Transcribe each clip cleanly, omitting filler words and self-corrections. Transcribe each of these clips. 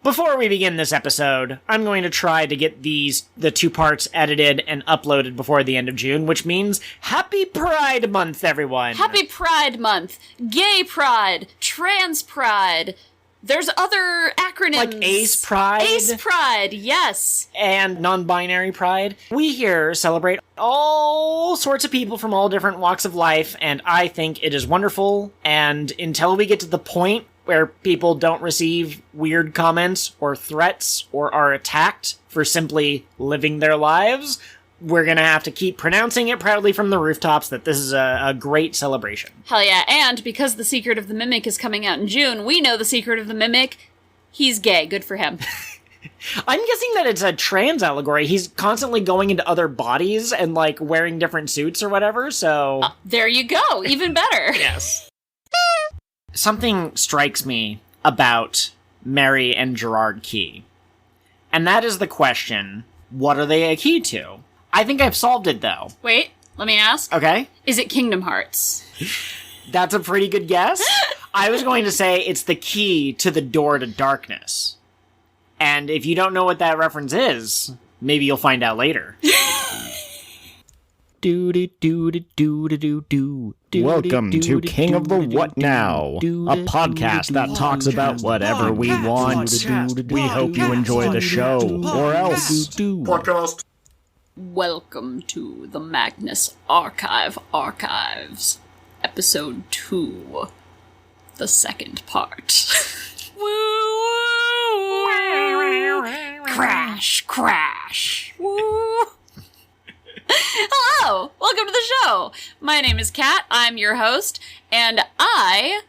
Before we begin this episode, I'm going to try to get the 2 parts edited and uploaded before the end of June, which means Happy Pride Month, everyone! Happy Pride Month! Gay Pride! Trans Pride! There's other acronyms. Like Ace Pride? Ace Pride, yes! And non-binary pride. We here celebrate all sorts of people from all different walks of life, and I think it is wonderful, and until we get to the point where people don't receive weird comments or threats or are attacked for simply living their lives, we're gonna have to keep pronouncing it proudly from the rooftops that this is a great celebration. Hell yeah, and because The Secret of the Mimic is coming out in June, we know The Secret of the Mimic, he's gay. Good for him. I'm guessing that it's a trans allegory. He's constantly going into other bodies and, like, wearing different suits or whatever, so... There you go, even better. Yes. Something strikes me about Mary and Gerard Key. And that is the question, what are they a key to? I think I've solved it, though. Wait, let me ask. Okay. Is it Kingdom Hearts? That's a pretty good guess. I was going to say it's the key to the door to darkness. And if you don't know what that reference is, maybe you'll find out later. Welcome to King of the What Now, a podcast that talks about whatever we want. We hope you enjoy the show, or else. Podcast. Welcome to the Magnus Archives, Episode 2, the second part. Woo! Crash, crash. Woo! Hello! Welcome to the show! My name is Kat, I'm your host, and I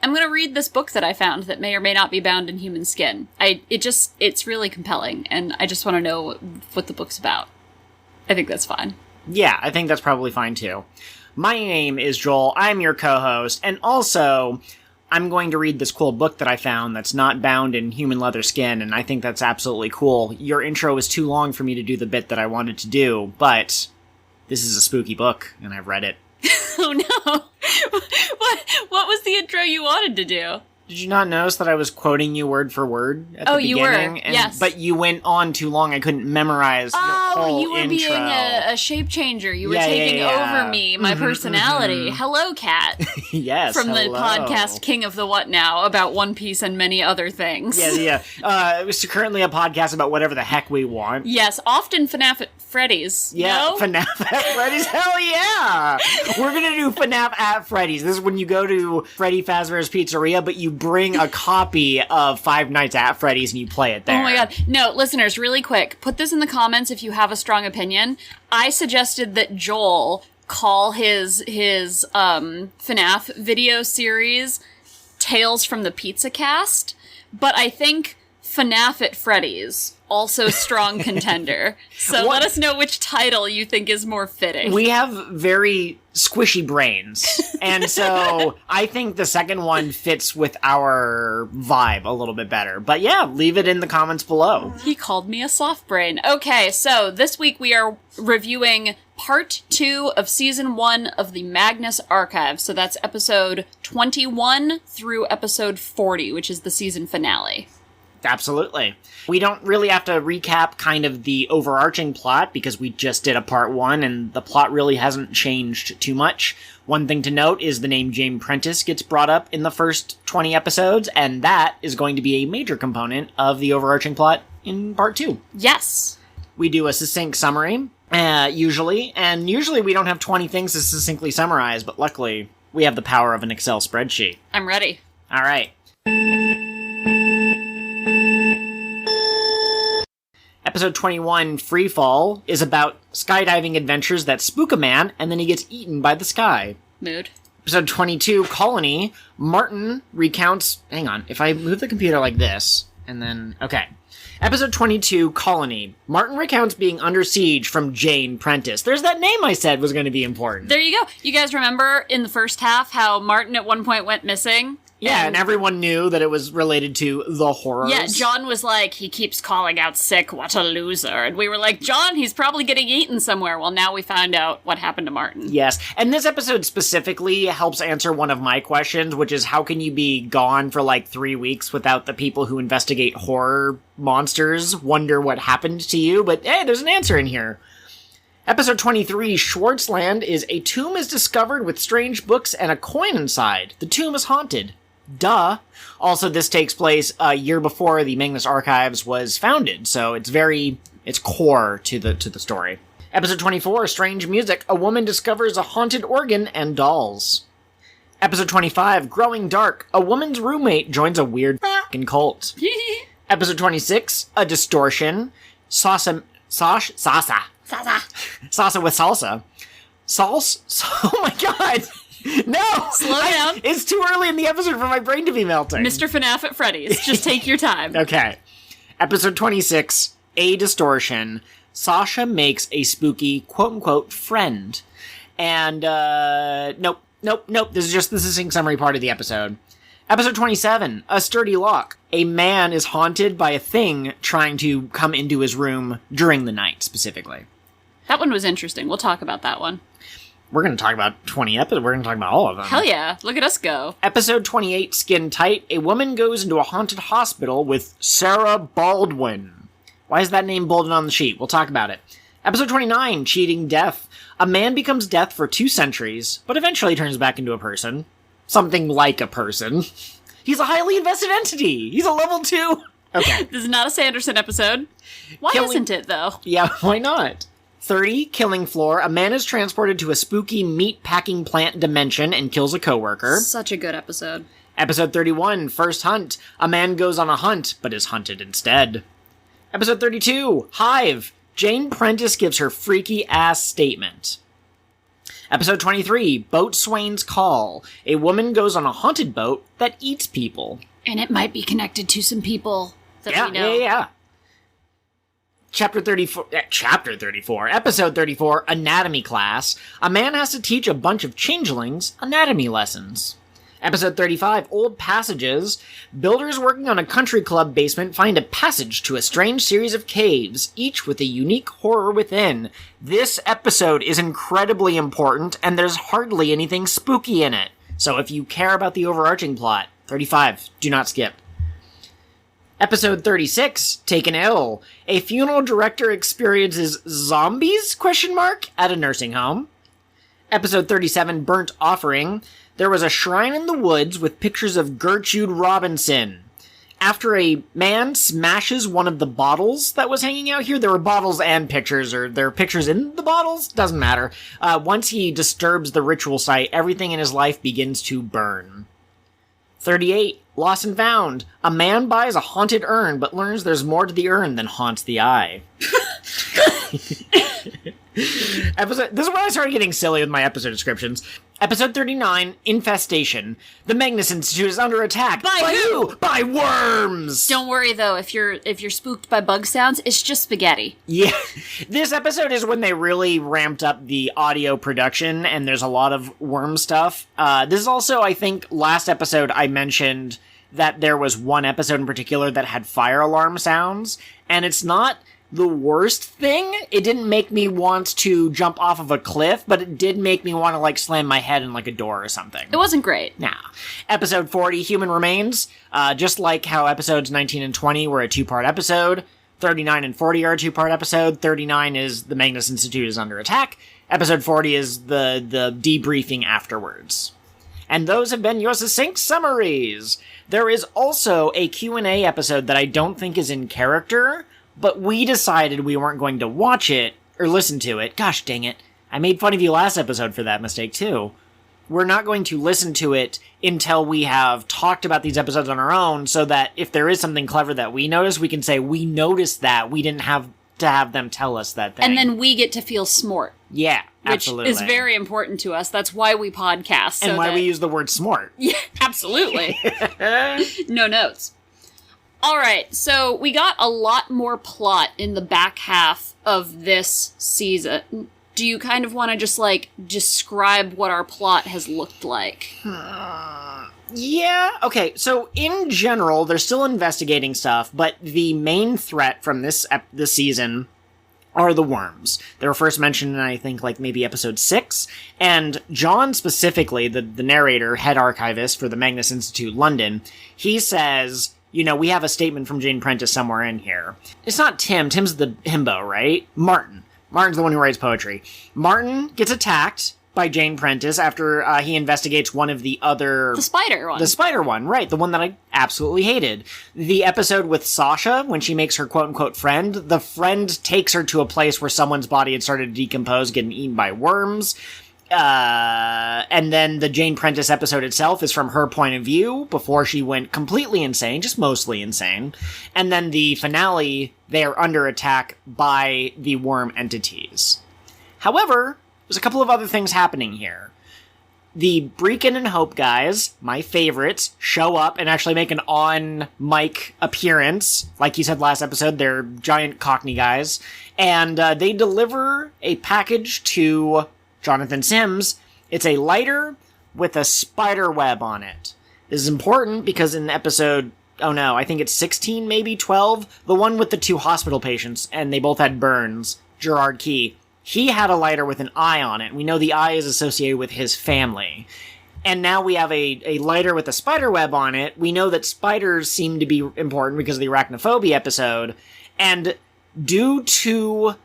am going to read this book that I found that may or may not be bound in human skin. It's really compelling, and I just want to know what the book's about. I think that's fine. Yeah, I think that's probably fine too. My name is Joel, I'm your co-host, and also, I'm going to read this cool book that I found that's not bound in human leather skin, and I think that's absolutely cool. Your intro is too long for me to do the bit that I wanted to do, but this is a spooky book, and I've read it. Oh no! What was the intro you wanted to do? Did you not notice that I was quoting you word for word at the beginning? You were, yes. But you went on too long, I couldn't memorize the whole you were intro. Being a shape changer. You were taking over me, my personality. Hello, Kat. Yes, From hello. the podcast King of the What Now, about One Piece and many other things. Yeah. It's currently a podcast about whatever the heck we want. Yes, often FNAF at Freddy's. Yeah, No? FNAF at Freddy's? Hell yeah! We're gonna do FNAF at Freddy's. This is when you go to Freddy Fazbear's Pizzeria, but you bring a copy of Five Nights at Freddy's and you play it there. Oh my god. No, listeners, really quick, put this in the comments if you have a strong opinion. I suggested that Joel call his FNAF video series Tales from the Pizza Cast, but I think FNAF at Freddy's, also strong contender. So let us know which title you think is more fitting. We have very squishy brains, and so I think the second one fits with our vibe a little bit better. But yeah, leave it in the comments below. He called me a soft brain. Okay, so this week we are reviewing Part 2 of Season 1 of the Magnus Archives. So that's episode 21 through episode 40, which is the season finale. Absolutely. We don't really have to recap kind of the overarching plot because we just did a part 1 and the plot really hasn't changed too much. One thing to note is the name James Prentice gets brought up in the first 20 episodes, and that is going to be a major component of the overarching plot in part 2. Yes. We do a succinct summary, usually, and usually we don't have 20 things to succinctly summarize, but luckily we have the power of an Excel spreadsheet. I'm ready. All right. Episode 21, Freefall, is about skydiving adventures that spook a man, and then he gets eaten by the sky. Mood. Episode 22, Colony, Martin recounts... Hang on, if I move the computer like this, and then... Okay. Episode 22, Colony. Martin recounts being under siege from Jane Prentice. There's that name I said was going to be important. There you go. You guys remember in the first half how Martin at one point went missing? Yeah, and everyone knew that it was related to the horrors. Yeah, John was like, he keeps calling out sick, what a loser. And we were like, John, he's probably getting eaten somewhere. Well, now we found out what happened to Martin. Yes, and this episode specifically helps answer one of my questions, which is how can you be gone for like 3 weeks without the people who investigate horror monsters wonder what happened to you? But hey, there's an answer in here. Episode 23, Schwartzland, is a tomb is discovered with strange books and a coin inside. The tomb is haunted. Duh. Also, this takes place a year before the Magnus Archives was founded, so it's core to the story. Episode 24, Strange Music. A woman discovers a haunted organ and dolls. Episode 25, Growing Dark. A woman's roommate joins a weird f***ing cult. Episode 26, A Distortion. Sasa with salsa. Oh my god! No! Slow down. It's too early in the episode for my brain to be melting. Mr. FNAF at Freddy's. Just take your time. Okay. Episode 26, A Distortion. Sasha makes a spooky, quote-unquote, friend. And, nope. This is just the succinct summary part of the episode. Episode 27, A Sturdy Lock. A man is haunted by a thing trying to come into his room during the night, specifically. That one was interesting. We'll talk about that one. We're going to talk about 20 episodes. We're going to talk about all of them. Hell yeah. Look at us go. Episode 28, Skin Tight. A woman goes into a haunted hospital with Sarah Baldwin. Why is that name bolded on the sheet? We'll talk about it. Episode 29, Cheating Death. A man becomes death for 2 centuries, but eventually turns back into a person. Something like a person. He's a highly invested entity. He's a level 2. Okay. This is not a Sanderson episode. Why isn't it, though? Yeah, why not? 30, Killing Floor. A man is transported to a spooky meat-packing plant dimension and kills a coworker. Such a good episode. Episode 31, First Hunt. A man goes on a hunt, but is hunted instead. Episode 32, Hive. Jane Prentice gives her freaky-ass statement. Episode 23, Boatswain's Call. A woman goes on a haunted boat that eats people. And it might be connected to some people that we know. Yeah. Episode 34, Anatomy Class. A man has to teach a bunch of changelings anatomy lessons. Episode 35, Old Passages. Builders working on a country club basement find a passage to a strange series of caves, each with a unique horror within. This episode is incredibly important, and there's hardly anything spooky in it. So if you care about the overarching plot, 35, do not skip. Episode 36, Taken Ill. A funeral director experiences zombies, at a nursing home. Episode 37, Burnt Offering. There was a shrine in the woods with pictures of Gertrude Robinson. After a man smashes one of the bottles that was hanging out here, there were bottles and pictures, or there are pictures in the bottles? Doesn't matter. Once he disturbs the ritual site, everything in his life begins to burn. 38, Lost and Found. A man buys a haunted urn, but learns there's more to the urn than haunts the eye. This is when I started getting silly with my episode descriptions. Episode 39, Infestation. The Magnus Institute is under attack. By who? By worms! Don't worry, though. If you're spooked by bug sounds, it's just spaghetti. Yeah. This episode is when they really ramped up the audio production, and there's a lot of worm stuff. This is also, I think, last episode I mentioned that there was one episode in particular that had fire alarm sounds, and it's not the worst thing. It didn't make me want to jump off of a cliff, but it did make me want to, slam my head in, a door or something. It wasn't great. Nah. Episode 40, Human Remains. Just like how episodes 19 and 20 were a 2-part episode, 39 and 40 are a 2-part episode. 39 is the Magnus Institute is under attack. Episode 40 is the debriefing afterwards. And those have been your succinct summaries. There is also a Q&A episode that I don't think is in character, but we decided we weren't going to watch it or listen to it. Gosh dang it. I made fun of you last episode for that mistake too. We're not going to listen to it until we have talked about these episodes on our own, so that if there is something clever that we notice, we can say, we noticed that. We didn't have to have them tell us that thing. And then we get to feel smart. Yeah, absolutely. Which is very important to us. That's why we podcast. And why we use the word smart. Yeah, absolutely. No notes. All right, so we got a lot more plot in the back half of this season. Do you kind of want to just, describe what our plot has looked like? Yeah, okay, so in general, they're still investigating stuff, but the main threat from this season are the worms. They were first mentioned in, I think, like, maybe episode 6, and John specifically, the narrator, head archivist for the Magnus Institute London, he says, you know, we have a statement from Jane Prentice somewhere in here. It's not Tim. Tim's the himbo, right? Martin's the one who writes poetry. Martin gets attacked by Jane Prentice after he investigates one of the other... The spider one. The spider one, right. The one that I absolutely hated. The episode with Sasha, when she makes her quote-unquote friend, the friend takes her to a place where someone's body had started to decompose, getting eaten by worms. And then the Jane Prentice episode itself is from her point of view before she went completely insane, just mostly insane. And then the finale, they are under attack by the worm entities. However, there's a couple of other things happening here. The Breakin' and Hope guys, my favorites, show up and actually make an on-mic appearance. Like you said last episode, they're giant Cockney guys. And they deliver a package to Jonathan Sims. It's a lighter with a spider web on it. This is important because in episode, I think it's 16, maybe 12, the one with the 2 hospital patients, and they both had burns, Gerard Key, he had a lighter with an eye on it. We know the eye is associated with his family. And now we have a lighter with a spider web on it. We know that spiders seem to be important because of the arachnophobia episode. And due to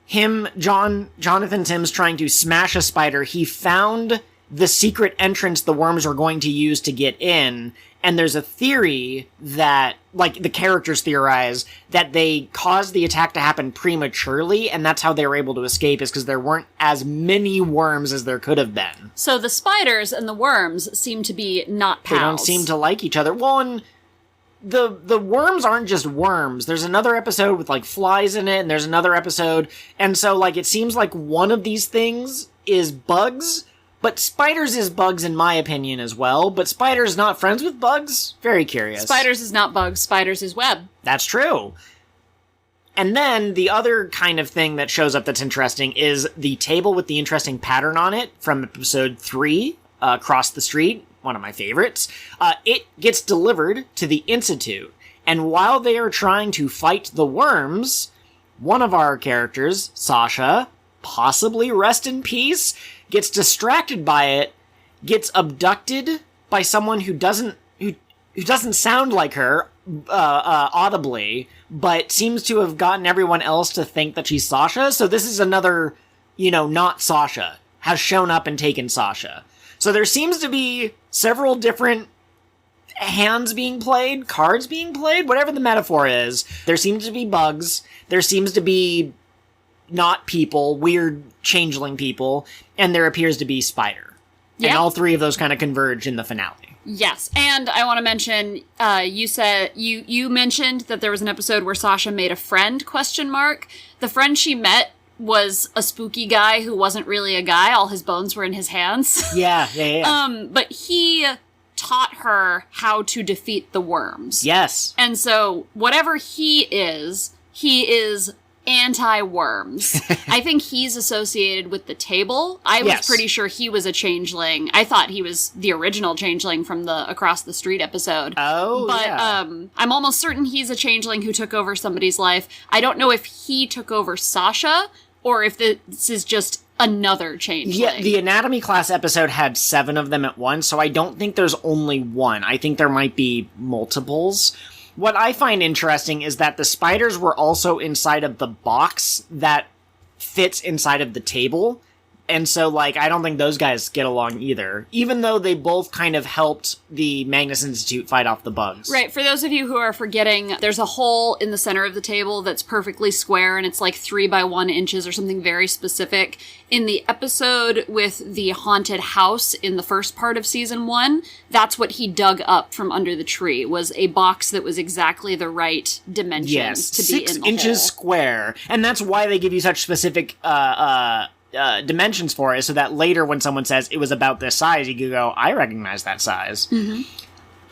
him, Jonathan Sims, trying to smash a spider, he found the secret entrance the worms were going to use to get in. And there's a theory that, like, the characters theorize that they caused the attack to happen prematurely, and that's how they were able to escape, is because there weren't as many worms as there could have been. So the spiders and the worms seem to be not pals. They don't seem to like each other. Well, and the worms aren't just worms. There's another episode with, like, flies in it, and there's another episode, and so, like, it seems like one of these things is bugs. But spiders is bugs in my opinion as well, but spiders not friends with bugs? Very curious. Spiders is not bugs, spiders is web. That's true. And then the other kind of thing that shows up that's interesting is the table with the interesting pattern on it from episode 3, Across the Street, one of my favorites. It gets delivered to the Institute, and while they are trying to fight the worms, one of our characters, Sasha, possibly rest in peace, gets distracted by it, gets abducted by someone who doesn't sound like her audibly, but seems to have gotten everyone else to think that she's Sasha. So this is another, not Sasha, has shown up and taken Sasha. So there seems to be several different hands being played, cards being played, whatever the metaphor is. There seems to be bugs. There seems to be not people, weird changeling people, and there appears to be spider. Yeah. And all 3 of those kind of converge in the finale. Yes, and I want to mention, you said, you mentioned that there was an episode where Sasha made a friend, ? The friend she met was a spooky guy who wasn't really a guy, all his bones were in his hands. Yeah. But he taught her how to defeat the worms. Yes. And so, whatever he is anti-worms. I think he's associated with the table. I was pretty sure he was a changeling. I thought he was the original changeling from the Across the Street episode. Oh, but, yeah. I'm almost certain he's a changeling who took over somebody's life. I don't know if he took over Sasha, or if this is just another changeling. Yeah, the anatomy class episode had 7 of them at once, so I don't think there's only one. I think there might be multiples. What I find interesting is that the spiders were also inside of the box that fits inside of the table. And so, I don't think those guys get along either, even though they both kind of helped the Magnus Institute fight off the bugs. Right, for those of you who are forgetting, there's a hole in the center of the table that's perfectly square, and it's 3 by 1 inches or something very specific. In the episode with the haunted house in the first part of season 1, that's what he dug up from under the tree, was a box that was exactly the right dimensions to be in the 6 inches hole. square. And that's why they give you such specific, dimensions for it, so that later when someone says it was about this size, you can go, I recognize that size. Mm-hmm.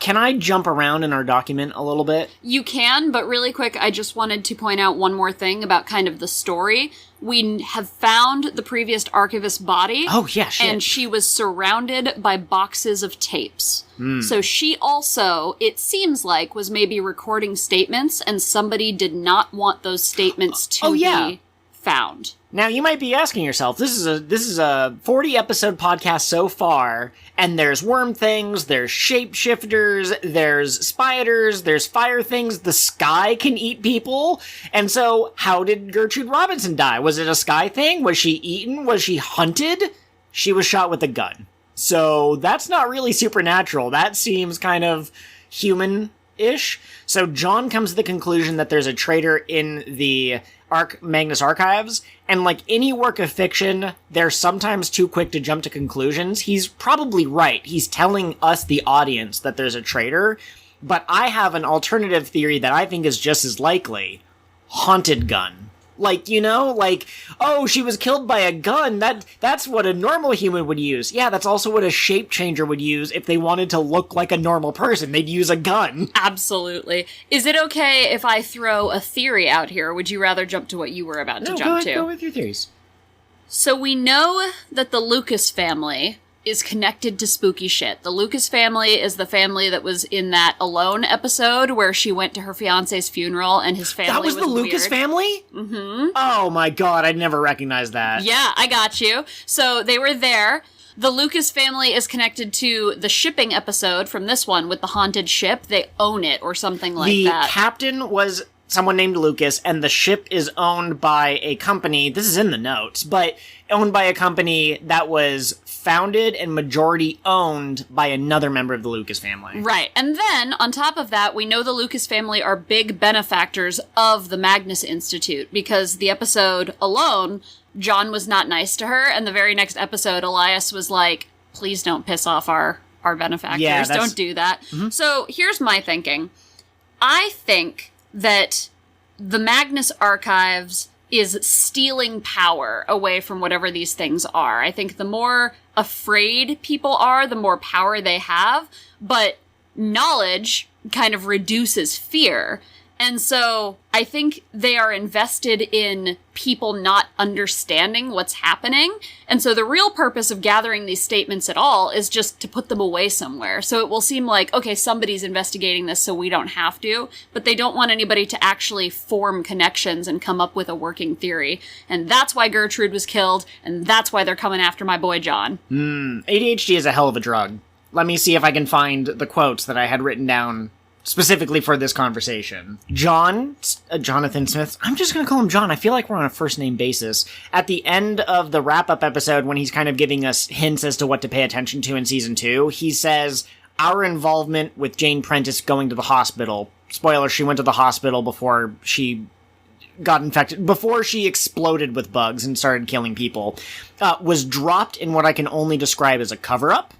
Can I jump around in our document a little bit? You can, but really quick, I just wanted to point out one more thing about kind of the story. We have found the previous archivist's body. Oh, yeah, shit. And she was surrounded by boxes of tapes. So she also, it seems like, was maybe recording statements, and somebody did not want those statements to be found. Now, you might be asking yourself, this is a 40-episode podcast so far, and there's worm things, there's shapeshifters, there's spiders, there's fire things, the sky can eat people, and so how did Gertrude Robinson die? Was it a sky thing? Was she eaten? Was she hunted? She was shot with a gun. So that's not really supernatural. That seems kind of human-ish. So John comes to the conclusion that there's a traitor in the Magnus Archives, and like any work of fiction, they're sometimes too quick to jump to conclusions. He's probably right. He's telling us, the audience, that there's a traitor, but I have an alternative theory that I think is just as likely. Haunted gun. Like, you know, like, oh, she was killed by a gun. That's what a normal human would use. Yeah, that's also what a shape changer would use if they wanted to look like a normal person. They'd use a gun. Absolutely. Is it okay if I throw a theory out here, or would you rather jump to what you were about to jump to? Go with your theories. So we know that the Lucas family is connected to spooky shit. The Lucas family is the family that was in that Alone episode where she went to her fiance's funeral and his family was the Lucas weird. family? Mm-hmm. Oh my god, I'd never recognized that. Yeah, I got you. So they were there. The Lucas family is connected to the shipping episode from this one with the haunted ship. They own it or something like that. The captain was someone named Lucas, and the ship is owned by a company, this is in the notes, but owned by a company that was founded and majority owned by another member of the Lucas family. Right. And then, on top of that, we know the Lucas family are big benefactors of the Magnus Institute, because the episode Alone, John was not nice to her, and the very next episode, Elias was like, please don't piss off our benefactors. Yeah, don't do that. Mm-hmm. So, here's my thinking. I think that the Magnus Archives is stealing power away from whatever these things are. I think the more afraid people are, the more power they have, but knowledge kind of reduces fear. And so I think they are invested in people not understanding what's happening. And so the real purpose of gathering these statements at all is just to put them away somewhere. So it will seem like, okay, somebody's investigating this so we don't have to, but they don't want anybody to actually form connections and come up with a working theory. And that's why Gertrude was killed, and that's why they're coming after my boy John. ADHD is a hell of a drug. Let me see if I can find the quotes that I had written down specifically for this conversation. Jonathan Smith, I'm just going to call him John. I feel like we're on a first-name basis. At the end of the wrap-up episode, when he's kind of giving us hints as to what to pay attention to in Season 2, he says, our involvement with Jane Prentice going to the hospital. Spoiler, she went to the hospital before she got infected, before she exploded with bugs and started killing people, was dropped in what I can only describe as a cover-up.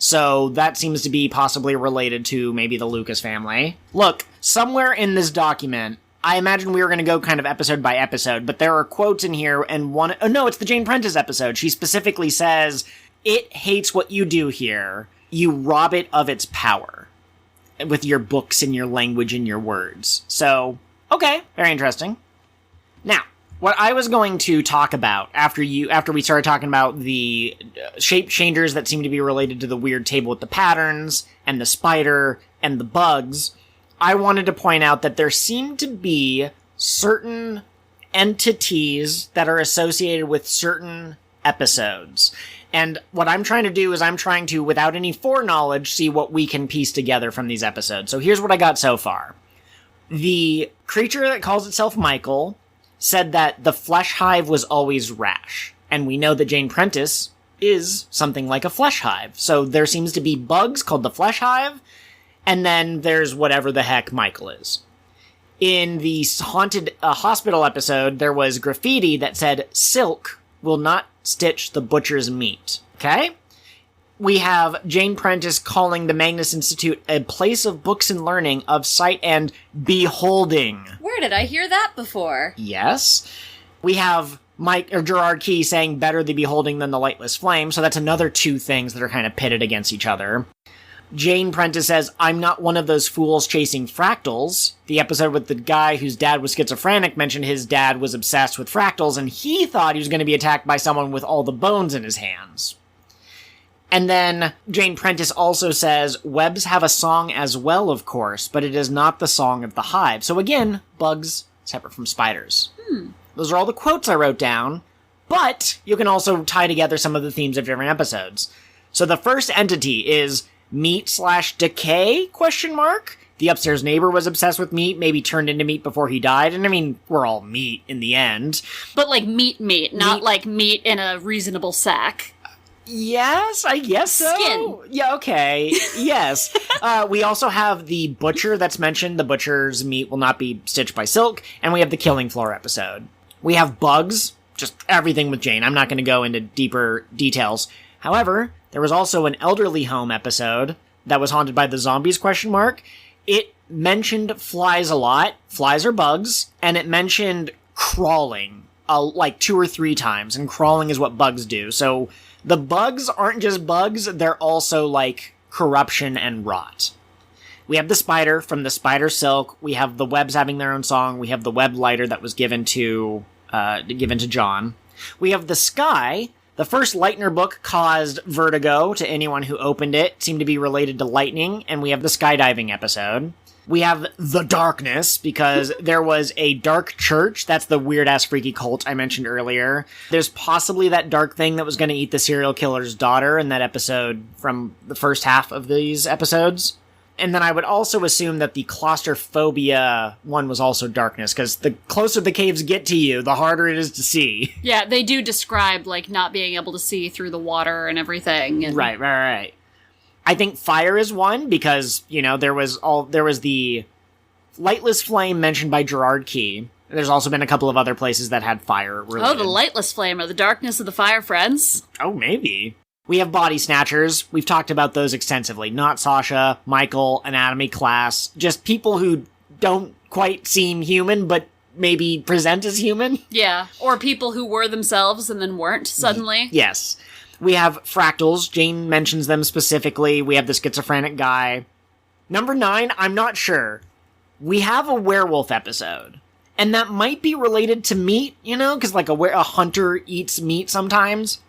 So that seems to be possibly related to maybe the Lucas family. Look, somewhere in this document, I imagine we were going to go kind of episode by episode, but there are quotes in here, and it's the Jane Prentice episode. She specifically says, it hates what you do here. You rob it of its power with your books and your language and your words. So, okay, very interesting. Now, what I was going to talk about after we started talking about the shape changers that seem to be related to the weird table with the patterns and the spider and the bugs, I wanted to point out that there seem to be certain entities that are associated with certain episodes. And what I'm trying to do is I'm trying to, without any foreknowledge, see what we can piece together from these episodes. So here's what I got so far. The creature that calls itself Michael said that the flesh hive was always rash. And we know that Jane Prentice is something like a flesh hive. So there seems to be bugs called the flesh hive, and then there's whatever the heck Michael is. In the haunted hospital episode, there was graffiti that said, silk will not stitch the butcher's meat. Okay? We have Jane Prentice calling the Magnus Institute a place of books and learning, of sight and beholding. Where did I hear that before? Yes. We have Gerard Key saying better the beholding than the lightless flame, so that's another two things that are kind of pitted against each other. Jane Prentice says, I'm not one of those fools chasing fractals. The episode with the guy whose dad was schizophrenic mentioned his dad was obsessed with fractals, and he thought he was going to be attacked by someone with all the bones in his hands. And then Jane Prentice also says, webs have a song as well, of course, but it is not the song of the hive. So again, bugs separate from spiders. Those are all the quotes I wrote down, but you can also tie together some of the themes of different episodes. So the first entity is meat/decay, ? The upstairs neighbor was obsessed with meat, maybe turned into meat before he died, and I mean, we're all meat in the end. But like meat, not like meat in a reasonable sack. Yes, I guess so. Skin. Yeah, okay. Yes. We also have the butcher that's mentioned. The butcher's meat will not be stitched by silk. And we have the killing floor episode. We have bugs, just everything with Jane. I'm not going to go into deeper details. However, there was also an elderly home episode that was haunted by the zombies ? It mentioned flies a lot. Flies are bugs. And it mentioned crawling like 2 or 3 times. And crawling is what bugs do. So the bugs aren't just bugs, they're also like corruption and rot. We have the spider from the spider silk. We have the webs having their own song. We have the web lighter that was given to John. We have the sky. The first Lightner book caused vertigo to anyone who opened it. It seemed to be related to lightning. And we have the skydiving episode. We have the darkness, because there was a dark church. That's the weird-ass freaky cult I mentioned earlier. There's possibly that dark thing that was going to eat the serial killer's daughter in that episode from the first half of these episodes. And then I would also assume that the claustrophobia one was also darkness, because the closer the caves get to you, the harder it is to see. Yeah, they do describe, like, not being able to see through the water and everything. And... Right. I think fire is one, because, you know, there was the lightless flame mentioned by Gerard Key. There's also been a couple of other places that had fire related. Oh, the lightless flame, or the darkness of the fire friends. Oh, maybe. We have body snatchers. We've talked about those extensively. NotSasha, Michael, Anatomy Class, just people who don't quite seem human, but maybe present as human. Yeah, or people who were themselves and then weren't suddenly. Yes. We have fractals. Jane mentions them specifically. We have the schizophrenic guy. Number 9, I'm not sure. We have a werewolf episode. And that might be related to meat, you know, because like a hunter eats meat sometimes.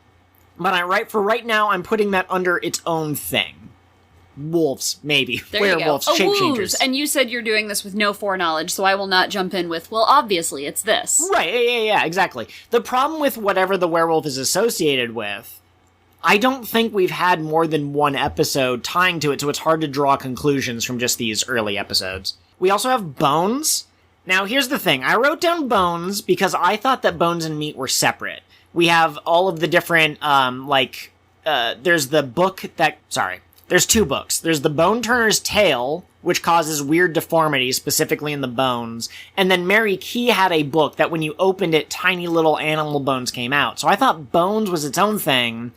But for right now, I'm putting that under its own thing. Wolves, maybe. There Werewolves, you go. shapeshifters. And you said you're doing this with no foreknowledge, so I will not jump in with, well, obviously, it's this. Right, yeah, exactly. The problem with whatever the werewolf is associated with, I don't think we've had more than one episode tying to it, so it's hard to draw conclusions from just these early episodes. We also have bones. Now, here's the thing. I wrote down bones because I thought that bones and meat were separate. We have all of the different, there's the book that... Sorry. There's 2 books. There's the Bone Turner's Tale, which causes weird deformities, specifically in the bones. And then Mary Key had a book that when you opened it, tiny little animal bones came out. So I thought bones was its own thing.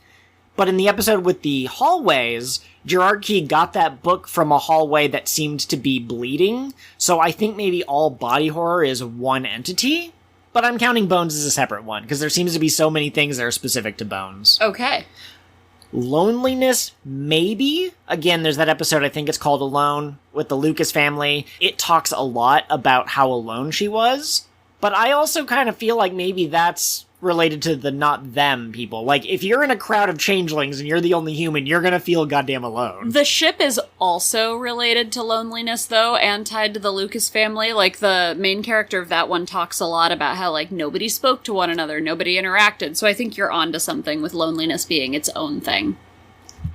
But in the episode with the hallways, Gerard Key got that book from a hallway that seemed to be bleeding. So I think maybe all body horror is one entity. But I'm counting bones as a separate one, because there seems to be so many things that are specific to bones. Okay. Loneliness, maybe. Again, there's that episode, I think it's called Alone, with the Lucas family. It talks a lot about how alone she was. But I also kind of feel like maybe that's related to the not them people. Like, if you're in a crowd of changelings and you're the only human, you're gonna feel goddamn alone. The ship is also related to loneliness, though, and tied to the Lucas family. Like, the main character of that one talks a lot about how, like, nobody spoke to one another, nobody interacted. So I think you're onto something with loneliness being its own thing.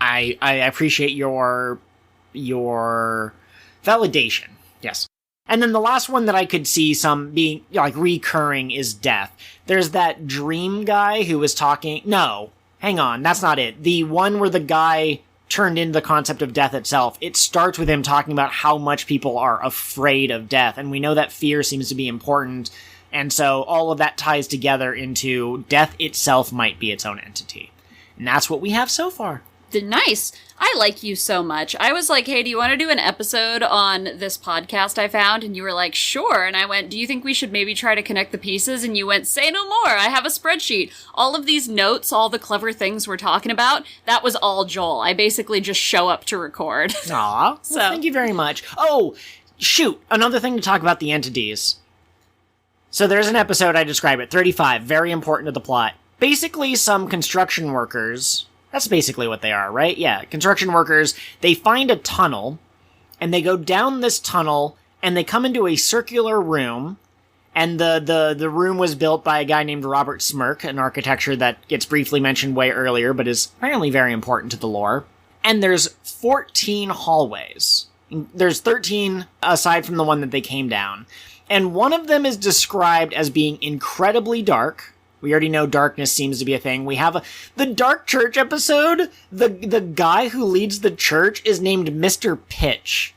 I appreciate your validation. Yes. And then the last one that I could see some being, like, recurring is death. There's that dream guy who was talking... No, hang on, that's not it. The one where the guy turned into the concept of death itself, it starts with him talking about how much people are afraid of death, and we know that fear seems to be important, and so all of that ties together into death itself might be its own entity. And that's what we have so far. Nice. I like you so much. I was like, hey, do you want to do an episode on this podcast I found? And you were like, sure. And I went, do you think we should maybe try to connect the pieces? And you went, say no more. I have a spreadsheet. All of these notes, all the clever things we're talking about, that was all Joel. I basically just show up to record. Aw. So Well, thank you very much. Oh, shoot. Another thing to talk about the entities. So there's an episode I describe it, 35, very important to the plot. Basically, some construction workers... That's basically what they are, right? Yeah, construction workers, they find a tunnel, and they go down this tunnel, and they come into a circular room, and the room was built by a guy named Robert Smirk, an architecture that gets briefly mentioned way earlier, but is apparently very important to the lore. And there's 14 hallways. There's 13 aside from the one that they came down. And one of them is described as being incredibly dark. We already know darkness seems to be a thing. We have the Dark Church episode. The guy who leads the church is named Mr. Pitch.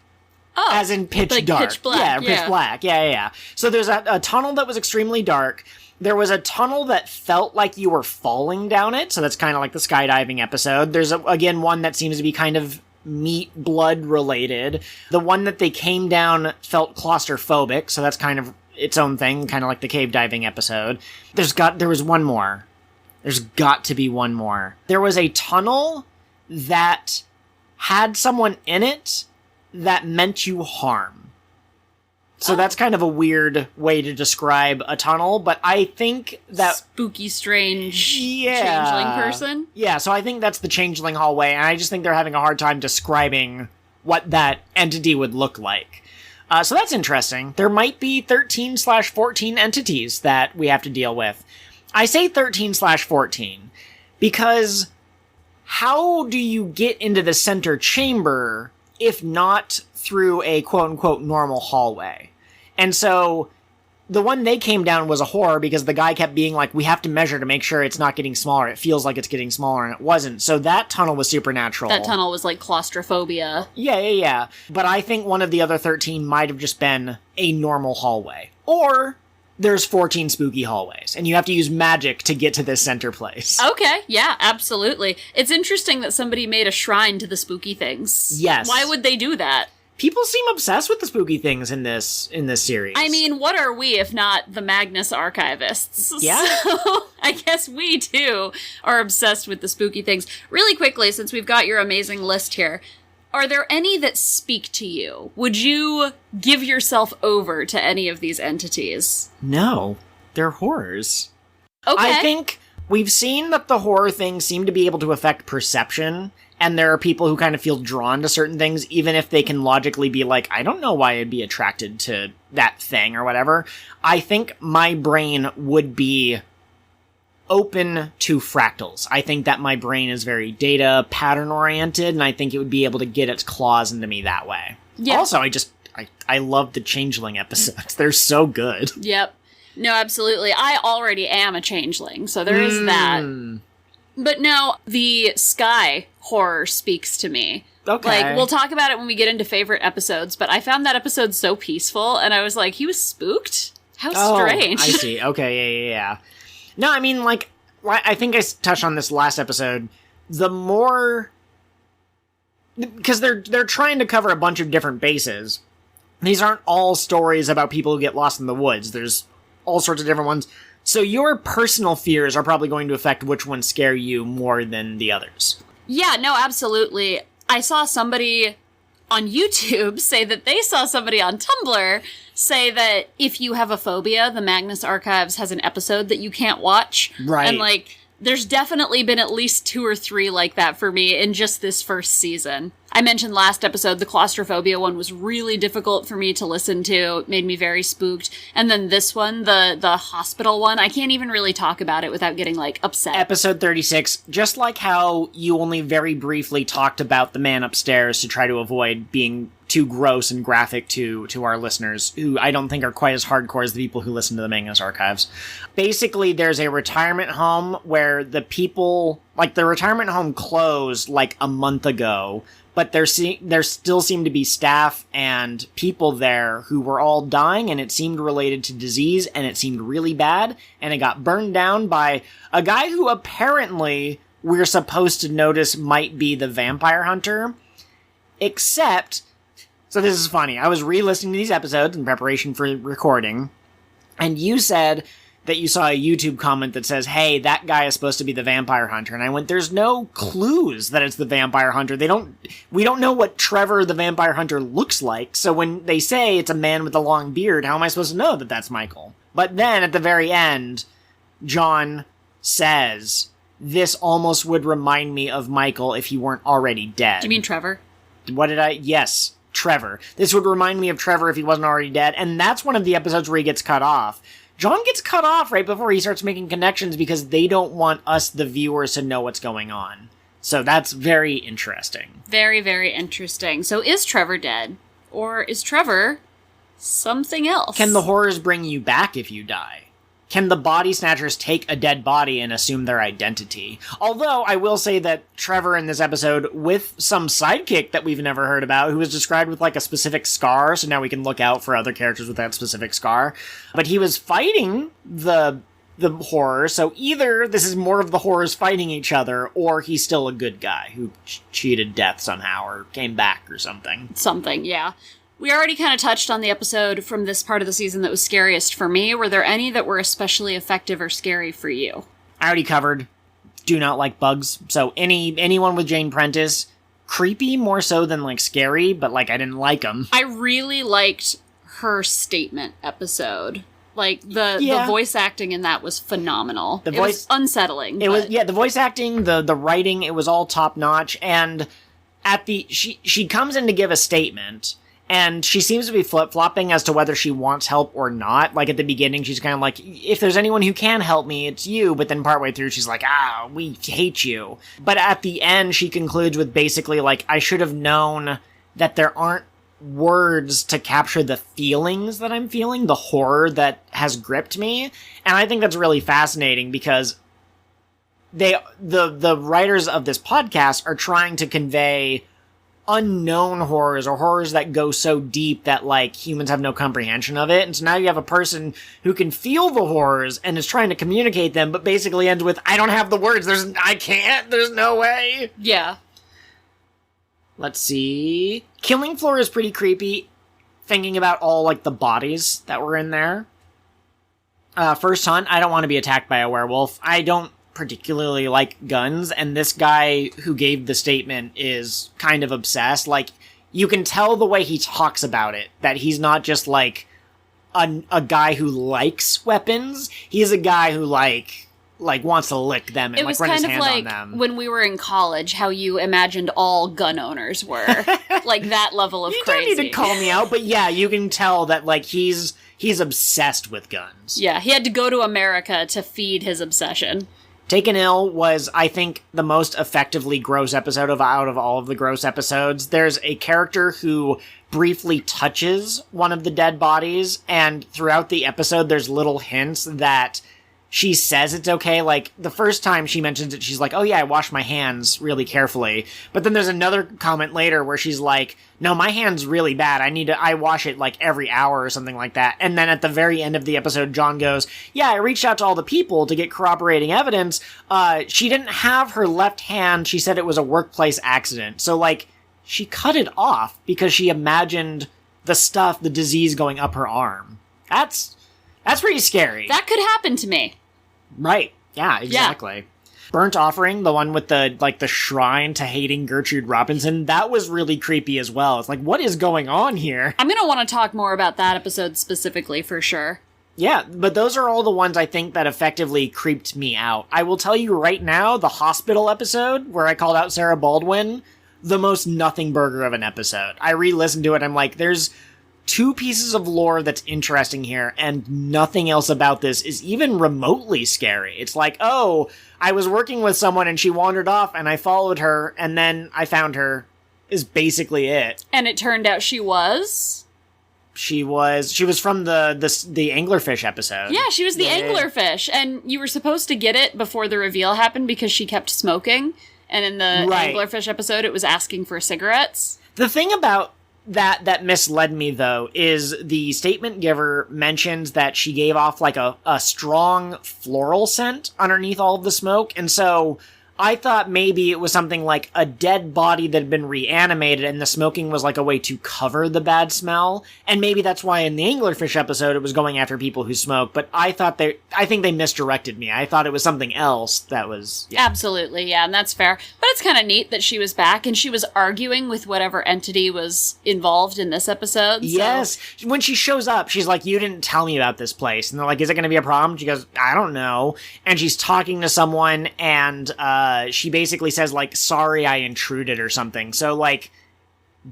Oh, as in pitch like dark. Pitch black. Yeah, pitch black. Yeah. So there's a tunnel that was extremely dark. There was a tunnel that felt like you were falling down it. So that's kind of like the skydiving episode. There's, again, one that seems to be kind of meat, blood related. The one that they came down felt claustrophobic. So that's kind of its own thing, kind of like the cave diving episode. There was one more. There's got to be one more. There was a tunnel that had someone in it that meant you harm. So that's kind of a weird way to describe a tunnel, but I think that... Spooky, strange, changeling person? Yeah, so I think that's the changeling hallway, and I just think they're having a hard time describing what that entity would look like. So that's interesting. There might be 13/14 entities that we have to deal with. I say 13/14 because how do you get into the center chamber if not through a quote-unquote normal hallway? And so the one they came down was a horror because the guy kept being like, we have to measure to make sure it's not getting smaller. It feels like it's getting smaller, and it wasn't. So that tunnel was supernatural. That tunnel was like claustrophobia. Yeah. But I think one of the other 13 might have just been a normal hallway. Or there's 14 spooky hallways, and you have to use magic to get to this center place. Okay, yeah, absolutely. It's interesting that somebody made a shrine to the spooky things. Yes. Why would they do that? People seem obsessed with the spooky things in this series. I mean, what are we if not the Magnus Archivists? Yeah. So I guess we, too, are obsessed with the spooky things. Really quickly, since we've got your amazing list here, are there any that speak to you? Would you give yourself over to any of these entities? No. They're horrors. Okay. I think we've seen that the horror things seem to be able to affect perception, and there are people who kind of feel drawn to certain things, even if they can logically be like, I don't know why I'd be attracted to that thing or whatever. I think my brain would be open to fractals. I think that my brain is very data pattern oriented, and I think it would be able to get its claws into me that way. Yeah. Also, I love the Changeling episodes. They're so good. Yep. No, absolutely. I already am a changeling, so there is that. But no, the sky horror speaks to me. Okay. Like, we'll talk about it when we get into favorite episodes, but I found that episode so peaceful, and I was like, he was spooked? How strange. I see. Okay, yeah. No, I mean, like, I think I touched on this last episode. The more... Because they're trying to cover a bunch of different bases. These aren't all stories about people who get lost in the woods. There's all sorts of different ones. So your personal fears are probably going to affect which ones scare you more than the others. Yeah, no, absolutely. I saw somebody on YouTube say that they saw somebody on Tumblr say that if you have a phobia, the Magnus Archives has an episode that you can't watch. Right. And, like, there's definitely been at least 2 or 3 like that for me in just this first season. I mentioned last episode, the claustrophobia one was really difficult for me to listen to. It made me very spooked. And then this one, the hospital one, I can't even really talk about it without getting, like, upset. Episode 36, just like how you only very briefly talked about the man upstairs to try to avoid being too gross and graphic to our listeners, who I don't think are quite as hardcore as the people who listen to the Magnus Archives. Basically, there's a retirement home where the people, like, the retirement home closed, like, a month ago, but there still seemed to be staff and people there who were all dying, and it seemed related to disease, and it seemed really bad, and it got burned down by a guy who apparently we're supposed to notice might be the vampire hunter. Except, so this is funny, I was re-listening to these episodes in preparation for recording, and you said that you saw a YouTube comment that says, hey, that guy is supposed to be the vampire hunter. And I went, there's no clues that it's the vampire hunter. We don't know what Trevor the vampire hunter looks like. So when they say it's a man with a long beard, how am I supposed to know that that's Michael? But then at the very end, John says, this almost would remind me of Michael if he weren't already dead. Do you mean Trevor? Yes, Trevor. This would remind me of Trevor if he wasn't already dead. And that's one of the episodes where he gets cut off. John gets cut off right before he starts making connections because they don't want us, the viewers, to know what's going on. So that's very interesting. Very, very interesting. So is Trevor dead? Or is Trevor something else? Can the horrors bring you back if you die? Can the body snatchers take a dead body and assume their identity? Although, I will say that Trevor in this episode, with some sidekick that we've never heard about, who was described with, like, a specific scar, so now we can look out for other characters with that specific scar, but he was fighting the horror, so either this is more of the horrors fighting each other, or he's still a good guy who cheated death somehow, or came back or something. Something, yeah. We already kind of touched on the episode from this part of the season that was scariest for me. Were there any that were especially effective or scary for you? I already covered. Do not like bugs. So anyone with Jane Prentice, creepy more so than like scary, but like I didn't like them. I really liked her statement episode. Like the voice acting in that was phenomenal. It was unsettling. The voice acting, the writing, it was all top notch. And she comes in to give a statement. And she seems to be flip-flopping as to whether she wants help or not. Like, at the beginning, she's kind of like, if there's anyone who can help me, it's you. But then partway through, she's like, we hate you. But at the end, she concludes with basically, like, I should have known that there aren't words to capture the feelings that I'm feeling, the horror that has gripped me. And I think that's really fascinating because the writers of this podcast are trying to convey unknown horrors or horrors that go so deep that like humans have no comprehension of it. And so now you have a person who can feel the horrors and is trying to communicate them, but basically ends with, I don't have the words. I can't. There's no way. Yeah. Let's see. Killing Floor is pretty creepy. Thinking about all like the bodies that were in there. First Hunt, I don't want to be attacked by a werewolf. I don't particularly like guns, and this guy who gave the statement is kind of obsessed. Like, you can tell the way he talks about it, that he's not just like a guy who likes weapons. He's a guy who like wants to lick them and like run his hand on them. It was kind of like when we were in college, how you imagined all gun owners were. Like that level of crazy. You don't need to call me out, but yeah, you can tell that like he's obsessed with guns. Yeah, he had to go to America to feed his obsession. Taken Ill was, I think, the most effectively gross episode out of all of the gross episodes. There's a character who briefly touches one of the dead bodies, and throughout the episode there's little hints that she says it's okay. Like, the first time she mentions it, she's like, oh yeah, I wash my hands really carefully. But then there's another comment later where she's like, no, my hand's really bad. I wash it like every hour or something like that. And then at the very end of the episode, John goes, yeah, I reached out to all the people to get corroborating evidence. She didn't have her left hand. She said it was a workplace accident. So like, she cut it off because she imagined the disease going up her arm. That's pretty scary. That could happen to me. Right. Yeah, exactly. Yeah. Burnt Offering, the one with the shrine to hating Gertrude Robinson, that was really creepy as well. It's like, what is going on here? I'm going to want to talk more about that episode specifically for sure. Yeah, but those are all the ones I think that effectively creeped me out. I will tell you right now, the hospital episode where I called out Sarah Baldwin, the most nothing burger of an episode. I re-listened to it, I'm like, there's 2 pieces of lore that's interesting here, and nothing else about this is even remotely scary. It's like, oh, I was working with someone and she wandered off and I followed her and then I found her, is basically it. And it turned out she was from the anglerfish episode. Yeah, she was the anglerfish, and you were supposed to get it before the reveal happened because she kept smoking, and in the anglerfish episode it was asking for cigarettes. The thing about that misled me, though, is the statement giver mentions that she gave off, like, a strong floral scent underneath all of the smoke, and so I thought maybe it was something like a dead body that had been reanimated and the smoking was like a way to cover the bad smell. And maybe that's why in the anglerfish episode it was going after people who smoke. But I think they misdirected me. I thought it was something else that was... Yeah. Absolutely, yeah, and that's fair. But it's kind of neat that she was back and she was arguing with whatever entity was involved in this episode. So. Yes. When she shows up, she's like, you didn't tell me about this place. And they're like, is it going to be a problem? She goes, I don't know. And she's talking to someone and, she basically says, like, sorry I intruded or something. So, like,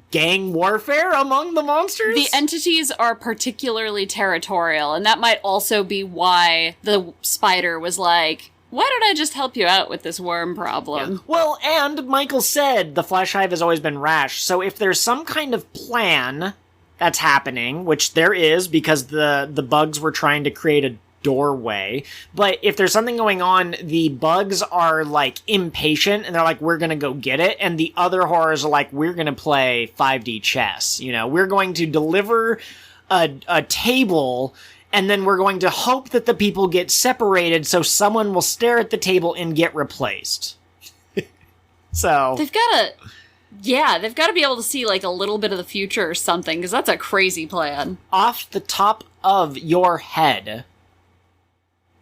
gang warfare among the monsters? The entities are particularly territorial, and that might also be why the spider was like, why don't I just help you out with this worm problem? Yeah. Well, and Michael said the flesh hive has always been rash, so if there's some kind of plan that's happening, which there is because the bugs were trying to create a doorway, but if there's something going on, the bugs are like impatient and they're like, we're gonna go get it, and the other horrors are like, we're gonna play 5D chess, you know, we're going to deliver a table and then we're going to hope that the people get separated so someone will stare at the table and get replaced. So they've got to be able to see like a little bit of the future or something, because that's a crazy plan. Off the top of your head,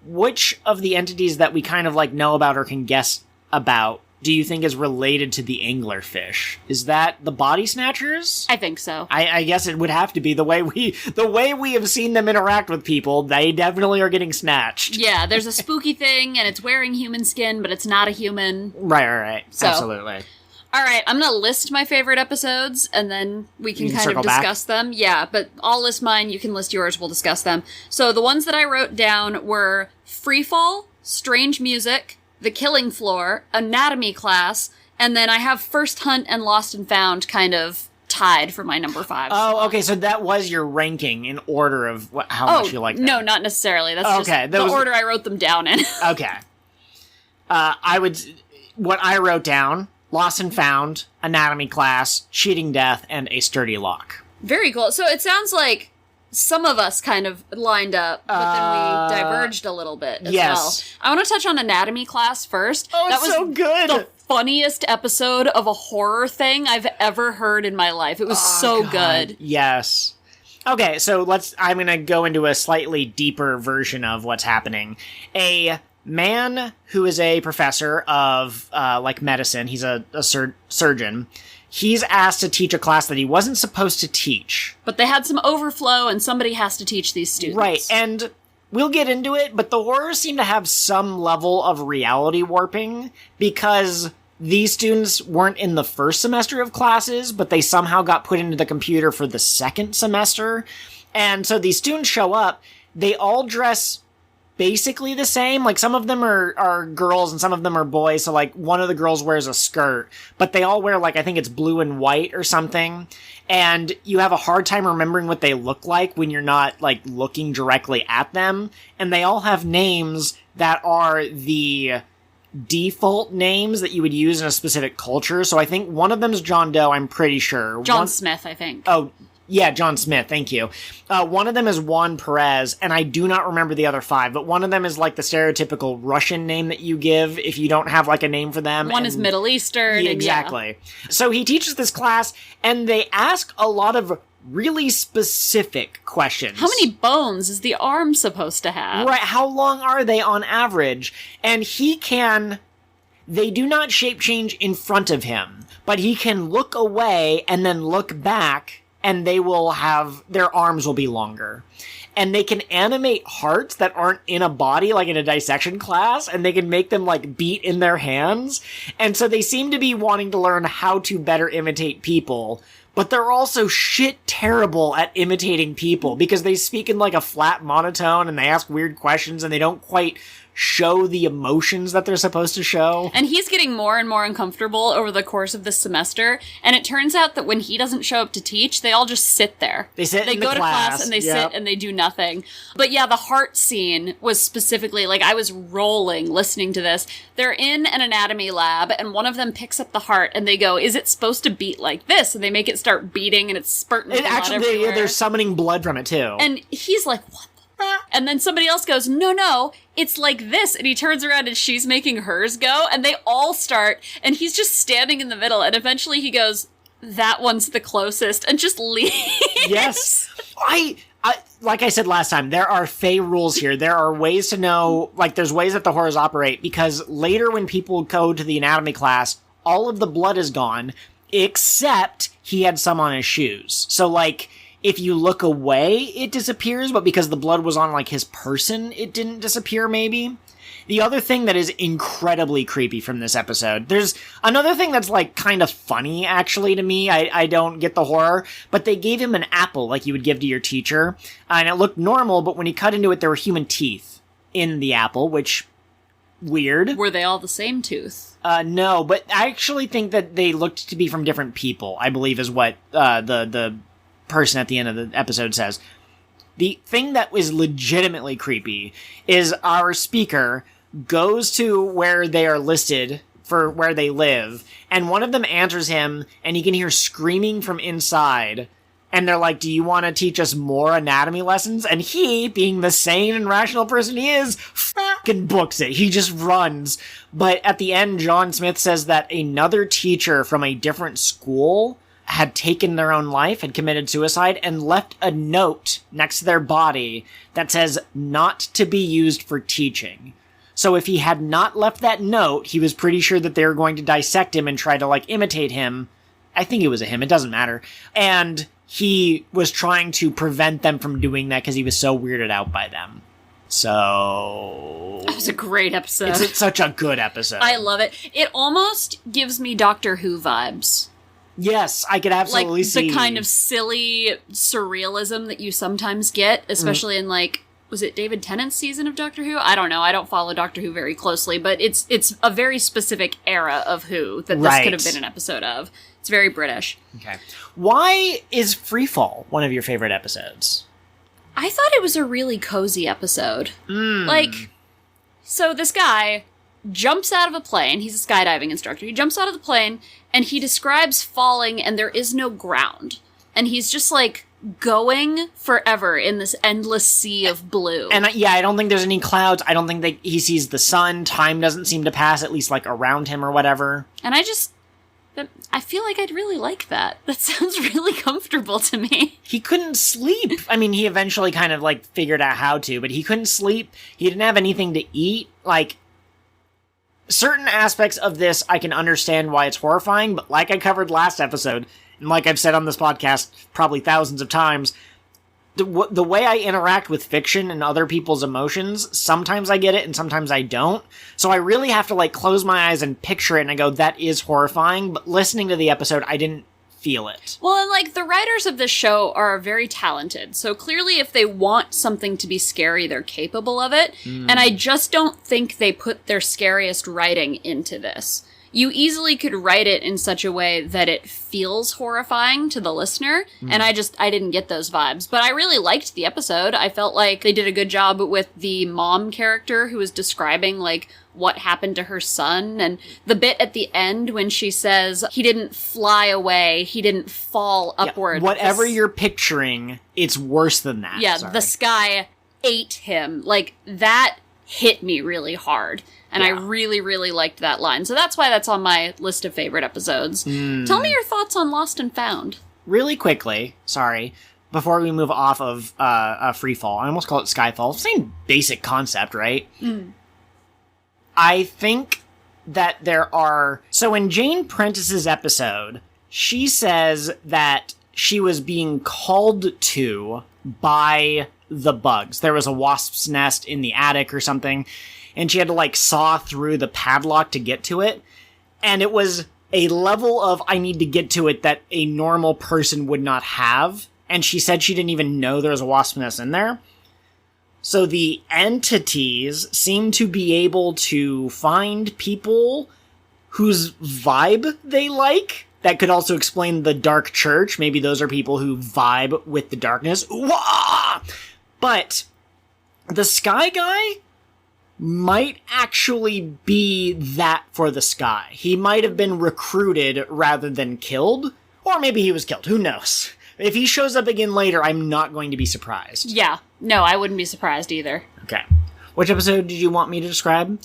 which of the entities that we kind of like know about or can guess about do you think is related to the anglerfish? Is that the body snatchers? I think so. I guess it would have to be the way we have seen them interact with people. They definitely are getting snatched. Yeah, there's a spooky thing and it's wearing human skin, but it's not a human. Right. So, absolutely. All right, I'm going to list my favorite episodes, and then we can kind of discuss them. Yeah, but I'll list mine, you can list yours, we'll discuss them. So the ones that I wrote down were Freefall, Strange Music, The Killing Floor, Anatomy Class, and then I have First Hunt and Lost and Found kind of tied for my number 5. Oh, okay, so that was your ranking in order of how much you like them. No, not necessarily. That's just the order I wrote them down in. Okay. What I wrote down... Lost and Found, Anatomy Class, Cheating Death, and A Sturdy Lock. Very cool. So it sounds like some of us kind of lined up, but then we diverged a little bit as well. I want to touch on Anatomy Class first. Oh, it's so good! The funniest episode of a horror thing I've ever heard in my life. It was good. Yes. Okay, so I'm going to go into a slightly deeper version of what's happening. A man who is a professor of, medicine, he's a surgeon, he's asked to teach a class that he wasn't supposed to teach. But they had some overflow, and somebody has to teach these students. Right, and we'll get into it, but the horrors seem to have some level of reality warping, because these students weren't in the first semester of classes, but they somehow got put into the computer for the second semester. And so these students show up, they all dress basically the same. Like, some of them are girls and some of them are boys. So, like, one of the girls wears a skirt, but they all wear, like, I think it's blue and white or something. And you have a hard time remembering what they look like when you're not, like, looking directly at them. And they all have names that are the default names that you would use in a specific culture. So I think one of them is John Doe, I'm pretty sure. John Smith, I think. Oh, yeah, John Smith, thank you. One of them is Juan Perez, and I do not remember the other 5, but one of them is like the stereotypical Russian name that you give if you don't have like a name for them. One is Middle Eastern. Yeah, exactly. So he teaches this class, and they ask a lot of really specific questions. How many bones is the arm supposed to have? Right, how long are they on average? And they do not shape change in front of him, but he can look away and then look back, and their arms will be longer. And they can animate hearts that aren't in a body, like in a dissection class, and they can make them, like, beat in their hands. And so they seem to be wanting to learn how to better imitate people, but they're also shit terrible at imitating people, because they speak in, like, a flat monotone, and they ask weird questions, and they don't quite show the emotions that they're supposed to show. And he's getting more and more uncomfortable over the course of this semester, and it turns out that when he doesn't show up to teach, they all just sit there. They go to class and they sit and they do nothing. But yeah, the heart scene was specifically, like, I was rolling listening to this. They're in an anatomy lab, and one of them picks up the heart, and they go, is it supposed to beat like this? And they make it start beating, and it's spurting blood everywhere. They're summoning blood from it, too. And he's like, what And then somebody else goes, no, it's like this. And he turns around and she's making hers go. And they all start. And he's just standing in the middle. And eventually he goes, that one's the closest. And just leaves. Yes. I like I said last time, there are Fey rules here. There are ways to know, like, there's ways that the horrors operate. Because later when people go to the anatomy class, all of the blood is gone. Except he had some on his shoes. So, like, if you look away, it disappears, but because the blood was on, like, his person, it didn't disappear, maybe? The other thing that is incredibly creepy from this episode, there's another thing that's, like, kind of funny, actually, to me. I don't get the horror, but they gave him an apple like you would give to your teacher, and it looked normal, but when he cut into it, there were human teeth in the apple, which... weird. Were they all the same tooth? No, but I actually think that they looked to be from different people, I believe is what the person at the end of the episode says. The thing that was legitimately creepy is our speaker goes to where they are listed for where they live, and one of them answers him, and he can hear screaming from inside, and they're like, do you want to teach us more anatomy lessons? And he, being the sane and rational person he is, fucking books it. He just runs. But at the end, John Smith says that another teacher from a different school had taken their own life, had committed suicide, and left a note next to their body that says not to be used for teaching. So if he had not left that note, he was pretty sure that they were going to dissect him and try to, like, imitate him. I think it was a him, it doesn't matter. And he was trying to prevent them from doing that because he was so weirded out by them. So... It was a great episode. It's such a good episode. I love it. It almost gives me Doctor Who vibes. Yes, I could absolutely see. Like, the kind of silly surrealism that you sometimes get, especially in, like, was it David Tennant's season of Doctor Who? I don't know. I don't follow Doctor Who very closely, but it's a very specific era of Who that this could have been an episode of. It's very British. Okay. Why is Freefall one of your favorite episodes? I thought it was a really cozy episode. Like, so this guy jumps out of a plane. He's a skydiving instructor. He jumps out of the plane, and he describes falling, and there is no ground. And he's just, like, going forever in this endless sea of blue. And I don't think there's any clouds. I don't think that he sees the sun. Time doesn't seem to pass, at least, like, around him or whatever. And I feel like I'd really like that. That sounds really comfortable to me. He couldn't sleep. I mean, he eventually kind of, like, figured out how to, but he couldn't sleep. He didn't have anything to eat. Like, certain aspects of this, I can understand why it's horrifying, but like I covered last episode, and like I've said on this podcast probably thousands of times, the way I interact with fiction and other people's emotions, sometimes I get it and sometimes I don't. So I really have to, like, close my eyes and picture it and I go, that is horrifying. But listening to the episode, I didn't feel it. Well, and, like, the writers of this show are very talented. So clearly if they want something to be scary, they're capable of it. And I just don't think they put their scariest writing into this. You easily could write it in such a way that it feels horrifying to the listener, and I didn't get those vibes. But I really liked the episode. I felt like they did a good job with the mom character who was describing, like, what happened to her son, and the bit at the end when she says, he didn't fly away, he didn't fall upward. Whatever you're picturing, it's worse than that. Yeah, the sky ate him. Like, that hit me really hard. And I really, really liked that line. So that's why that's on my list of favorite episodes. Tell me your thoughts on Lost and Found. Really quickly, before we move off of Freefall, I almost call it Skyfall. Same basic concept, right? I think that there are... So in Jane Prentice's episode, she says that she was being called to by the bugs. There was a wasp's nest in the attic or something, and she had to, like, saw through the padlock to get to it. And it was a level of I need to get to it that a normal person would not have. And she said she didn't even know there was a wasp's nest in there. So the entities seem to be able to find people whose vibe they like. That could also explain the dark church. Maybe those are people who vibe with the darkness. Wah! But the Sky Guy might actually be that for the Sky. He might have been recruited rather than killed. Or maybe he was killed. Who knows? If he shows up again later, I'm not going to be surprised. Yeah. No, I wouldn't be surprised either. Okay. Which episode did you want me to describe?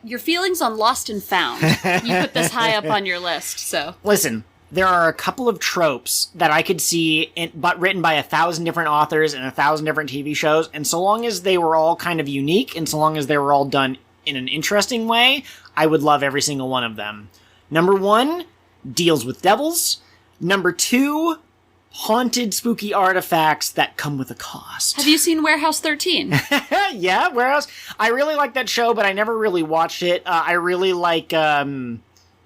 Your feelings on Lost and Found. You put this high up on your list, so. Listen, there are a couple of tropes that I could see, but written by 1,000 different authors and 1,000 different TV shows, and so long as they were all kind of unique, and so long as they were all done in an interesting way, I would love every single one of them. Number 1, deals with devils. Number 2, haunted, spooky artifacts that come with a cost. Have you seen Warehouse 13? Yeah, Warehouse. I really like that show, but I never really watched it. I really like,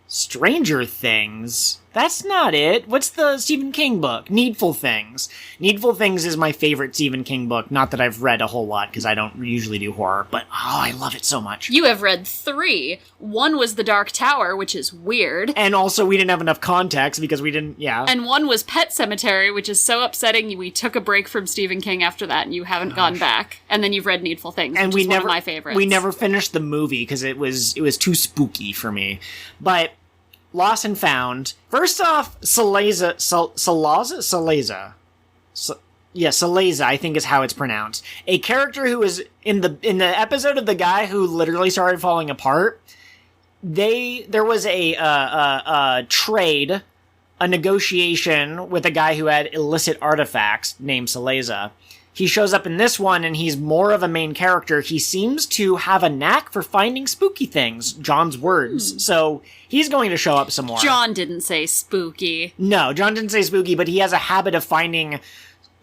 Stranger Things. That's not it. What's the Stephen King book? Needful Things. Needful Things is my favorite Stephen King book. Not that I've read a whole lot, because I don't usually do horror, but I love it so much. You have read 3. 1 was The Dark Tower, which is weird. And also, we didn't have enough context, because we didn't, And 1 was Pet Cemetery, which is so upsetting. We took a break from Stephen King after that, and you haven't gone back. And then you've read Needful Things, and which is one of my favorites. We never finished the movie, because it was too spooky for me. But Lost and Found. First off, Saleza, I think is how it's pronounced. A character who is in the episode of the guy who literally started falling apart. There was a trade, a negotiation with a guy who had illicit artifacts named Saleza. He shows up in this one, and he's more of a main character. He seems to have a knack for finding spooky things, John's words. So he's going to show up some more. John didn't say spooky. No, John didn't say spooky, but he has a habit of finding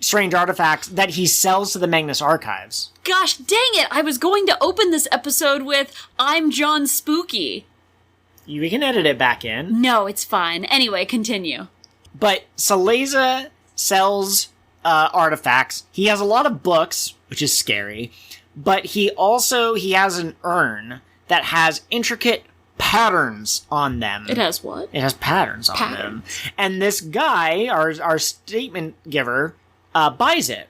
strange artifacts that he sells to the Magnus Archives. Gosh, dang it! I was going to open this episode with, I'm John Spooky. We can edit it back in. No, it's fine. Anyway, continue. But Saleza sells artifacts. He has a lot of books, which is scary, but he has an urn that has intricate patterns on them. It has what? It has patterns on them. And this guy, our statement giver, buys it.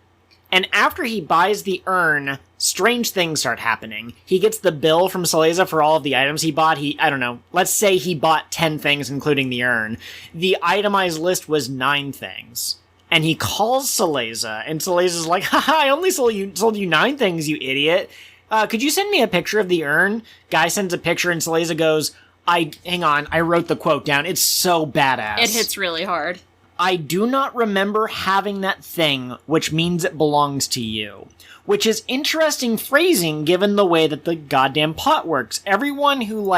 And after he buys the urn, strange things start happening. He gets the bill from Saleza for all of the items he bought. I don't know, let's say he bought 10 things, including the urn. The itemized list was 9 things. And he calls Saleza, and Saleza's like, haha, I only sold you 9 things, you idiot. Could you send me a picture of the urn? Guy sends a picture, and Saleza goes, hang on, I wrote the quote down. It's so badass. It hits really hard. I do not remember having that thing, which means it belongs to you. Which is interesting phrasing, given the way that the goddamn plot works. Everyone who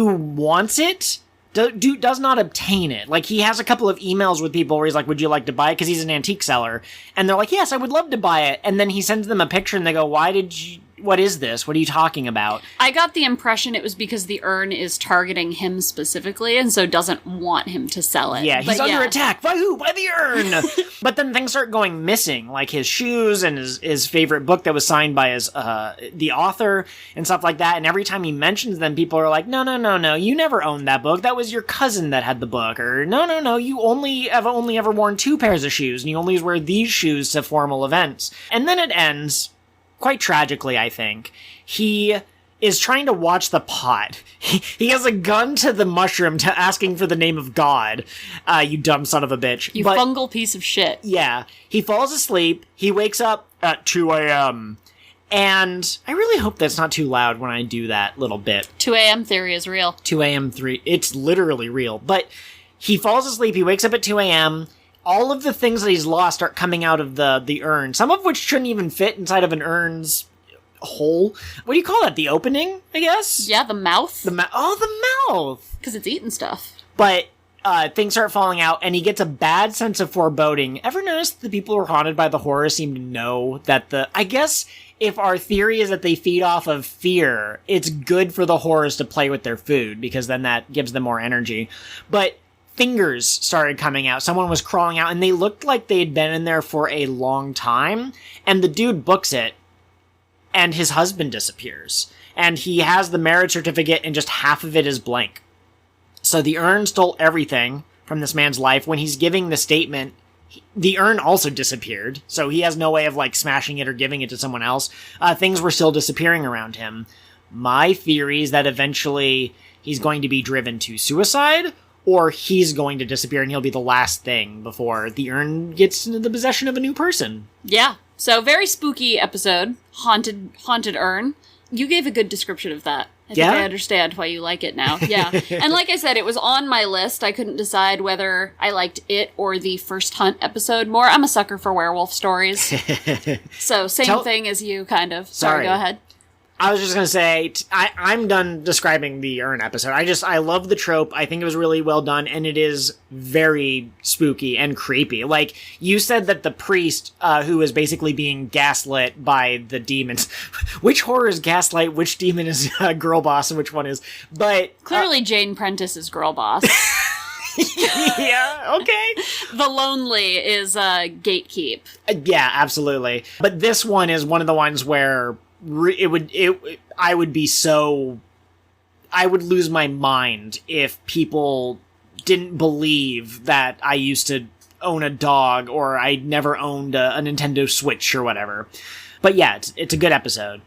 wants it does not obtain it. Like, he has a couple of emails with people where he's like, would you like to buy it? Because he's an antique seller. And they're like, yes, I would love to buy it. And then he sends them a picture and they go, what is this? What are you talking about? I got the impression it was because the urn is targeting him specifically and so doesn't want him to sell it. Yeah, he's under attack. By who? By the urn! But then things start going missing, like his shoes and his favorite book that was signed by the author and stuff like that. And every time he mentions them, people are like, no, you never owned that book. That was your cousin that had the book. Or no, you only ever worn 2 pairs of shoes and you only wear these shoes to formal events. And then it ends quite tragically, I think. He is trying to watch the pot. He has a gun to the mushroom asking for the name of God. You dumb son of a bitch. You fungal piece of shit. Yeah. He falls asleep. He wakes up at 2 a.m. And I really hope that's not too loud when I do that little bit. 2 a.m. theory is real. 2 a.m. 3. It's literally real. But he falls asleep. He wakes up at 2 a.m. All of the things that he's lost start coming out of the urn, some of which shouldn't even fit inside of an urn's hole. What do you call that? The opening, I guess? Yeah, the mouth. The mouth! Because it's eating stuff. But things start falling out, and he gets a bad sense of foreboding. Ever notice the people who are haunted by the horror seem to know that I guess if our theory is that they feed off of fear, it's good for the horrors to play with their food, because then that gives them more energy. But fingers started coming out. Someone was crawling out, and they looked like they had been in there for a long time. And the dude books it, and his husband disappears. And he has the marriage certificate, and just half of it is blank. So the urn stole everything from this man's life. When he's giving the statement, the urn also disappeared. So he has no way of, smashing it or giving it to someone else. Things were still disappearing around him. My theory is that eventually he's going to be driven to suicide, or he's going to disappear and he'll be the last thing before the urn gets into the possession of a new person. Yeah. So very spooky episode. Haunted urn. You gave a good description of that. I think I understand why you like it now. Yeah. And like I said, it was on my list. I couldn't decide whether I liked it or the first Hunt episode more. I'm a sucker for werewolf stories. So same thing as you, kind of. Sorry, go ahead. I was just going to say, I'm done describing the urn episode. I love the trope. I think it was really well done, and it is very spooky and creepy. Like, you said that the priest, who is basically being gaslit by the demons. Which horror is gaslight? Which demon is girl boss? And which one is? But clearly Jane Prentice is girl boss. Yeah, okay. The lonely is gatekeep. Yeah, absolutely. But this one is one of the ones where I would lose my mind if people didn't believe that I used to own a dog or I never owned a Nintendo Switch or whatever. But yeah, it's a good episode.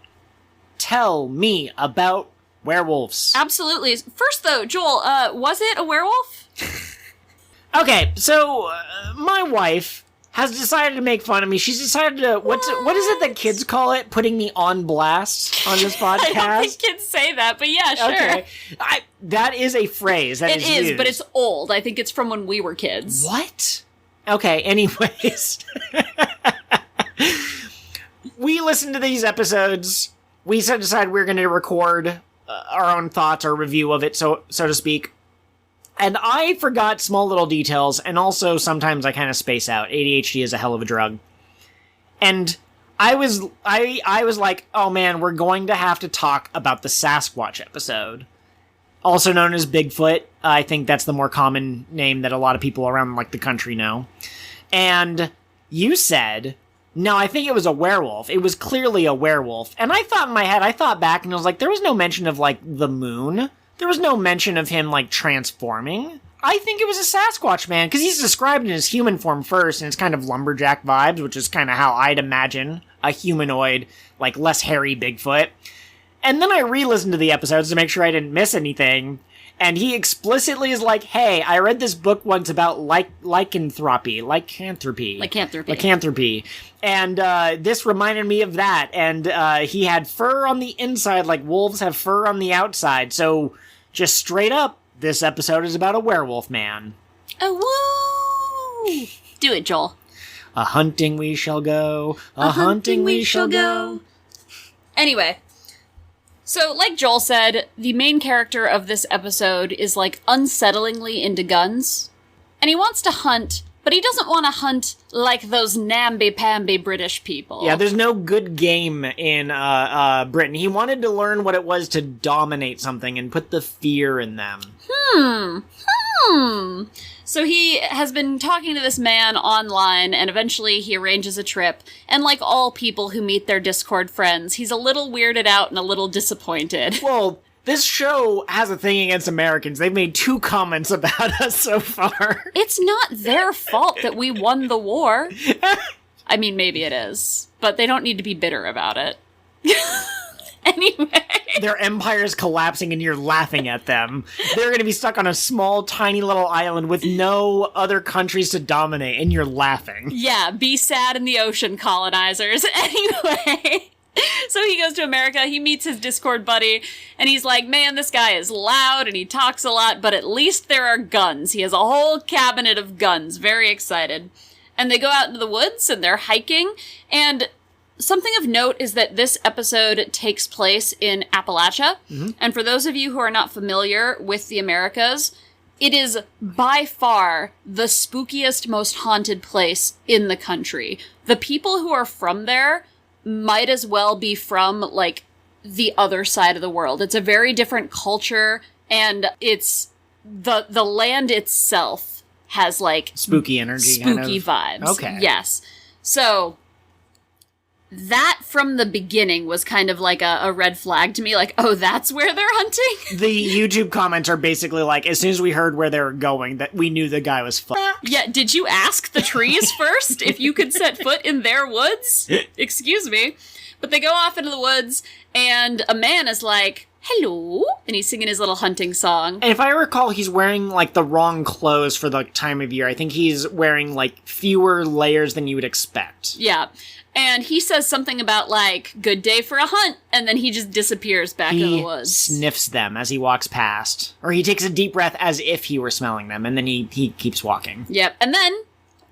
Tell me about werewolves. Absolutely. First though, Joel, was it a werewolf? Okay, so my wife has decided to make fun of me. She's decided to, what is it that kids call it? Putting me on blast on this podcast? I don't think kids say that, but yeah, sure. Okay. That is a phrase that is used. But it's old. I think it's from when we were kids. What? Okay, anyways. We listened to these episodes. We decided we were going to record our own thoughts or review of it, so to speak. And I forgot small little details, and also sometimes I kind of space out. ADHD is a hell of a drug. And I was like, oh man, we're going to have to talk about the Sasquatch episode. Also known as Bigfoot. I think that's the more common name that a lot of people around like the country know. And you said, no, I think it was a werewolf. It was clearly a werewolf. And I thought in my head, I thought back and I was like, there was no mention of like the moon. There was no mention of him, like, transforming. I think it was a Sasquatch, man, because he's described in his human form first, and it's kind of lumberjack vibes, which is kind of how I'd imagine a humanoid, like, less hairy Bigfoot. And then I re-listened to the episodes to make sure I didn't miss anything, and he explicitly is like, hey, I read this book once about lycanthropy. And this reminded me of that, and he had fur on the inside like wolves have fur on the outside, so just straight up, this episode is about a werewolf man. Oh, woo! Do it, Joel. A hunting we shall go, a hunting we shall go. Anyway, so like Joel said, the main character of this episode is like unsettlingly into guns, and he wants to hunt, but he doesn't want to hunt like those namby-pamby British people. Yeah, there's no good game in Britain. He wanted to learn what it was to dominate something and put the fear in them. So he has been talking to this man online, and eventually he arranges a trip. And like all people who meet their Discord friends, he's a little weirded out and a little disappointed. Well, this show has a thing against Americans. They've made 2 comments about us so far. It's not their fault that we won the war. I mean, maybe it is, but they don't need to be bitter about it. Anyway. Their empire's collapsing and you're laughing at them. They're going to be stuck on a small, tiny little island with no other countries to dominate, and you're laughing. Yeah, be sad in the ocean, colonizers. Anyway. So he goes to America, he meets his Discord buddy, and he's like, man, this guy is loud and he talks a lot, but at least there are guns. He has a whole cabinet of guns. Very excited. And they go out into the woods and they're hiking, and something of note is that this episode takes place in Appalachia. Mm-hmm. And for those of you who are not familiar with the Americas, it is by far the spookiest, most haunted place in the country. The people who are from there might as well be from, like, the other side of the world. It's a very different culture, and it's the land itself has, like, spooky energy, spooky kind of vibes. Okay. Yes. So that from the beginning was kind of like a red flag to me, like, oh, that's where they're hunting? The YouTube comments are basically like, as soon as we heard where they were going, that we knew the guy was fucked. Yeah, did you ask the trees first if you could set foot in their woods? Excuse me. But they go off into the woods, and a man is like, hello, and he's singing his little hunting song. And if I recall, he's wearing, like, the wrong clothes for the time of year. I think he's wearing, like, fewer layers than you would expect. Yeah. And he says something about, like, good day for a hunt, and then he just disappears back in the woods. He sniffs them as he walks past. Or he takes a deep breath as if he were smelling them, and then he keeps walking. Yep. And then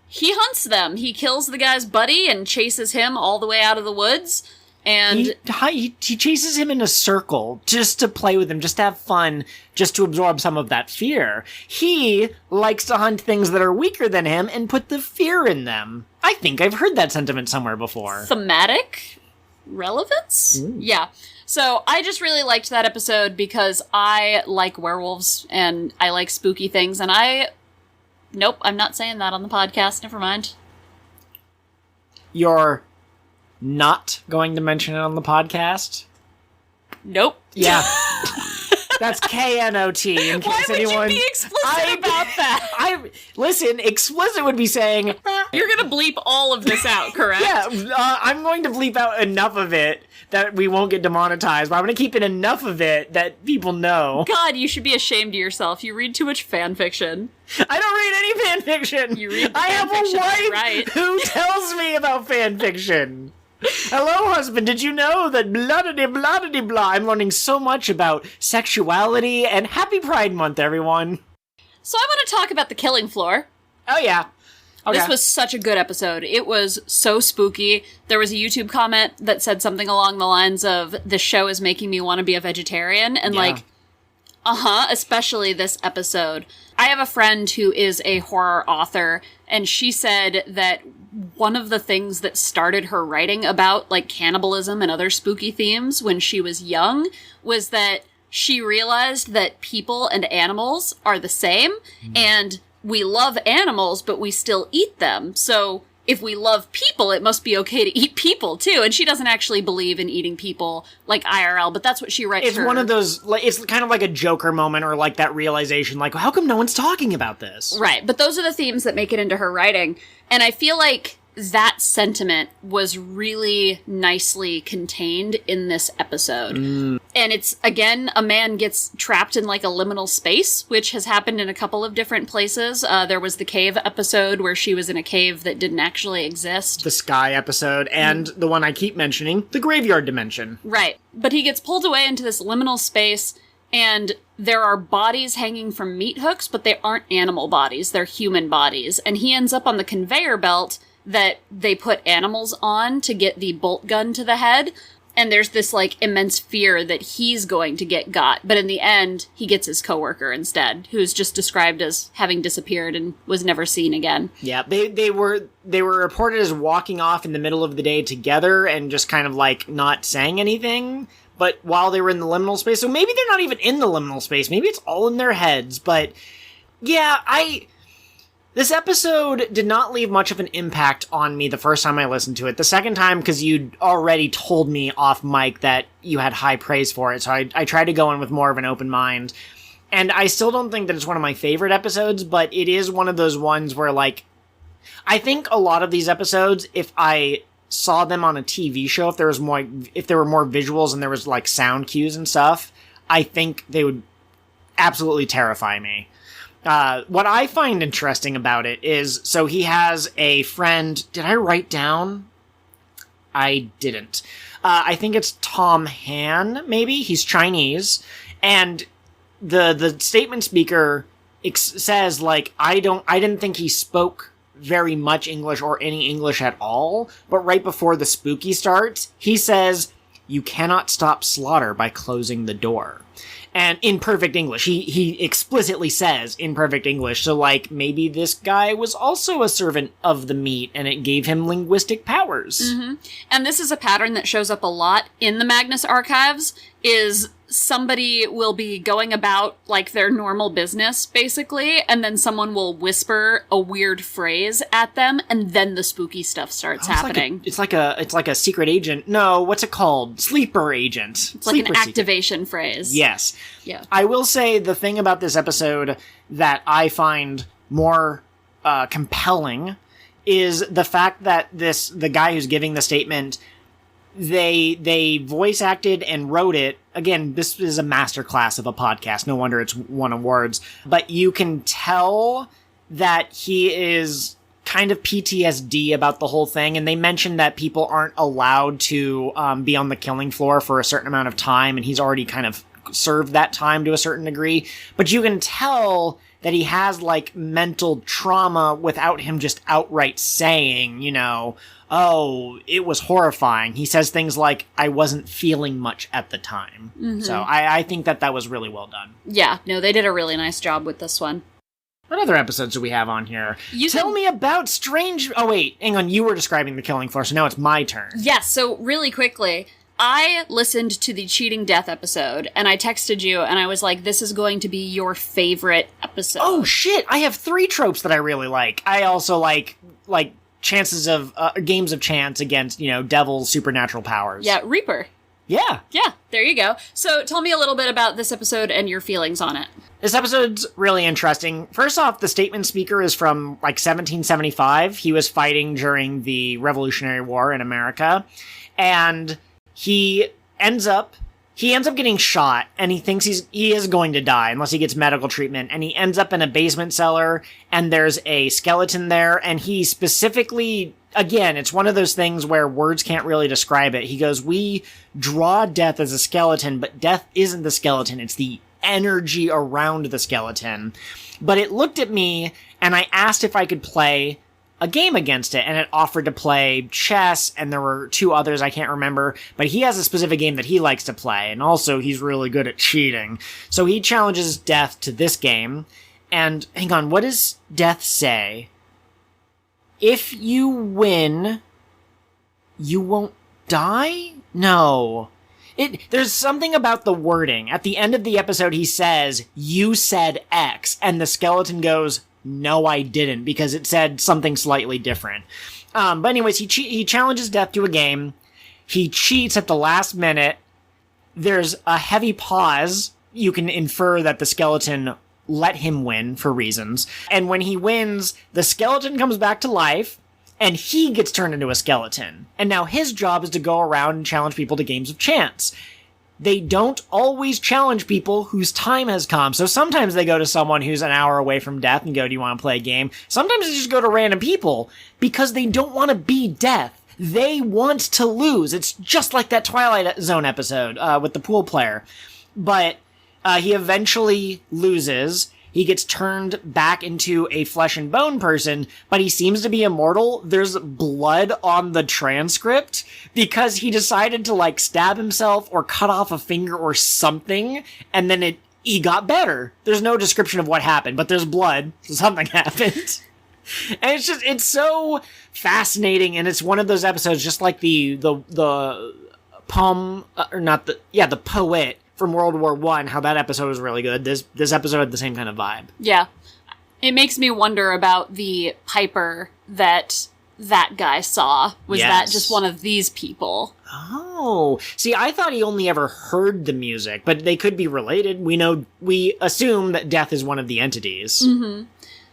he hunts them. He kills the guy's buddy and chases him all the way out of the woods. And he chases him in a circle just to play with him, just to have fun, just to absorb some of that fear. He likes to hunt things that are weaker than him and put the fear in them. I think I've heard that sentiment somewhere before. Thematic relevance? Ooh. Yeah. So I just really liked that episode because I like werewolves and I like spooky things, and nope, I'm not saying that on the podcast. Never mind. You're not going to mention it on the podcast? Nope. Yeah. That's K-N-O-T, in case Why would anyone... you be explicit about that? Listen, explicit would be saying... You're gonna bleep all of this out, correct? Yeah, I'm going to bleep out enough of it that we won't get demonetized, but I'm going to keep in enough of it that people know. God, you should be ashamed of yourself. You read too much fan fiction. I don't read any fan fiction. You read the I fan have fiction, a wife right? who tells me about fan fiction. Hello, husband. Did you know that blah-de-de-blah-de-de-blah? I'm learning so much about sexuality, and happy Pride Month, everyone. So I want to talk about the killing floor. Oh, yeah. Okay. This was such a good episode. It was so spooky. There was a YouTube comment that said something along the lines of, "This show is making me want to be a vegetarian," and especially this episode. I have a friend who is a horror author, and she said that one of the things that started her writing about, like, cannibalism and other spooky themes when she was young was that she realized that people and animals are the same, and we love animals, but we still eat them. So if we love people, it must be okay to eat people, too. And she doesn't actually believe in eating people, like, IRL, but that's what she writes. It's one of those, like, it's kind of like a Joker moment, or like that realization, like, how come no one's talking about this? Right, but those are the themes that make it into her writing. And I feel like that sentiment was really nicely contained in this episode. And it's, again, a man gets trapped in, like, a liminal space, which has happened in a couple of different places. There was the cave episode where she was in a cave that didn't actually exist. The sky episode, and the one I keep mentioning, the graveyard dimension. Right. But he gets pulled away into this liminal space, and there are bodies hanging from meat hooks, but they aren't animal bodies. They're human bodies. And he ends up on the conveyor belt that they put animals on to get the bolt gun to the head. And there's this, like, immense fear that he's going to get got. But in the end, he gets his coworker instead, who's just described as having disappeared and was never seen again. Yeah, they were reported as walking off in the middle of the day together and just kind of, like, not saying anything. But while they were in the liminal space, so maybe they're not even in the liminal space. Maybe it's all in their heads. But yeah, this episode did not leave much of an impact on me the first time I listened to it. The second time, because you'd already told me off mic that you had high praise for it, so I tried to go in with more of an open mind. And I still don't think that it's one of my favorite episodes, but it is one of those ones where, like, I think a lot of these episodes, if I saw them on a TV show, if there were more visuals and there was, like, sound cues and stuff, I think they would absolutely terrify me. What I find interesting about it is, so he has a friend. Did I write down? I didn't. I think it's Tom Han, maybe? He's Chinese. And the statement speaker says, like, I didn't think he spoke very much English or any English at all. But right before the spooky starts, he says, "You cannot stop slaughter by closing the door." And in perfect English. He explicitly says in perfect English. So, like, maybe this guy was also a servant of the meat, and it gave him linguistic powers. Mm-hmm. And this is a pattern that shows up a lot in the Magnus Archives, is somebody will be going about, like, their normal business, basically, and then someone will whisper a weird phrase at them, and then the spooky stuff starts happening. It's like a secret agent. No, what's it called? Sleeper agent. It's like an activation phrase. Yes. Yeah. I will say the thing about this episode that I find more compelling is the fact that the guy who's giving the statement, they voice acted and wrote it. Again, this is a masterclass of a podcast. No wonder it's won awards. But you can tell that he is kind of PTSD about the whole thing. And they mentioned that people aren't allowed to be on the killing floor for a certain amount of time. And he's already kind of served that time to a certain degree. But you can tell that he has, like, mental trauma without him just outright saying, you know, oh, it was horrifying. He says things like, I wasn't feeling much at the time. Mm-hmm. So I think that was really well done. Yeah, no, they did a really nice job with this one. What other episodes do we have on here? Tell me about Strange... Oh, wait, hang on, you were describing the killing floor, so now it's my turn. Yes, so really quickly, I listened to the cheating death episode, and I texted you, and I was like, this is going to be your favorite episode. Oh, shit, I have 3 tropes that I really like. I also like chances of... games of chance against, you know, devil's supernatural powers. Yeah, Reaper. Yeah. Yeah, there you go. So tell me a little bit about this episode and your feelings on it. This episode's really interesting. First off, the statement speaker is from, like, 1775. He was fighting during the Revolutionary War in America. And he ends up getting shot, and he thinks he is going to die unless he gets medical treatment. And he ends up in a basement cellar, and there's a skeleton there, and he specifically... Again, it's one of those things where words can't really describe it. He goes, we draw death as a skeleton, but death isn't the skeleton. It's the energy around the skeleton. But it looked at me, and I asked if I could play a game against it, and it offered to play chess, and there were 2 others I can't remember, but he has a specific game that he likes to play, and also he's really good at cheating. So he challenges death to this game, and hang on, what does death say? If you win, you won't die? No. There's something about the wording. At the end of the episode, he says, you said X, and the skeleton goes, no, I didn't, because it said something slightly different. But anyways, he challenges death to a game. He cheats at the last minute. There's a heavy pause. You can infer that the skeleton let him win for reasons. And when he wins, the skeleton comes back to life, and he gets turned into a skeleton. And now his job is to go around and challenge people to games of chance. They don't always challenge people whose time has come. So sometimes they go to someone who's an hour away from death and go, do you want to play a game? Sometimes they just go to random people because they don't want to be death. They want to lose. It's just like that Twilight Zone episode with the pool player. But he eventually loses. He gets turned back into a flesh and bone person, but he seems to be immortal. There's blood on the transcript because he decided to, like, stab himself or cut off a finger or something, and then he got better. There's no description of what happened, but there's blood, so something happened. And it's so fascinating, and it's one of those episodes just like the poem, the poet from World War I, how that episode was really good. This episode had the same kind of vibe. Yeah. It makes me wonder about the Piper that guy saw. Was that just one of these people? Oh. See, I thought he only ever heard the music, but they could be related. We assume that death is one of the entities. Mm-hmm.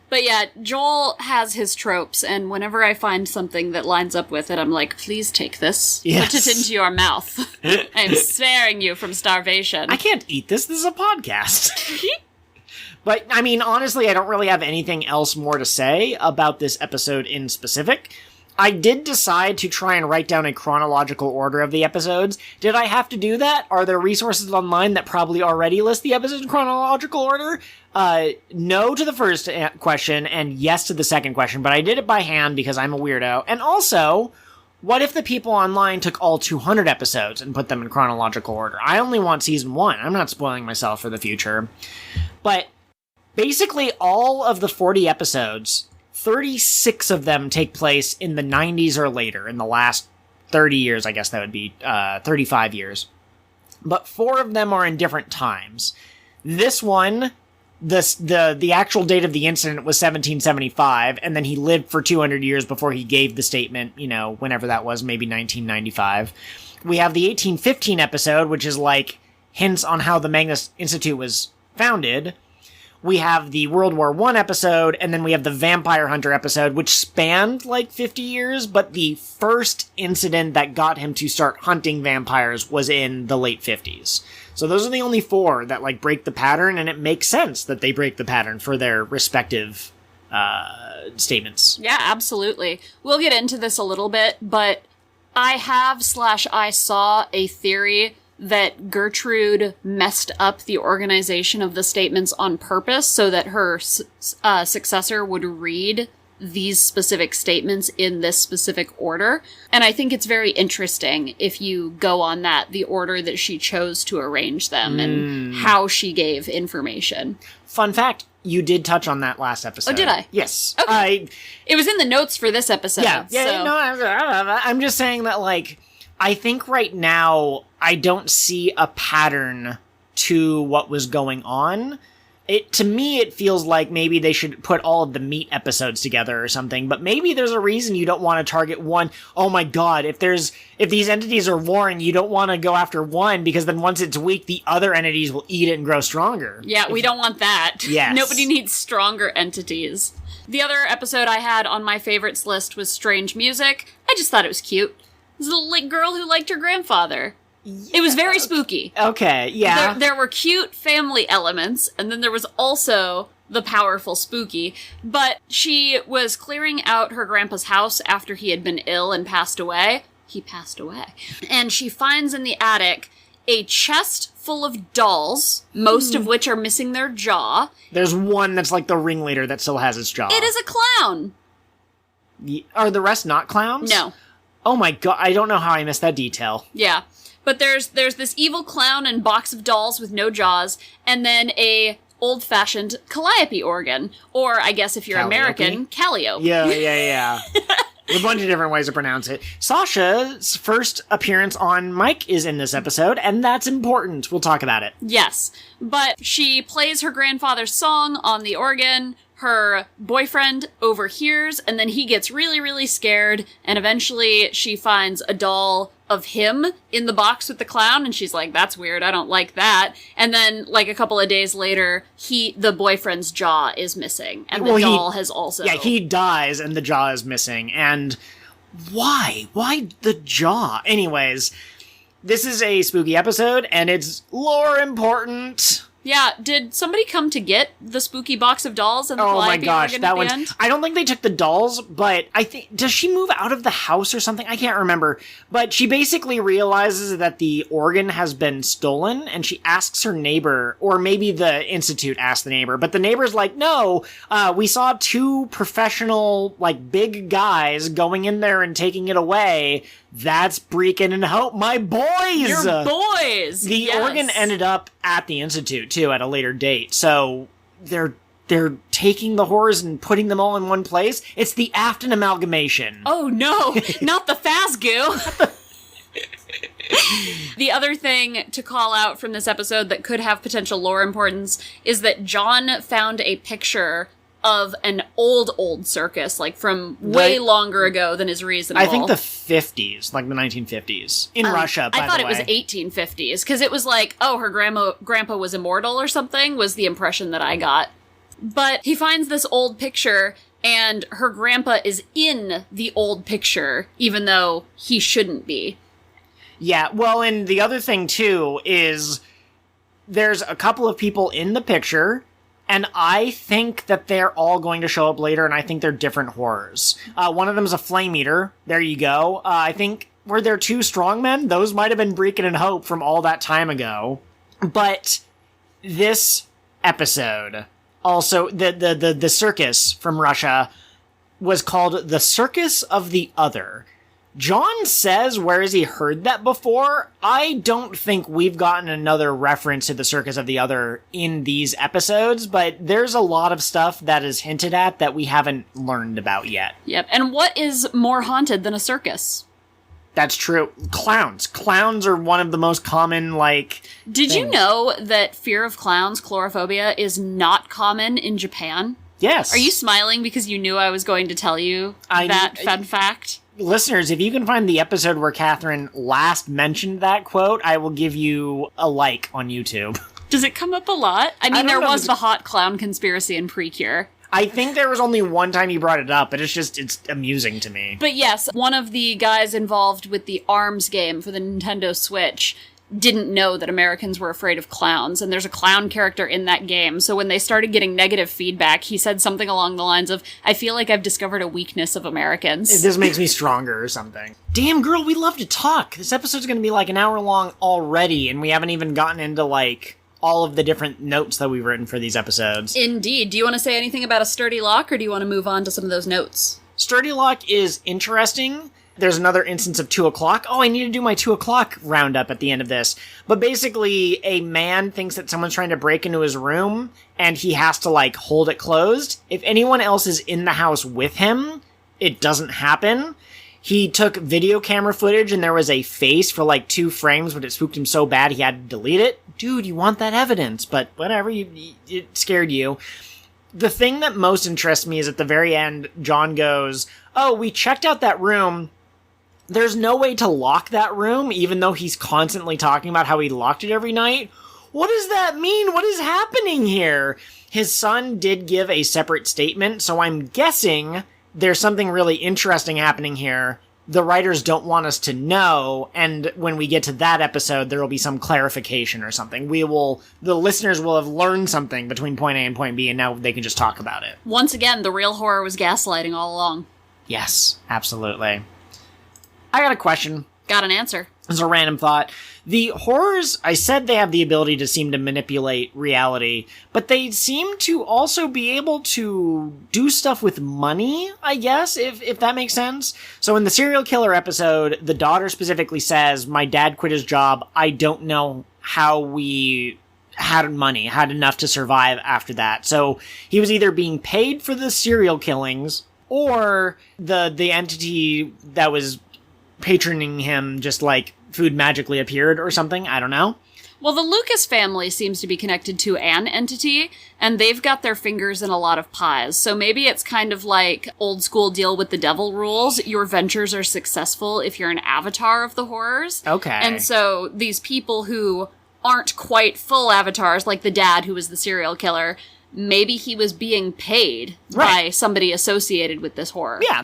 But yeah, Joel has his tropes, and whenever I find something that lines up with it, I'm like, please take this. Yes. Put it into your mouth. I'm sparing you from starvation. I can't eat this. This is a podcast. But, I mean, honestly, I don't really have anything else more to say about this episode in specific. I did decide to try and write down a chronological order of the episodes. Did I have to do that? Are there resources online that probably already list the episodes in chronological order? No to the first question, and yes to the second question, but I did it by hand because I'm a weirdo. And also, what if the people online took all 200 episodes and put them in chronological order? I only want season 1. I'm not spoiling myself for the future. But basically all of the 40 episodes, 36 of them take place in the 90s or later, in the last 30 years, I guess that would be 35 years. But 4 of them are in different times. This one, the actual date of the incident was 1775, and then he lived for 200 years before he gave the statement, whenever that was, maybe 1995. We have the 1815 episode, which is like hints on how the Magnus Institute was founded. we have the World War I episode, and then we have the Vampire Hunter episode, which spanned like 50 years, but the first incident that got him to start hunting vampires was in the late 50s. So those are the only 4 that like break the pattern, and it makes sense that they break the pattern for their respective statements. Yeah, absolutely. We'll get into this a little bit, but I saw a theory that Gertrude messed up the organization of the statements on purpose so that her successor would read these specific statements in this specific order. And I think it's very interesting if you go on that, the order that she chose to arrange them and how she gave information. Fun fact, you did touch on that last episode. Oh, did I? Yes. Okay. It was in the notes for this episode. Yeah. So. No, I'm just saying that, like, I think right now I don't see a pattern to what was going on. To me, it feels like maybe they should put all of the meat episodes together or something, but maybe there's a reason you don't want to target one. Oh my god, if these entities are warring, you don't want to go after one, because then once it's weak, the other entities will eat it and grow stronger. Yeah, we don't want that. Yes. Nobody needs stronger entities. The other episode I had on my favorites list was Strange Music. I just thought it was cute. It was a little girl who liked her grandfather. It was very spooky. Okay, yeah. There were cute family elements, and then there was also the powerful spooky. But she was clearing out her grandpa's house after he had been ill and passed away. He passed away. And she finds in the attic a chest full of dolls, most of which are missing their jaw. There's one that's like the ringleader that still has its jaw. It is a clown. Are the rest not clowns? No. Oh my god, I don't know how I missed that detail. Yeah. But there's this evil clown and box of dolls with no jaws, and then a old-fashioned calliope organ. Or, I guess if you're Calliope? American, calliope. Yeah. A bunch of different ways to pronounce it. Sasha's first appearance on mic is in this episode, and that's important. We'll talk about it. Yes. But she plays her grandfather's song on the organ. Her boyfriend overhears, and then he gets really, really scared, and eventually she finds a doll of him in the box with the clown, and she's like, that's weird, I don't like that. And then, like, a couple of days later, the boyfriend's jaw is missing, and the doll has also... Yeah, he dies, and the jaw is missing, and why? Why the jaw? Anyways, this is a spooky episode, and it's lore important. Yeah, did somebody come to get the spooky box of dolls and the calliope organ that at one. the end? I don't think they took the dolls, but I think, does she move out of the house or something? I can't remember. But she basically realizes that the organ has been stolen, and she asks her neighbor, or maybe the Institute asked the neighbor, but the neighbor's like, no, we saw 2 professional, like, big guys going in there and taking it away. That's Breakin' and Hope, my boys! Your boys! The organ ended up at the Institute, too, at a later date. So they're taking the horrors and putting them all in one place. It's the Afton amalgamation. Oh, no! Not the Phasgoo! The other thing to call out from this episode that could have potential lore importance is that John found a picture of an old circus, like from way longer ago than is reasonable. I think the 50s, like the 1950s. In Russia, by the way. I thought it was 1850s, because it was like, oh, her grandpa was immortal or something, was the impression that I got. But he finds this old picture, and her grandpa is in the old picture, even though he shouldn't be. Yeah, well, and the other thing, too, is there's a couple of people in the picture, and I think that they're all going to show up later, and I think they're different horrors. One of them is a flame eater. There you go. I think, were there 2 strongmen? Those might have been Breakin' and Hope from all that time ago. But this episode, also, the circus from Russia was called the Circus of the Other. John says, where has he heard that before? I don't think we've gotten another reference to the Circus of the Other in these episodes, but there's a lot of stuff that is hinted at that we haven't learned about yet. Yep, and what is more haunted than a circus? That's true. Clowns. Clowns are one of the most common, like... Did you know that fear of clowns, chlorophobia, is not common in Japan? Yes. Are you smiling because you knew I was going to tell you that fun fact? Listeners, if you can find the episode where Catherine last mentioned that quote, I will give you a like on YouTube. Does it come up a lot? I mean, there was the hot clown conspiracy in Precure. I think there was only one time he brought it up, but it's amusing to me. But yes, one of the guys involved with the ARMS game for the Nintendo Switch didn't know that Americans were afraid of clowns, and there's a clown character in that game. So when they started getting negative feedback, he said something along the lines of, I feel like I've discovered a weakness of Americans. This makes me stronger or something. Damn, girl, we love to talk. This episode's gonna be like an hour long already, and we haven't even gotten into, like, all of the different notes that we've written for these episodes. Indeed. Do you want to say anything about a sturdy lock, or do you want to move on to some of those notes? Sturdy lock is interesting. There's another instance of 2 o'clock. Oh, I need to do my 2 o'clock roundup at the end of this. But basically, a man thinks that someone's trying to break into his room, and he has to, like, hold it closed. If anyone else is in the house with him, it doesn't happen. He took video camera footage, and there was a face for, like, 2 frames, but it spooked him so bad he had to delete it. Dude, you want that evidence, but whatever, it scared you. The thing that most interests me is at the very end, John goes, oh, we checked out that room. There's no way to lock that room, even though he's constantly talking about how he locked it every night. What does that mean? What is happening here? His son did give a separate statement, so I'm guessing there's something really interesting happening here. The writers don't want us to know, and when we get to that episode, there will be some clarification or something. The listeners will have learned something between point A and point B, and now they can just talk about it. Once again, the real horror was gaslighting all along. Yes, absolutely. I got a question. Got an answer. It's a random thought. The horrors, I said they have the ability to seem to manipulate reality, but they seem to also be able to do stuff with money, I guess, if that makes sense. So in the serial killer episode, the daughter specifically says, my dad quit his job. I don't know how we had enough to survive after that. So he was either being paid for the serial killings, or the entity that was patroning him just, like, food magically appeared or something. I don't know. Well, the Lucas family seems to be connected to an entity, and they've got their fingers in a lot of pies. So maybe it's kind of like old school deal with the devil rules. Your ventures are successful if you're an avatar of the horrors. Okay. And so these people who aren't quite full avatars, like the dad who was the serial killer, maybe he was being paid by somebody associated with this horror. Yeah.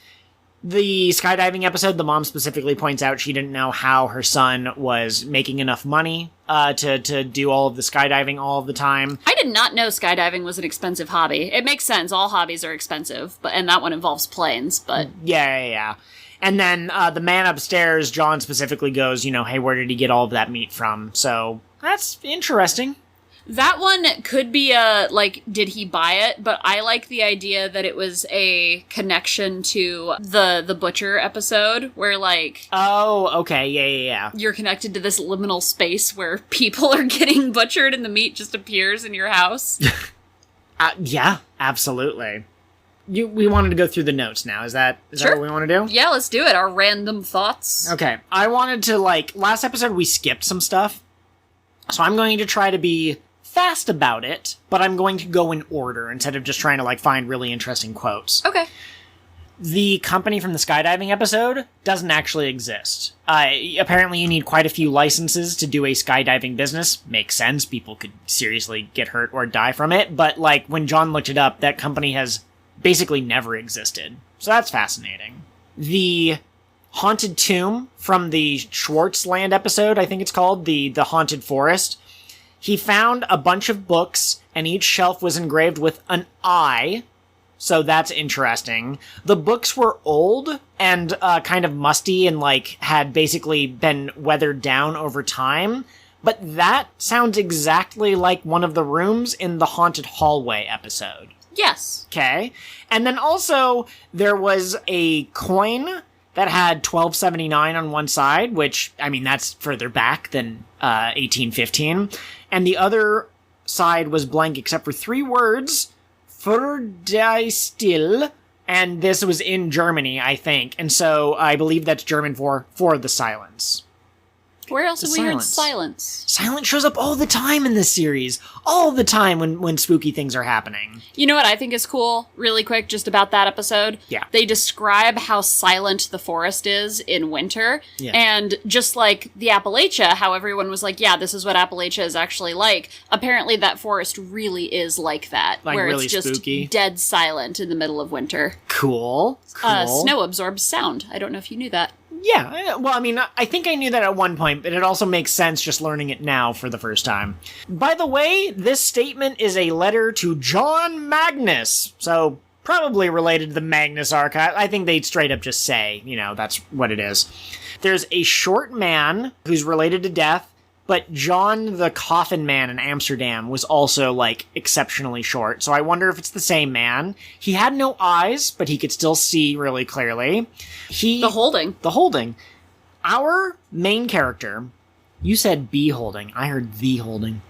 The skydiving episode, the mom specifically points out she didn't know how her son was making enough money to do all of the skydiving all of the time. I did not know skydiving was an expensive hobby. It makes sense. All hobbies are expensive, and that one involves planes, but... Yeah. And then the man upstairs, John specifically goes, hey, where did he get all of that meat from? So that's interesting. That one could be did he buy it? But I like the idea that it was a connection to the Butcher episode, where, like... Oh, okay, yeah. You're connected to this liminal space where people are getting butchered and the meat just appears in your house. Yeah, absolutely. We wanted to go through the notes now. Is that what we want to do? Yeah, let's do it. Our random thoughts. Okay, I wanted to, last episode we skipped some stuff, so I'm going to try to be fast about it, but I'm going to go in order instead of just trying to, find really interesting quotes. Okay. The company from the skydiving episode doesn't actually exist. Apparently you need quite a few licenses to do a skydiving business. Makes sense. People could seriously get hurt or die from it, but, when John looked it up, that company has basically never existed. So that's fascinating. The haunted tomb from the Schwartzland episode, I think it's called, the haunted forest. He found a bunch of books, and each shelf was engraved with an eye, so that's interesting. The books were old and kind of musty and, had basically been weathered down over time, but that sounds exactly like one of the rooms in the haunted hallway episode. Yes. Okay. And then also, there was a coin that had 1279 on one side, which, that's further back than 1815. And the other side was blank except for 3 words, "Für die Still," and this was in Germany, I think. And so I believe that's German for the silence. Where else have we heard silence? Silence shows up all the time in this series. All the time when spooky things are happening. You know what I think is cool, really quick, just about that episode? Yeah. They describe how silent the forest is in winter. Yeah. And just like the Appalachia, how everyone was like, yeah, this is what Appalachia is actually like. Apparently that forest really is like that. Like where really it's just spooky? dead silent in the middle of winter. Cool. Snow absorbs sound. I don't know if you knew that. Yeah, well, I mean, I think I knew that at one point, but it also makes sense just learning it now for the first time. By the way, this statement is a letter to John Magnus, so probably related to the Magnus Archives. I think they'd straight up just say, that's what it is. There's a short man who's related to death, but John the Coffin Man in Amsterdam was also, exceptionally short, so I wonder if it's the same man. He had no eyes, but he could still see really clearly. The Holding. Our main character, you said B Holding, I heard the Holding.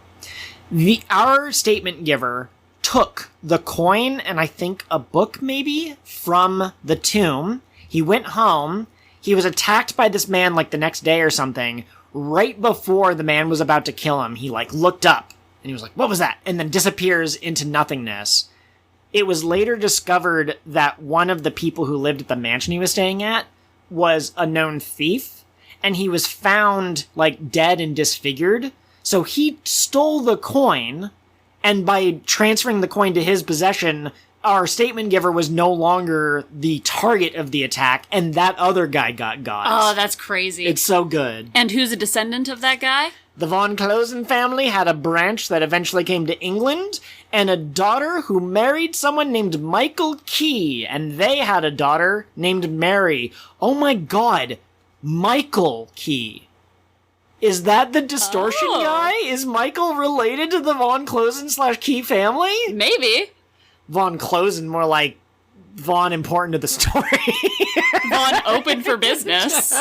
Our statement giver took the coin and I think a book, maybe, from the tomb. He went home, he was attacked by this man, the next day or something. Right before the man was about to kill him, he, looked up, and he was like, what was that? And then disappears into nothingness. It was later discovered that one of the people who lived at the mansion he was staying at was a known thief, and he was found, dead and disfigured. So he stole the coin, and by transferring the coin to his possession, our statement giver was no longer the target of the attack, and that other guy got. Oh, that's crazy. It's so good. And who's a descendant of that guy? The von Closen family had a branch that eventually came to England, and a daughter who married someone named Michael Key, and they had a daughter named Mary. Oh my god, Michael Key. Is that the distortion guy? Is Michael related to the von Closen / Key family? Maybe. Von Closen, more like Von important to the story. Von open for business.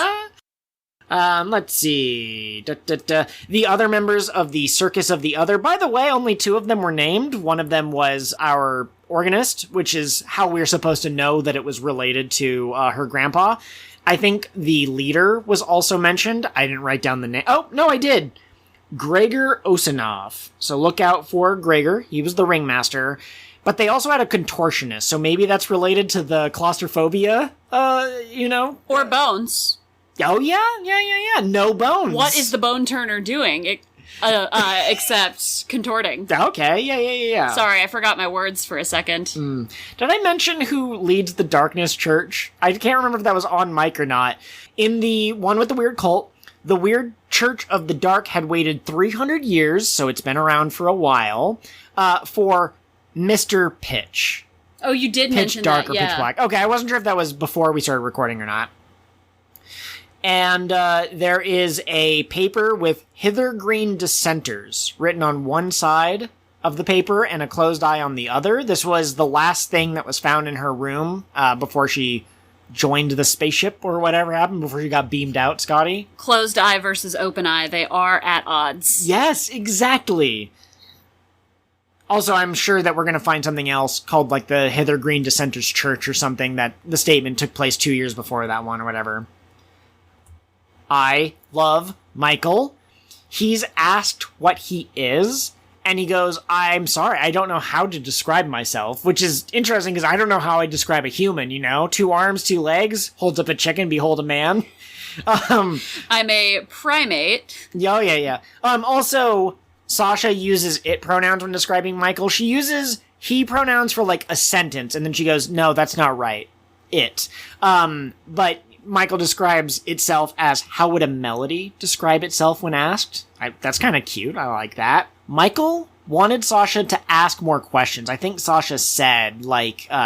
Let's see. The other members of the Circus of the Other. By the way, only 2 of them were named. One of them was our organist, which is how we're supposed to know that it was related to her grandpa. I think the leader was also mentioned. I didn't write down the name. Oh, no, I did. Gregor Osanov. So look out for Gregor. He was the ringmaster. But they also had a contortionist, so maybe that's related to the claustrophobia, Or bones. Oh, yeah. No bones. What is the bone turner doing? Except contorting. Okay, yeah. Sorry, I forgot my words for a second. Did I mention who leads the Darkness Church? I can't remember if that was on mic or not. In the one with the weird cult, the Weird Church of the Dark had waited 300 years, so it's been around for a while, for Mr. Pitch. Oh, you did mention Dark that, or Pitch Black. Okay, I wasn't sure if that was before we started recording or not. And there is a paper with Hither Green Dissenters written on one side of the paper and a closed eye on the other. This was the last thing that was found in her room before she joined the spaceship or whatever happened, before she got beamed out, Scotty. Closed eye versus open eye. They are at odds. Yes, exactly. Also, I'm sure that we're going to find something else called, the Hither Green Dissenters Church or something, that the statement took place 2 years before that one or whatever. I love Michael. He's asked what he is, and he goes, I'm sorry, I don't know how to describe myself, which is interesting because I don't know how I describe a human, 2 arms, 2 legs, holds up a chicken, behold a man. I'm a primate. Yeah. Also, Sasha uses it pronouns when describing Michael. She uses he pronouns for a sentence, and then she goes, no, that's not right. It. But Michael describes itself as, how would a melody describe itself when asked? That's kind of cute. I like that. Michael wanted Sasha to ask more questions. I think Sasha said,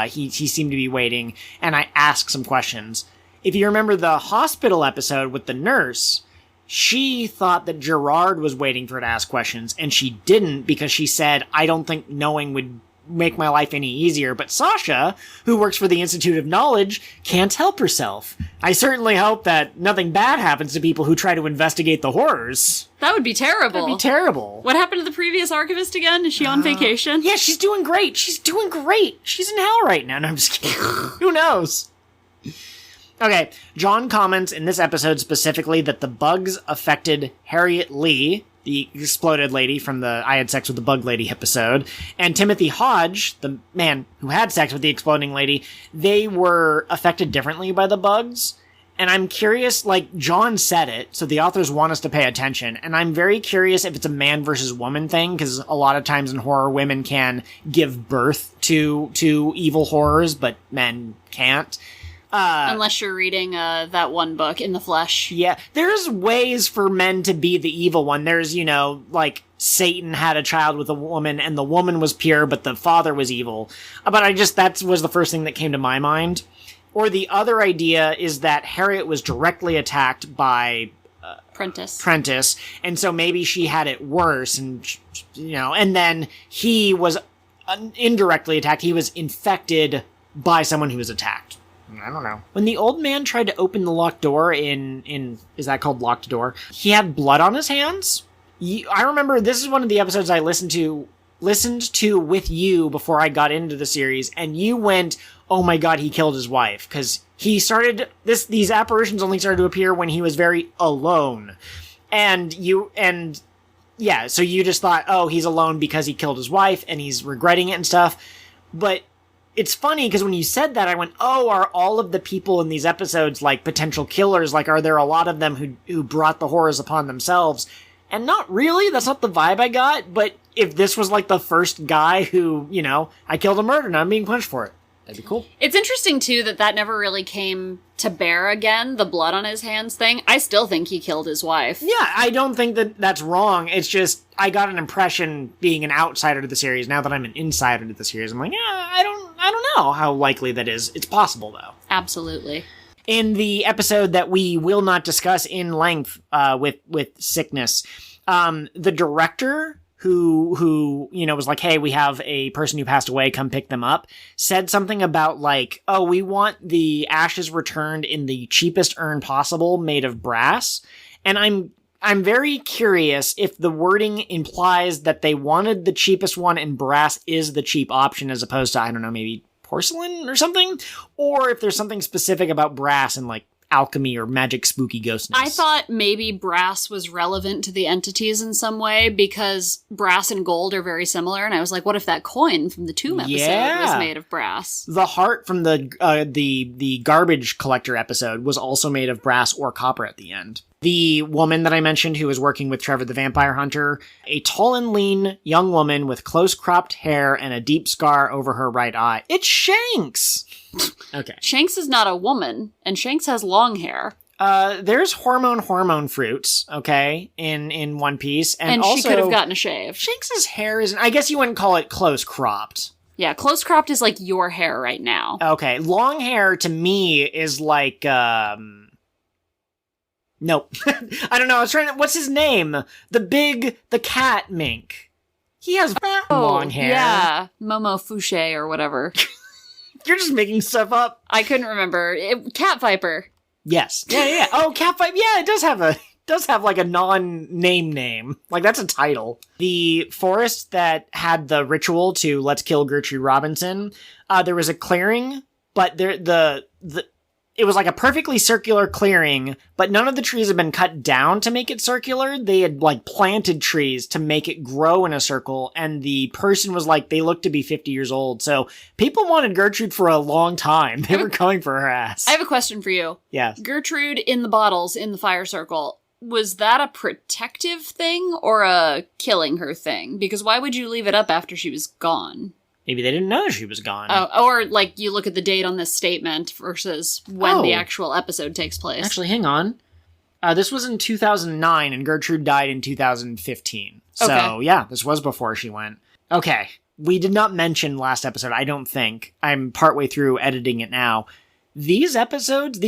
he seemed to be waiting, and I asked some questions. If you remember the hospital episode with the nurse, she thought that Gerard was waiting for her to ask questions, and she didn't because she said, I don't think knowing would make my life any easier. But Sasha, who works for the Institute of Knowledge, can't help herself. I certainly hope that nothing bad happens to people who try to investigate the horrors. That would be terrible. That'd be terrible. What happened to the previous archivist again? Is she on vacation? Yeah, she's doing great. She's in hell right now. No, I'm just kidding. Who knows? Okay, John comments in this episode specifically that the bugs affected Harriet Lee, the exploded lady from the I Had Sex with the Bug Lady episode, and Timothy Hodge, the man who had sex with the exploding lady. They were affected differently by the bugs. And I'm curious, like, John said it, so the authors want us to pay attention. And I'm very curious if it's a man versus woman thing, because a lot of times in horror, women can give birth to evil horrors, but men can't. Unless you're reading that one book, In the Flesh. Yeah, there's ways for men to be the evil one. There's, like, Satan had a child with a woman, and the woman was pure, but the father was evil. But that was the first thing that came to my mind. Or the other idea is that Harriet was directly attacked by Prentice, and so maybe she had it worse, and and then he was indirectly attacked. He was infected by someone who was attacked. I don't know. When the old man tried to open the locked door in is that called Locked Door? He had blood on his hands. I remember this is one of the episodes I listened to with you before I got into the series, and you went, oh my god, he killed his wife, because these apparitions only started to appear when he was very alone. So you just thought, oh, he's alone because he killed his wife, and he's regretting it and stuff. But it's funny, because when you said that, I went, oh, are all of the people in these episodes, like, potential killers? Like, are there a lot of them who brought the horrors upon themselves? And not really, that's not the vibe I got, but if this was, like, the first guy who, I killed a murderer and I'm being punished for it, that'd be cool. It's interesting, too, that never really came to bear again, the blood on his hands thing. I still think he killed his wife. Yeah, I don't think that's wrong. It's just, I got an impression being an outsider to the series. Now that I'm an insider to the series, I'm like, yeah, I don't know how likely that is. It's possible, though. Absolutely. In the episode that we will not discuss in length with sickness, the director who was like, hey, we have a person who passed away, come pick them up, said something about like, oh, we want the ashes returned in the cheapest urn possible made of brass. And I'm very curious if the wording implies that they wanted the cheapest one and brass is the cheap option as opposed to, I don't know, maybe porcelain or something, or if there's something specific about brass and like alchemy or magic spooky ghostness. I thought maybe brass was relevant to the entities in some way because brass and gold are very similar, and I was like, what if that coin from the Tomb episode was made of brass? The heart from the garbage collector episode was also made of brass or copper at the end. The woman that I mentioned who was working with Trevor the Vampire Hunter, a tall and lean young woman with close cropped hair and a deep scar over her right eye. It's Shanks! Okay. Shanks is not a woman, and Shanks has long hair. There's hormone fruits, okay, in One Piece. And also, she could have gotten a shave. Shanks's hair isn't, I guess you wouldn't call it close cropped. Yeah, close cropped is like your hair right now. Okay, long hair to me is like, nope. I don't know. I was trying to... What's his name? The cat mink. He has long hair. Yeah. Momo Fouché or whatever. You're just making stuff up. I couldn't remember. Cat Viper. Yes. Yeah. Oh, Cat Viper. Yeah, it does have like a non-name name. Like, that's a title. The forest that had the ritual to let's kill Gertrude Robinson, there was a clearing, but it was like a perfectly circular clearing, but none of the trees had been cut down to make it circular. They had like planted trees to make it grow in a circle, and the person was like, they looked to be 50 years old. So people wanted Gertrude for a long time. They were going for her ass. I have a question for you. Yeah. Gertrude in the bottles in the fire circle. Was that a protective thing or a killing her thing? Because why would you leave it up after she was gone? Maybe they didn't know she was gone. Oh, or like you look at the date on this statement versus when the actual episode takes place. Actually, hang on. This was in 2009 and Gertrude died in 2015. So yeah, this was before she went. Okay. We did not mention last episode, I don't think. I'm partway through editing it now. These episodes,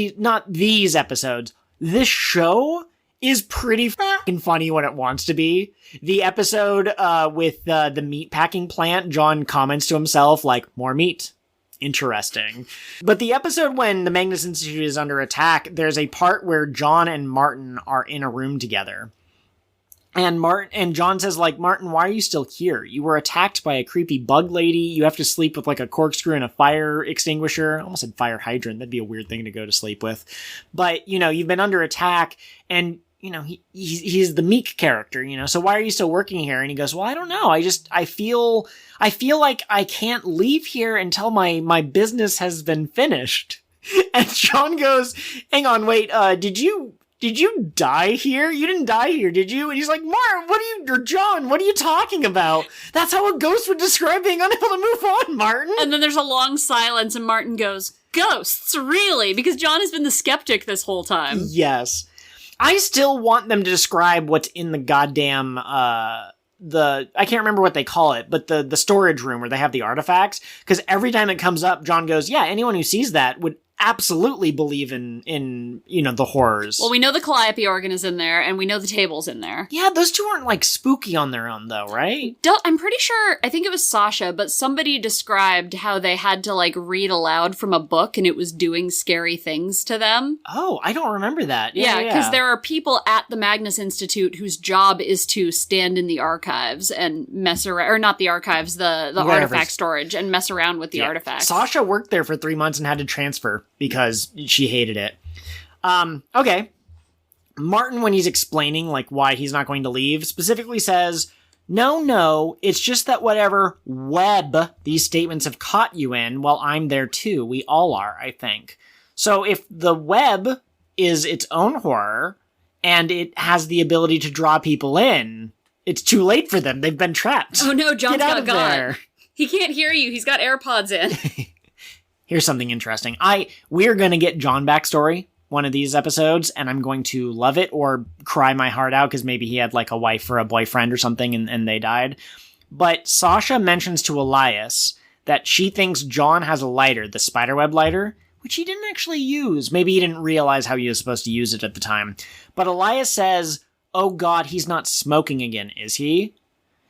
this show is pretty fucking funny when it wants to be. The episode with the meat packing plant, John comments to himself, like, more meat. Interesting. But the episode when the Magnus Institute is under attack, there's a part where John and Martin are in a room together. And John says, like, Martin, why are you still here? You were attacked by a creepy bug lady. You have to sleep with, like, a corkscrew and a fire extinguisher. I almost said fire hydrant. That'd be a weird thing to go to sleep with. But, you've been under attack, and, he's the meek character, so why are you still working here? And he goes, well, I don't know. I feel like I can't leave here until my business has been finished. And John goes, hang on, wait, did you die here? You didn't die here, did you? And he's like, John, what are you talking about? That's how a ghost would describe being unable to move on, Martin. And then there's a long silence, and Martin goes, ghosts, really? Because John has been the skeptic this whole time. Yes. I still want them to describe what's in the goddamn, I can't remember what they call it, but the storage room where they have the artifacts. Because every time it comes up, John goes, yeah, anyone who sees that would absolutely believe in the horrors. Well, we know the Calliope organ is in there, and we know the table's in there. Yeah, those two aren't, like, spooky on their own, though, right? I'm pretty sure, I think it was Sasha, but somebody described how they had to, like, read aloud from a book, and it was doing scary things to them. Oh, I don't remember that. Yeah, because there are people at the Magnus Institute whose job is to stand in the archives and mess around, or not the archives, the artifact storage, and mess around with the artifacts. Sasha worked there for 3 months and had to transfer because she hated it. Okay. Martin, when he's explaining, like, why he's not going to leave, specifically says, no, it's just that whatever web these statements have caught you in, well, I'm there too. We all are, I think. So if the web is its own horror, and it has the ability to draw people in, it's too late for them. They've been trapped. Oh no, John's got there. He can't hear you. He's got AirPods in. Here's something interesting. We're going to get John backstory one of these episodes, and I'm going to love it or cry my heart out because maybe he had like a wife or a boyfriend or something and they died. But Sasha mentions to Elias that she thinks John has a lighter, the spiderweb lighter, which he didn't actually use. Maybe he didn't realize how he was supposed to use it at the time. But Elias says, oh God, he's not smoking again, is he?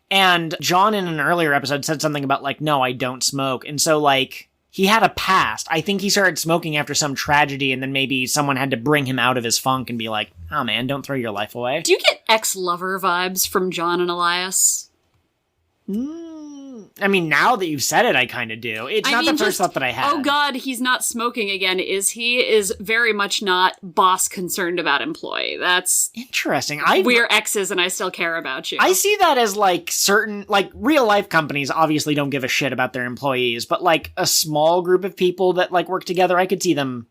And John in an earlier episode said something about like, no, I don't smoke. And so like, he had a past. I think he started smoking after some tragedy, and then maybe someone had to bring him out of his funk and be like, oh man, don't throw your life away. Do you get ex-lover vibes from John and Elias? I mean, now that you've said it, I kind of do. It's not the first thought that I had. Oh God, he's not smoking again, is he? Is very much not boss concerned about employee. That's interesting. We're exes and I still care about you. I see that as like certain, like real life companies obviously don't give a shit about their employees, but like a small group of people that like work together, I could see them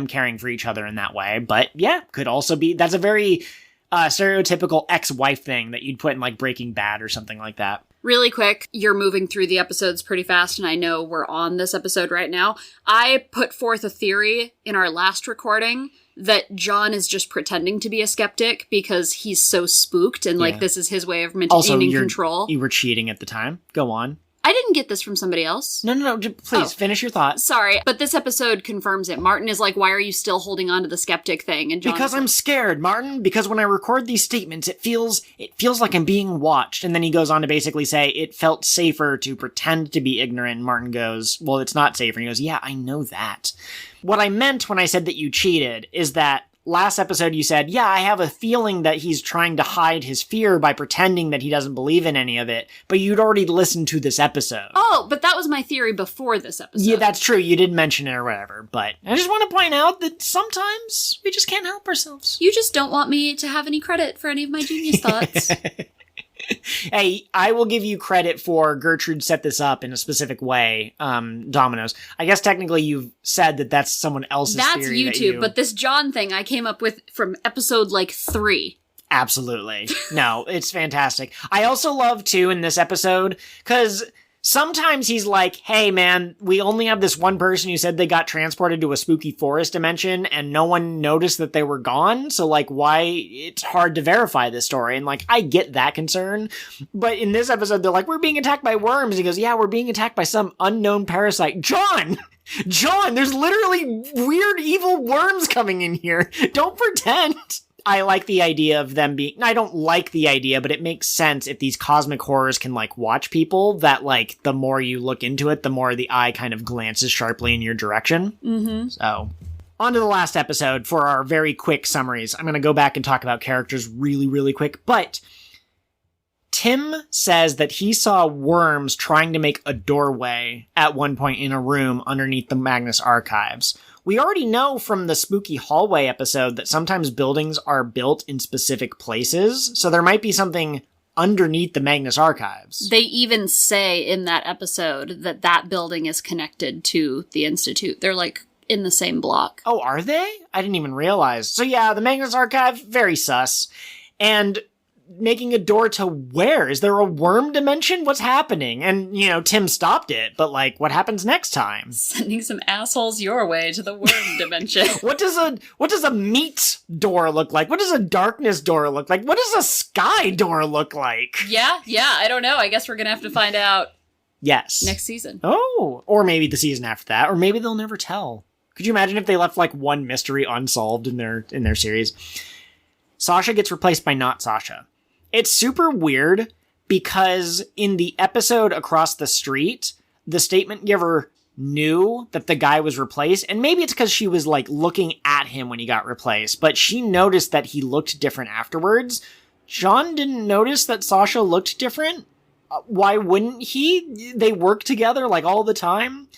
caring for each other in that way. But yeah, could also be, that's a very stereotypical ex-wife thing that you'd put in like Breaking Bad or something like that. Really quick, you're moving through the episodes pretty fast, and I know we're on this episode right now. I put forth a theory in our last recording that John is just pretending to be a skeptic because he's so spooked, and like this is his way of maintaining control. You were cheating at the time. Go on. I didn't get this from somebody else. No. Please, finish your thought. Sorry, but this episode confirms it. Martin is like, why are you still holding on to the skeptic thing? And John because I'm scared, Martin. Because when I record these statements, it feels like I'm being watched. And then he goes on to basically say, it felt safer to pretend to be ignorant. And Martin goes, well, it's not safer. And he goes, yeah, I know that. What I meant when I said that you cheated is that last episode you said, yeah, I have a feeling that he's trying to hide his fear by pretending that he doesn't believe in any of it, but you'd already listened to this episode. Oh, but that was my theory before this episode. Yeah, that's true. You did mention it or whatever, but I just want to point out that sometimes we just can't help ourselves. You just don't want me to have any credit for any of my genius thoughts. Hey, I will give you credit for Gertrude set this up in a specific way, Dominoes. I guess technically you've said that that's someone else's theory. That's YouTube, but this John thing I came up with from episode, 3. Absolutely. No, it's fantastic. I also love, too, in this episode, because sometimes he's like, hey, man, we only have this one person who said they got transported to a spooky forest dimension, and no one noticed that they were gone, so, why it's hard to verify this story, and, I get that concern, but in this episode, they're like, we're being attacked by worms, and he goes, yeah, we're being attacked by some unknown parasite. John, there's literally weird, evil worms coming in here. Don't pretend. I like the idea of them being... I don't like the idea, but it makes sense if these cosmic horrors can, watch people, that, the more you look into it, the more the eye kind of glances sharply in your direction. Mm-hmm. So, On to the last episode for our very quick summaries. I'm going to go back and talk about characters really, really quick, but Tim says that he saw worms trying to make a doorway at one point in a room underneath the Magnus Archives. We already know from the spooky hallway episode that sometimes buildings are built in specific places, so there might be something underneath the Magnus Archives. They even say in that episode that that building is connected to the Institute. They're like in the same block. Oh, are they? I didn't even realize. So yeah, the Magnus Archive, very sus. And making a door to where? Is there a worm dimension? What's happening? And, Tim stopped it, but what happens next time? Sending some assholes your way to the worm dimension. What does a meat door look like? What does a darkness door look like? What does a sky door look like? Yeah, I don't know. I guess we're gonna have to find out. Yes. Next season. Oh, or maybe the season after that, or maybe they'll never tell. Could you imagine if they left one mystery unsolved in their series? Sasha gets replaced by NotSasha. It's super weird because in the episode Across the Street, the statement giver knew that the guy was replaced, and maybe it's because she was looking at him when he got replaced, but she noticed that he looked different afterwards. John didn't notice that Sasha looked different. Why wouldn't he? They work together all the time.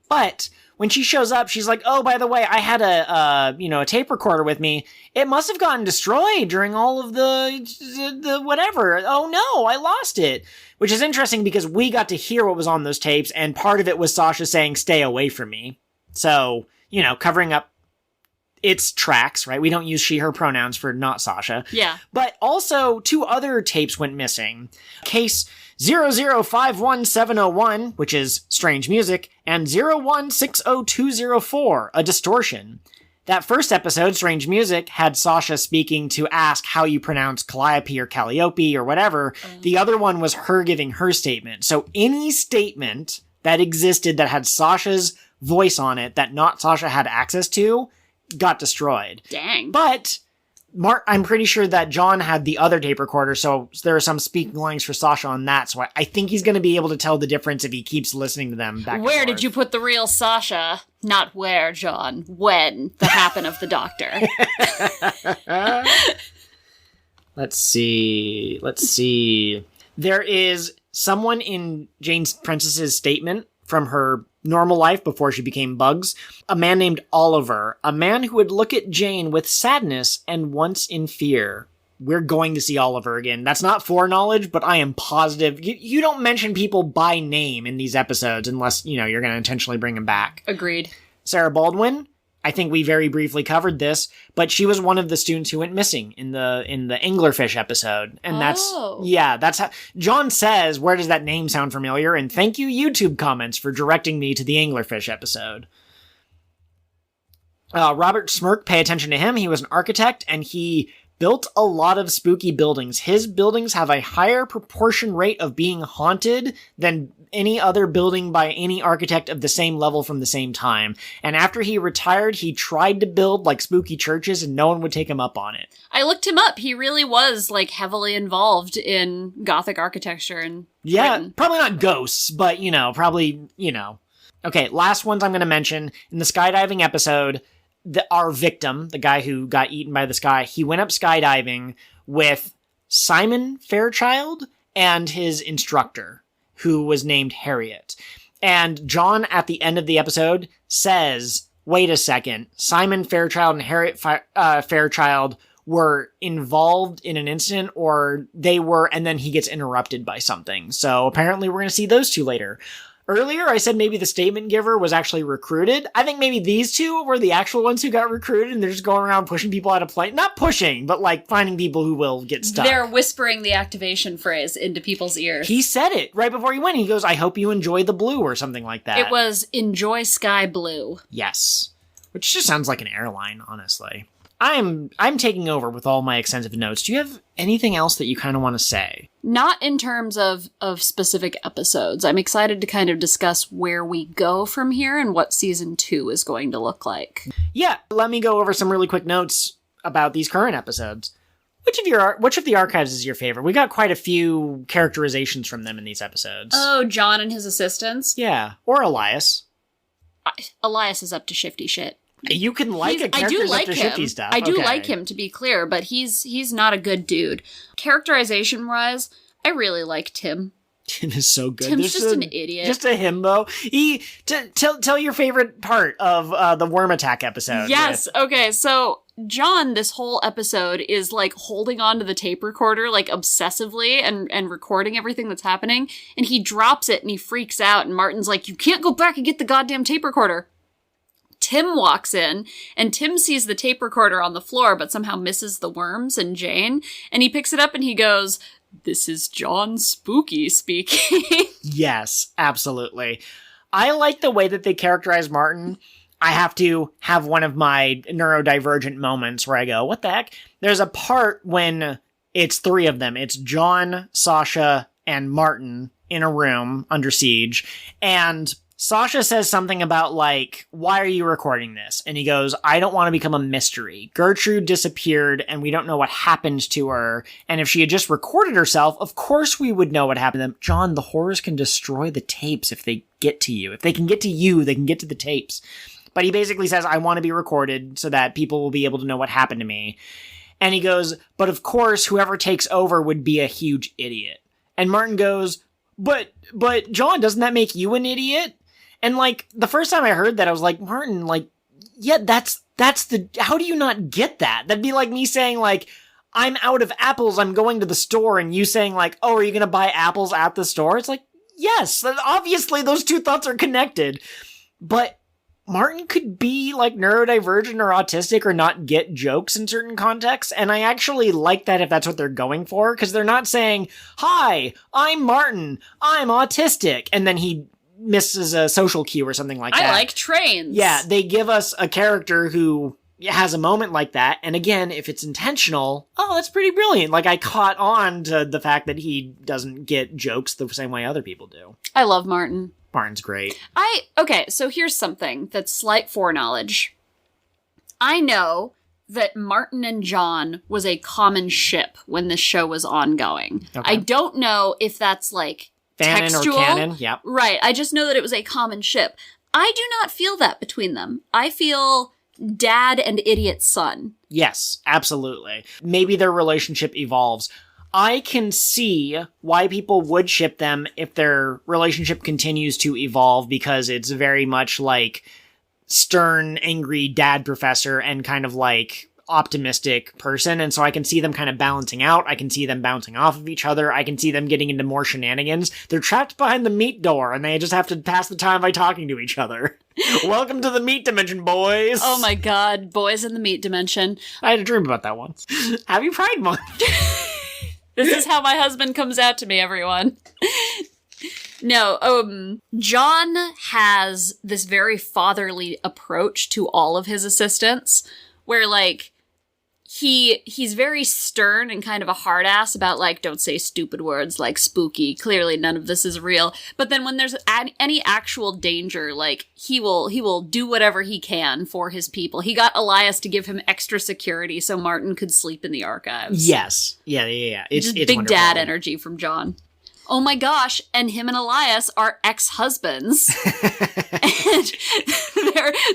But when she shows up, she's like, oh, by the way, I had a tape recorder with me. It must have gotten destroyed during all of the whatever. Oh no, I lost it. Which is interesting because we got to hear what was on those tapes, and part of it was Sasha saying, stay away from me. So, covering up its tracks, right? We don't use she, her pronouns for NotSasha. Yeah. But also, 2 other tapes went missing. Case 0051701, which is Strange Music, and 0160204, a distortion. That first episode, Strange Music, had Sasha speaking to ask how you pronounce Calliope or Calliope or whatever. The other one was her giving her statement. So any statement that existed that had Sasha's voice on it that NotSasha had access to got destroyed. Dang. But I'm pretty sure that John had the other tape recorder, so there are some speaking lines for Sasha on that, so I think he's going to be able to tell the difference if he keeps listening to them back and Where forth. did you put the real Sasha? Not where, John. When. The happen of the doctor. Let's see. There is someone in Jane Princess's statement from her normal life before she became Bugs, a man named Oliver, a man who would look at Jane with sadness and once in fear. We're going to see Oliver again. That's not foreknowledge, but I am positive. You don't mention people by name in these episodes unless, you're going to intentionally bring them back. Agreed. Sarah Baldwin, I think we very briefly covered this, but she was one of the students who went missing in the anglerfish episode. And that's how John says, where does that name sound familiar? And thank you, YouTube comments, for directing me to the anglerfish episode. Robert Smirk, pay attention to him. He was an architect and he built a lot of spooky buildings. His buildings have a higher proportion rate of being haunted than any other building by any architect of the same level from the same time. And after he retired, he tried to build spooky churches and no one would take him up on it. I looked him up. He really was heavily involved in Gothic architecture and Britain. Probably not ghosts, but probably. Okay, last ones I'm going to mention. In the skydiving episode, our victim, the guy who got eaten by the sky, he went up skydiving with Simon Fairchild and his instructor, who was named Harriet. And John, at the end of the episode, says, wait a second, Simon Fairchild and Harriet Fairchild were involved in an incident, or they were, and then he gets interrupted by something. So apparently we're going to see those 2 later. Earlier, I said maybe the statement giver was actually recruited. I think maybe these 2 were the actual ones who got recruited, and they're just going around pushing people out of plane. Not pushing, but finding people who will get stuck. They're whispering the activation phrase into people's ears. He said it right before he went. He goes, I hope you enjoy the blue, or something like that. It was enjoy sky blue. Yes. Which just sounds like an airline, honestly. I'm taking over with all my extensive notes. Do you have anything else that you kind of want to say? Not in terms of specific episodes. I'm excited to kind of discuss where we go from here and what season 2 is going to look like. Yeah, let me go over some really quick notes about these current episodes. Which of the archives is your favorite? We got quite a few characterizations from them in these episodes. Oh, John and his assistants? Yeah, or Elias. Elias is up to shifty shit. You can like a character after shifty stuff. I do like him, to be clear, but he's not a good dude. Characterization-wise, I really like Tim. Tim is so good. Tim's just an idiot. Just a himbo. Tell your favorite part of the worm attack episode. Yes. Okay. So John, this whole episode is like holding onto the tape recorder like obsessively and recording everything that's happening. And he drops it and he freaks out. And Martin's like, "You can't go back and get the goddamn tape recorder." Tim walks in, and Tim sees the tape recorder on the floor, but somehow misses the worms and Jane. And he picks it up and he goes, "This is John Spooky speaking." Yes, absolutely. I like the way that they characterize Martin. I have to have one of my neurodivergent moments where I go, what the heck? There's a part when it's three of them. It's John, Sasha, and Martin in a room under siege. And Sasha says something about, like, why are you recording this? And he goes, I don't want to become a mystery. Gertrude disappeared, and we don't know what happened to her. And if she had just recorded herself, of course we would know what happened to them. John, the horrors can destroy the tapes if they get to you. If they can get to you, they can get to the tapes. But he basically says, I want to be recorded so that people will be able to know what happened to me. And he goes, but of course, whoever takes over would be a huge idiot. And Martin goes, but John, doesn't that make you an idiot? And, like, the first time I heard that, I was like, Martin, like, yeah, that's how do you not get that? That'd be like me saying, like, I'm out of apples, I'm going to the store, and you saying, like, oh, are you gonna buy apples at the store? It's like, yes, obviously those two thoughts are connected. But Martin could be, like, neurodivergent or autistic or not get jokes in certain contexts, and I actually like that if that's what they're going for, because they're not saying, hi, I'm Martin, I'm autistic, and then he misses a social cue or something like that. I like trains. Yeah, they give us a character who has a moment like that, and again, if it's intentional, oh, that's pretty brilliant. Like, I caught on to the fact that he doesn't get jokes the same way other people do. I love Martin. Martin's great. Okay, so here's something that's slight foreknowledge. I know that Martin and John was a common ship when this show was ongoing. Okay. I don't know if that's, like, Fanon textual. Or canon, yep. Right, I just know that it was a common ship. I do not feel that between them. I feel dad and idiot son. Yes, absolutely. Maybe their relationship evolves. I can see why people would ship them if their relationship continues to evolve, because it's very much like stern, angry dad professor and kind of like optimistic person, and so I can see them kind of balancing out. I can see them bouncing off of each other. I can see them getting into more shenanigans. They're trapped behind the meat door, and they just have to pass the time by talking to each other. Welcome to the meat dimension, boys! Oh my god, boys in the meat dimension. I had a dream about that once. Happy Pride Month! This is how my husband comes out to me, everyone. No, John has this very fatherly approach to all of his assistants, where, like, he's very stern and kind of a hard ass about, like, don't say stupid words like spooky. Clearly none of this is real. But then when there's any actual danger, like, he will do whatever he can for his people. He got Elias to give him extra security so Martin could sleep in the archives. Yes. Yeah. It's big wonderful. Dad energy from John. Oh my gosh, and him and Elias are ex-husbands. And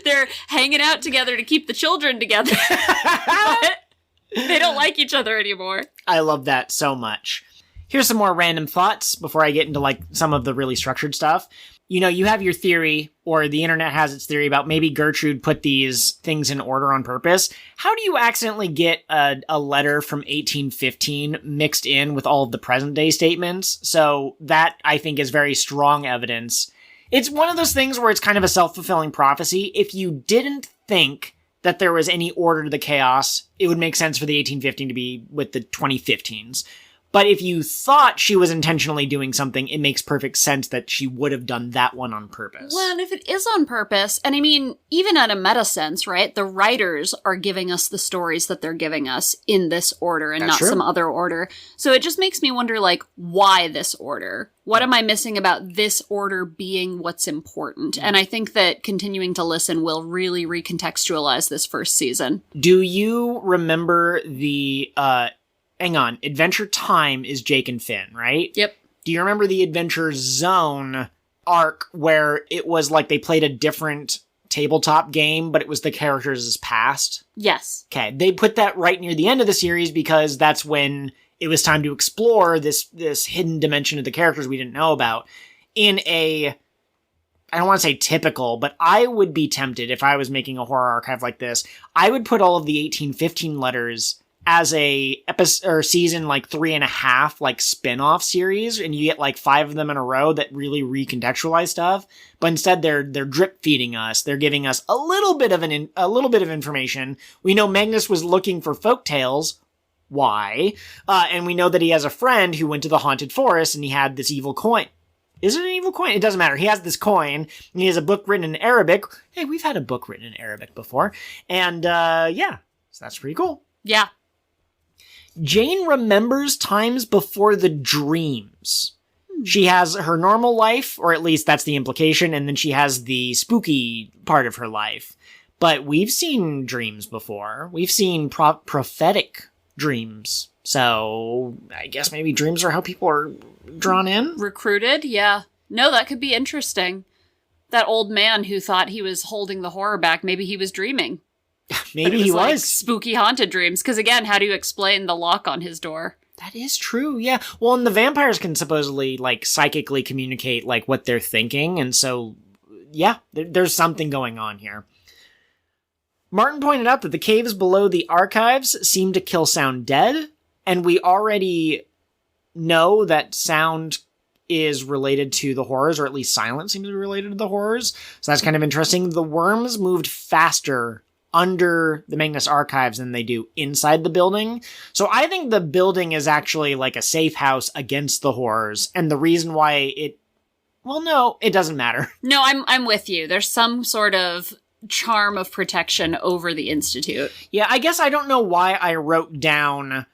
they're hanging out together to keep the children together. But they don't like each other anymore. I love that so much. Here's some more random thoughts before I get into, like, some of the really structured stuff. You know, you have your theory, or the internet has its theory about maybe Gertrude put these things in order on purpose. How do you accidentally get a letter from 1815 mixed in with all of the present day statements? So that, I think, is very strong evidence. It's one of those things where it's kind of a self-fulfilling prophecy. If you didn't think that there was any order to the chaos, it would make sense for the 1815 to be with the 2015s. But if you thought she was intentionally doing something, it makes perfect sense that she would have done that one on purpose. Well, and if it is on purpose, and I mean, even at a meta sense, right? The writers are giving us the stories that they're giving us in this order and not some other order. So it just makes me wonder, like, why this order? What am I missing about this order being what's important? And I think that continuing to listen will really recontextualize this first season. Do you remember the, hang on, Adventure Time is Jake and Finn, right? Yep. Do you remember the Adventure Zone arc where it was like they played a different tabletop game, but it was the characters' past? Yes. Okay, they put that right near the end of the series because that's when it was time to explore this hidden dimension of the characters we didn't know about in I don't want to say typical, but I would be tempted if I was making a horror archive like this. I would put all of the 1815 letters as a episode or season like 3.5 like spin-off series, and you get like 5 of them in a row that really recontextualize stuff. But instead they're drip feeding us. They're giving us a little bit of information. We know Magnus was looking for folktales. Why? And we know that he has a friend who went to the haunted forest and he had this evil coin. Is it an evil coin? It doesn't matter. He has this coin, and he has a book written in Arabic. Hey, we've had a book written in Arabic before. And, so that's pretty cool. Yeah. Jane remembers times before the dreams. She has her normal life, or at least that's the implication, and then she has the spooky part of her life. But we've seen dreams before. We've seen prophetic dreams. So I guess maybe dreams are how people are drawn in? Recruited? Yeah. No, that could be interesting. That old man who thought he was holding the horror back, maybe he was dreaming. Maybe he was. Like spooky haunted dreams. Because again, how do you explain the lock on his door? That is true, yeah. Well, and the vampires can supposedly, like, psychically communicate, like, what they're thinking. And so, yeah, there's something going on here. Martin pointed out that the caves below the archives seem to kill sound dead. And we already know that sound is related to the horrors, or at least silence seems to be related to the horrors. So that's kind of interesting. The worms moved faster under the Magnus Archives than they do inside the building. So I think the building is actually like a safe house against the horrors. And the reason why it doesn't matter. No, I'm with you. There's some sort of charm of protection over the Institute. Yeah, I guess I don't know why I wrote down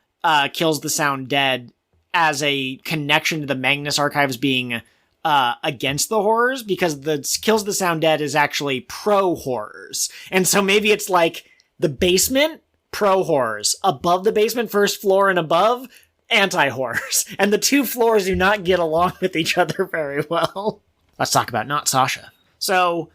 Kills the Sound Dead as a connection to the Magnus Archives being against the horrors, because the Kills the Sound Dead is actually pro-horrors. And so maybe it's like the basement, pro-horrors. Above the basement, first floor and above, anti-horrors. And the two floors do not get along with each other very well. Let's talk about NotSasha. So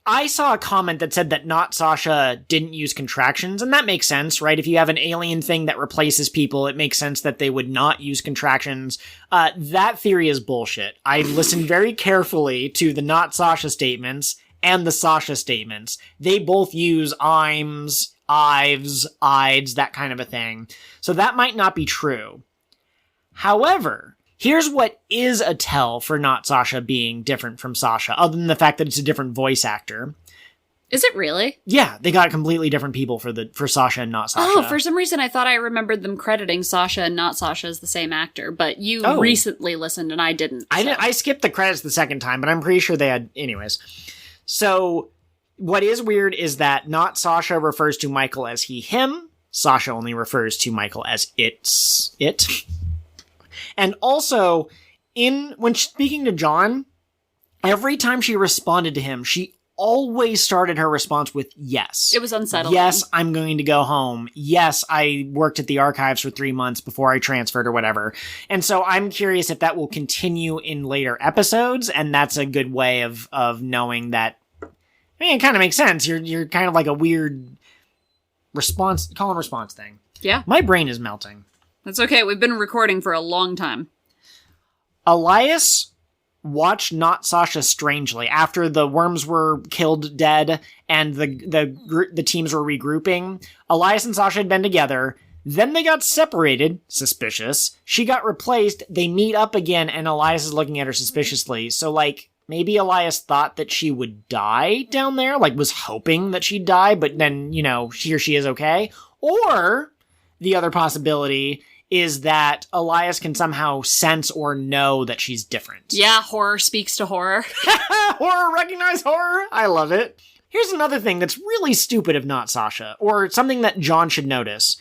I saw a comment that said that NotSasha didn't use contractions, and that makes sense, right? If you have an alien thing that replaces people, it makes sense that they would not use contractions. That theory is bullshit. I listened very carefully to the NotSasha statements and the Sasha statements. They both use Ims, Ives, Ides, that kind of a thing. So that might not be true. However, here's what is a tell for NotSasha being different from Sasha, other than the fact that it's a different voice actor. Is it really? Yeah, they got completely different people for Sasha and NotSasha. Oh, for some reason I thought I remembered them crediting Sasha and NotSasha as the same actor, but you recently listened and I didn't. So. I skipped the credits the second time, but I'm pretty sure they had... Anyways. So, what is weird is that NotSasha refers to Michael as he, him. Sasha only refers to Michael as it. And also, when speaking to John, every time she responded to him, she always started her response with yes. It was unsettling. Yes, I'm going to go home. Yes, I worked at the archives for 3 months before I transferred or whatever. And so I'm curious if that will continue in later episodes, and that's a good way of knowing that. I mean, it kind of makes sense. You're kind of like a weird call and response thing. Yeah. My brain is melting. That's okay. We've been recording for a long time. Elias watched NotSasha strangely after the worms were killed dead and the teams were regrouping. Elias and Sasha had been together. Then they got separated. Suspicious. She got replaced. They meet up again, and Elias is looking at her suspiciously. So, like, maybe Elias thought that she would die down there, like, was hoping that she'd die, but then, here she is okay. Or the other possibility is that Elias can somehow sense or know that she's different. Yeah, horror speaks to horror. Horror recognize horror? I love it. Here's another thing that's really stupid of NotSasha, or something that John should notice.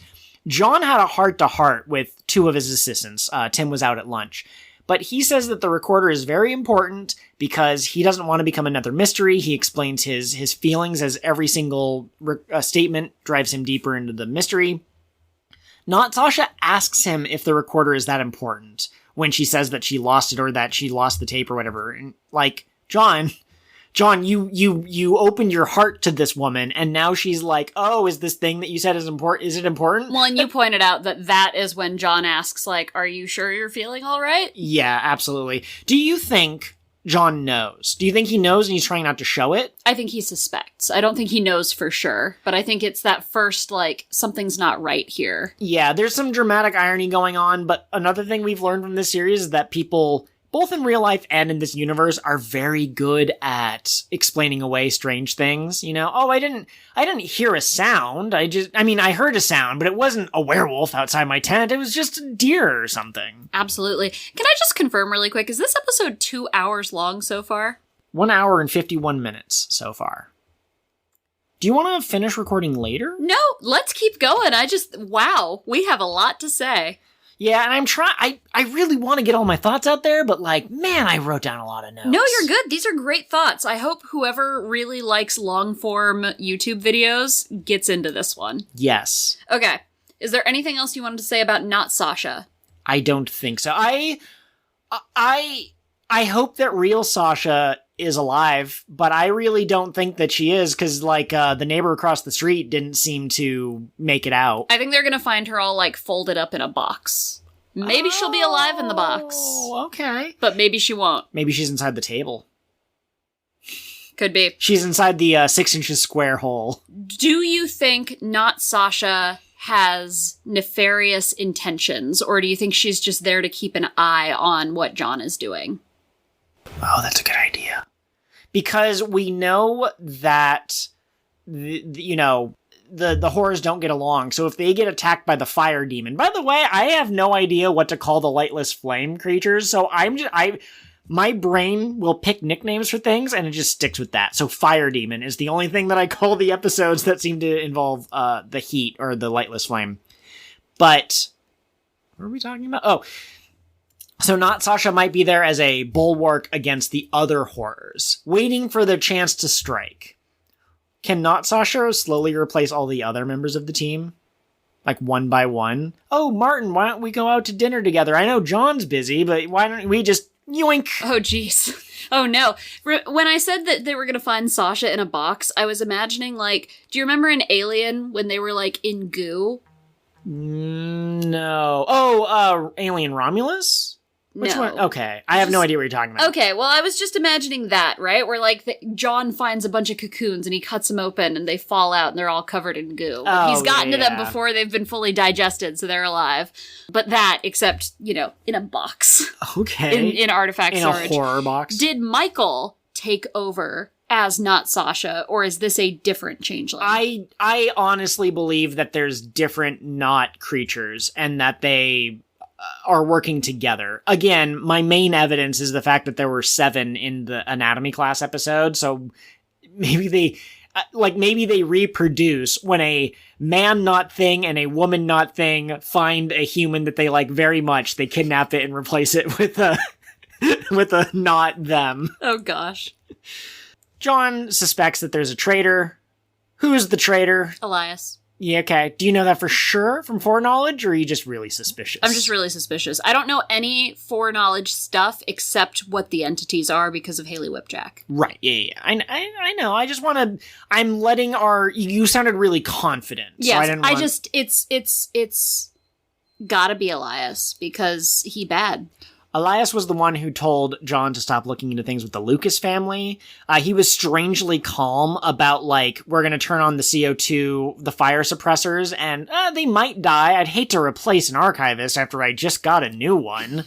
John had a heart-to-heart with 2 of his assistants. Tim was out at lunch. But he says that the recorder is very important because he doesn't want to become another mystery. He explains his feelings as every single statement drives him deeper into the mystery. NotSasha asks him if the recorder is that important when she says that she lost it or that she lost the tape or whatever. And, like, John, John, you opened your heart to this woman, and now she's like, oh, is this thing that you said is important? Is it important? Well, and you pointed out that is when John asks, like, are you sure you're feeling all right? Yeah, absolutely. Do you think John knows? Do you think he knows and he's trying not to show it? I think he suspects. I don't think he knows for sure, but I think it's that first, like, something's not right here. Yeah, there's some dramatic irony going on, but another thing we've learned from this series is that people, both in real life and in this universe, are very good at explaining away strange things. You know, oh, I didn't hear a sound. I heard a sound, but it wasn't a werewolf outside my tent. It was just a deer or something. Absolutely. Can I just confirm really quick, is this episode 2 hours long so far? 1 hour and 51 minutes so far. Do you want to finish recording later? No, let's keep going. Wow, we have a lot to say. Yeah, and I'm trying, I really want to get all my thoughts out there, but like, man, I wrote down a lot of notes. No, you're good. These are great thoughts. I hope whoever really likes long-form YouTube videos gets into this one. Yes. Okay. Is there anything else you wanted to say about NotSasha? I don't think so. I hope that real Sasha is alive, but I really don't think that she is, because, like, the neighbor across the street didn't seem to make it out. I think they're gonna find her all, like, folded up in a box. Maybe she'll be alive in the box. Oh, okay. But maybe she won't. Maybe she's inside the table. Could be. She's inside the 6 inches square hole. Do you think NotSasha has nefarious intentions, or do you think she's just there to keep an eye on what John is doing? Oh, that's a good idea. Because we know that, the horrors don't get along. So if they get attacked by the fire demon, by the way, I have no idea what to call the lightless flame creatures. So my brain will pick nicknames for things and it just sticks with that. So fire demon is the only thing that I call the episodes that seem to involve, the heat or the lightless flame. But what are we talking about? Oh, so NotSasha might be there as a bulwark against the other horrors, waiting for their chance to strike. Can NotSasha slowly replace all the other members of the team? Like, one by one? Oh, Martin, why don't we go out to dinner together? I know John's busy, but why don't we just yoink? Oh, jeez. Oh, no. When I said that they were going to find Sasha in a box, I was imagining, like, do you remember in Alien when they were, like, in goo? No. Oh, Alien Romulus? Which no. one? Okay. I have no idea what you're talking about. Okay, well, I was just imagining that, right? Where, like, John finds a bunch of cocoons and he cuts them open and they fall out and they're all covered in goo. But he's gotten to them before they've been fully digested, so they're alive. But that, except, in a box. Okay. In artifact storage. In a horror box. Did Michael take over as NotSasha, or is this a different changeling? I honestly believe that there's different not creatures and that they are working together. Again, my main evidence is the fact that there were 7 in the anatomy class episode, so maybe they reproduce when a man not thing and a woman not thing find a human that they like very much, they kidnap it and replace it with a with a not them. Oh gosh. John suspects that there's a traitor. Who is the traitor? Elias. Yeah, okay. Do you know that for sure from foreknowledge, or are you just really suspicious? I'm just really suspicious. I don't know any foreknowledge stuff except what the entities are because of Haley Whipjack. Right, yeah. I know. I just want to... I'm letting you sounded really confident. Yes, so it's gotta be Elias because he bad. Elias was the one who told John to stop looking into things with the Lucas family. He was strangely calm about, like, we're going to turn on the CO2, the fire suppressors, and they might die. I'd hate to replace an archivist after I just got a new one.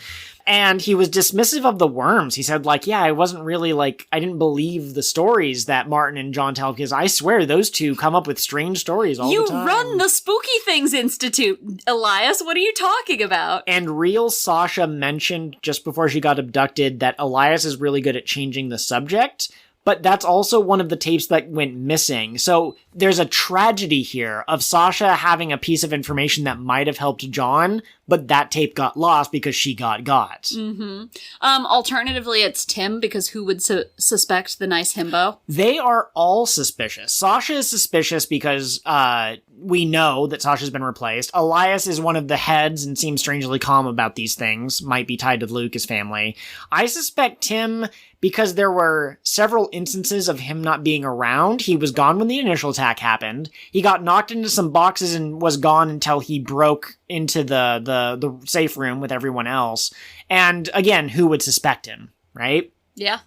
And he was dismissive of the worms. He said, like, yeah, I wasn't really, like, I didn't believe the stories that Martin and John tell, because I swear those two come up with strange stories all the time. You run the Spooky Things Institute, Elias. What are you talking about? And real Sasha mentioned just before she got abducted that Elias is really good at changing the subject, but that's also one of the tapes that went missing. So there's a tragedy here of Sasha having a piece of information that might have helped John, but that tape got lost because she got. Mm-hmm. Alternatively, it's Tim, because who would suspect the nice himbo? They are all suspicious. Sasha is suspicious because we know that Sasha's been replaced. Elias is one of the heads and seems strangely calm about these things. Might be tied to the Lucas family. I suspect Tim, because there were several instances of him not being around. He was gone when the initial attack happened. He got knocked into some boxes and was gone until he broke into the safe room with everyone else. And again, who would suspect him, right? Yeah.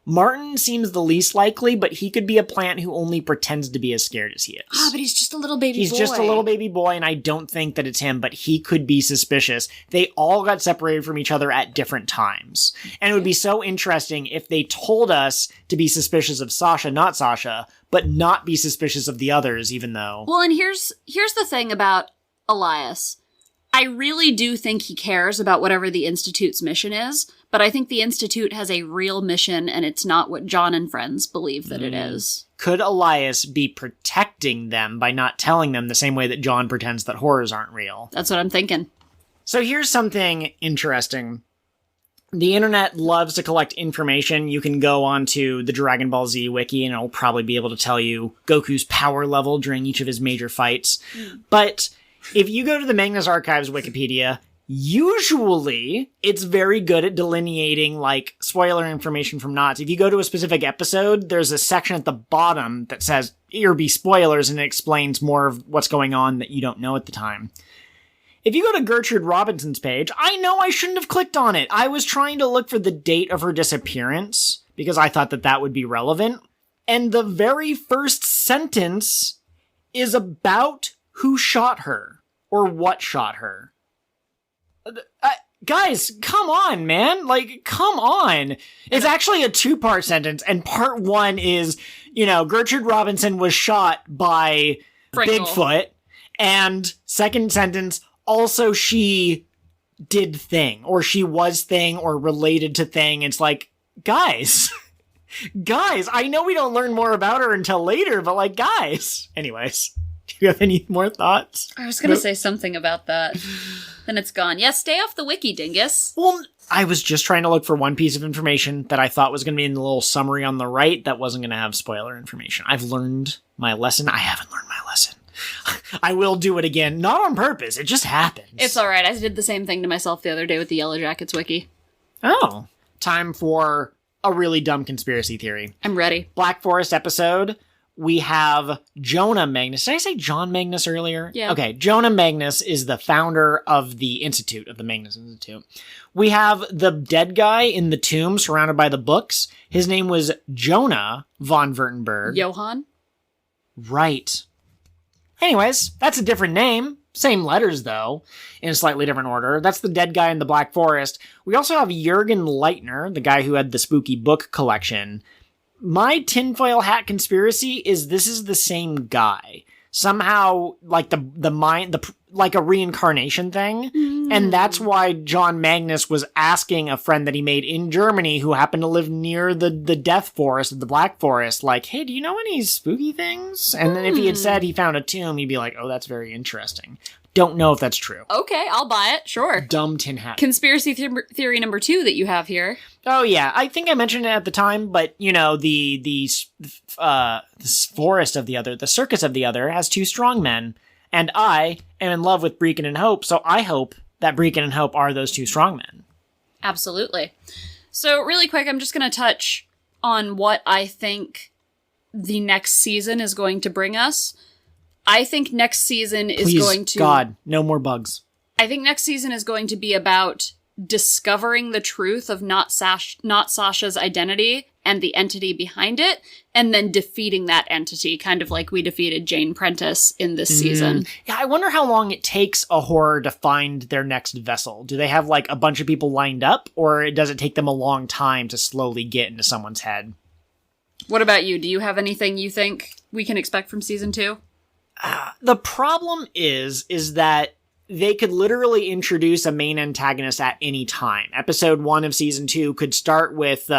Martin seems the least likely, but he could be a plant who only pretends to be as scared as he is. Ah, but he's just a little baby boy. He's just a little baby boy, and I don't think that it's him, but he could be suspicious. They all got separated from each other at different times. And it would be so interesting if they told us to be suspicious of Sasha, NotSasha, but not be suspicious of the others, even though... Well, and here's the thing about Elias. I really do think he cares about whatever the Institute's mission is, but I think the Institute has a real mission, and it's not what John and friends believe that it is. Could Elias be protecting them by not telling them the same way that John pretends that horrors aren't real? That's what I'm thinking. So here's something interesting. The internet loves to collect information. You can go onto the Dragon Ball Z wiki, and it'll probably be able to tell you Goku's power level during each of his major fights. But if you go to the Magnus Archives Wikipedia, usually it's very good at delineating, like, spoiler information from not. If you go to a specific episode, there's a section at the bottom that says, here be spoilers, and it explains more of what's going on that you don't know at the time. If you go to Gertrude Robinson's page, I know I shouldn't have clicked on it. I was trying to look for the date of her disappearance, because I thought that that would be relevant. And the very first sentence is about who shot her, or what shot her. Guys, come on, man. Like, come on. It's actually a 2-part sentence, and part 1 is, Gertrude Robinson was shot by Frankel. Bigfoot, and second sentence, also she did thing, or she was thing, or related to thing. It's like, guys, I know we don't learn more about her until later, but like, guys. Anyways. Do you have any more thoughts? I was going to say something about that. Then it's gone. Yeah, stay off the wiki, dingus. Well, I was just trying to look for one piece of information that I thought was going to be in the little summary on the right that wasn't going to have spoiler information. I've learned my lesson. I haven't learned my lesson. I will do it again. Not on purpose. It just happens. It's all right. I did the same thing to myself the other day with the Yellow Jackets wiki. Oh. Time for a really dumb conspiracy theory. I'm ready. Black Forest episode. We have Jonah Magnus. Did I say John Magnus earlier? Yeah. Okay, Jonah Magnus is the founder of the Institute, of the Magnus Institute. We have the dead guy in the tomb surrounded by the books. His name was Jonah von Württemberg. Johann? Right. Anyways, that's a different name. Same letters, though, in a slightly different order. That's the dead guy in the Black Forest. We also have Jürgen Leitner, the guy who had the spooky book collection. My tinfoil hat conspiracy is this is the same guy. Somehow, like like a reincarnation thing. And that's why John Magnus was asking a friend that he made in Germany who happened to live near the death forest, the Black Forest, like, hey, do you know any spooky things? And then if he had said he found a tomb, he'd be like, oh, that's very interesting. Don't know if that's true. Okay, I'll buy it. Sure. Dumb tin hat. Conspiracy theory number 2 that you have here. Oh, yeah. I think I mentioned it at the time, but, the forest of the other, the circus of the other, has 2 strong men. And I am in love with Breakin and Hope, so I hope that Breakin and Hope are those 2 strong men. Absolutely. So, really quick, I'm just going to touch on what I think the next season is going to bring us. I think next season is going to... God, no more bugs. I think next season is going to be about discovering the truth of NotSasha's identity and the entity behind it, and then defeating that entity, kind of like we defeated Jane Prentice in this season. Yeah, I wonder how long it takes a horror to find their next vessel. Do they have, like, a bunch of people lined up, or does it take them a long time to slowly get into someone's head? What about you? Do you have anything you think we can expect from season 2? The problem is that they could literally introduce a main antagonist at any time. Episode 1 of season 2 could start with,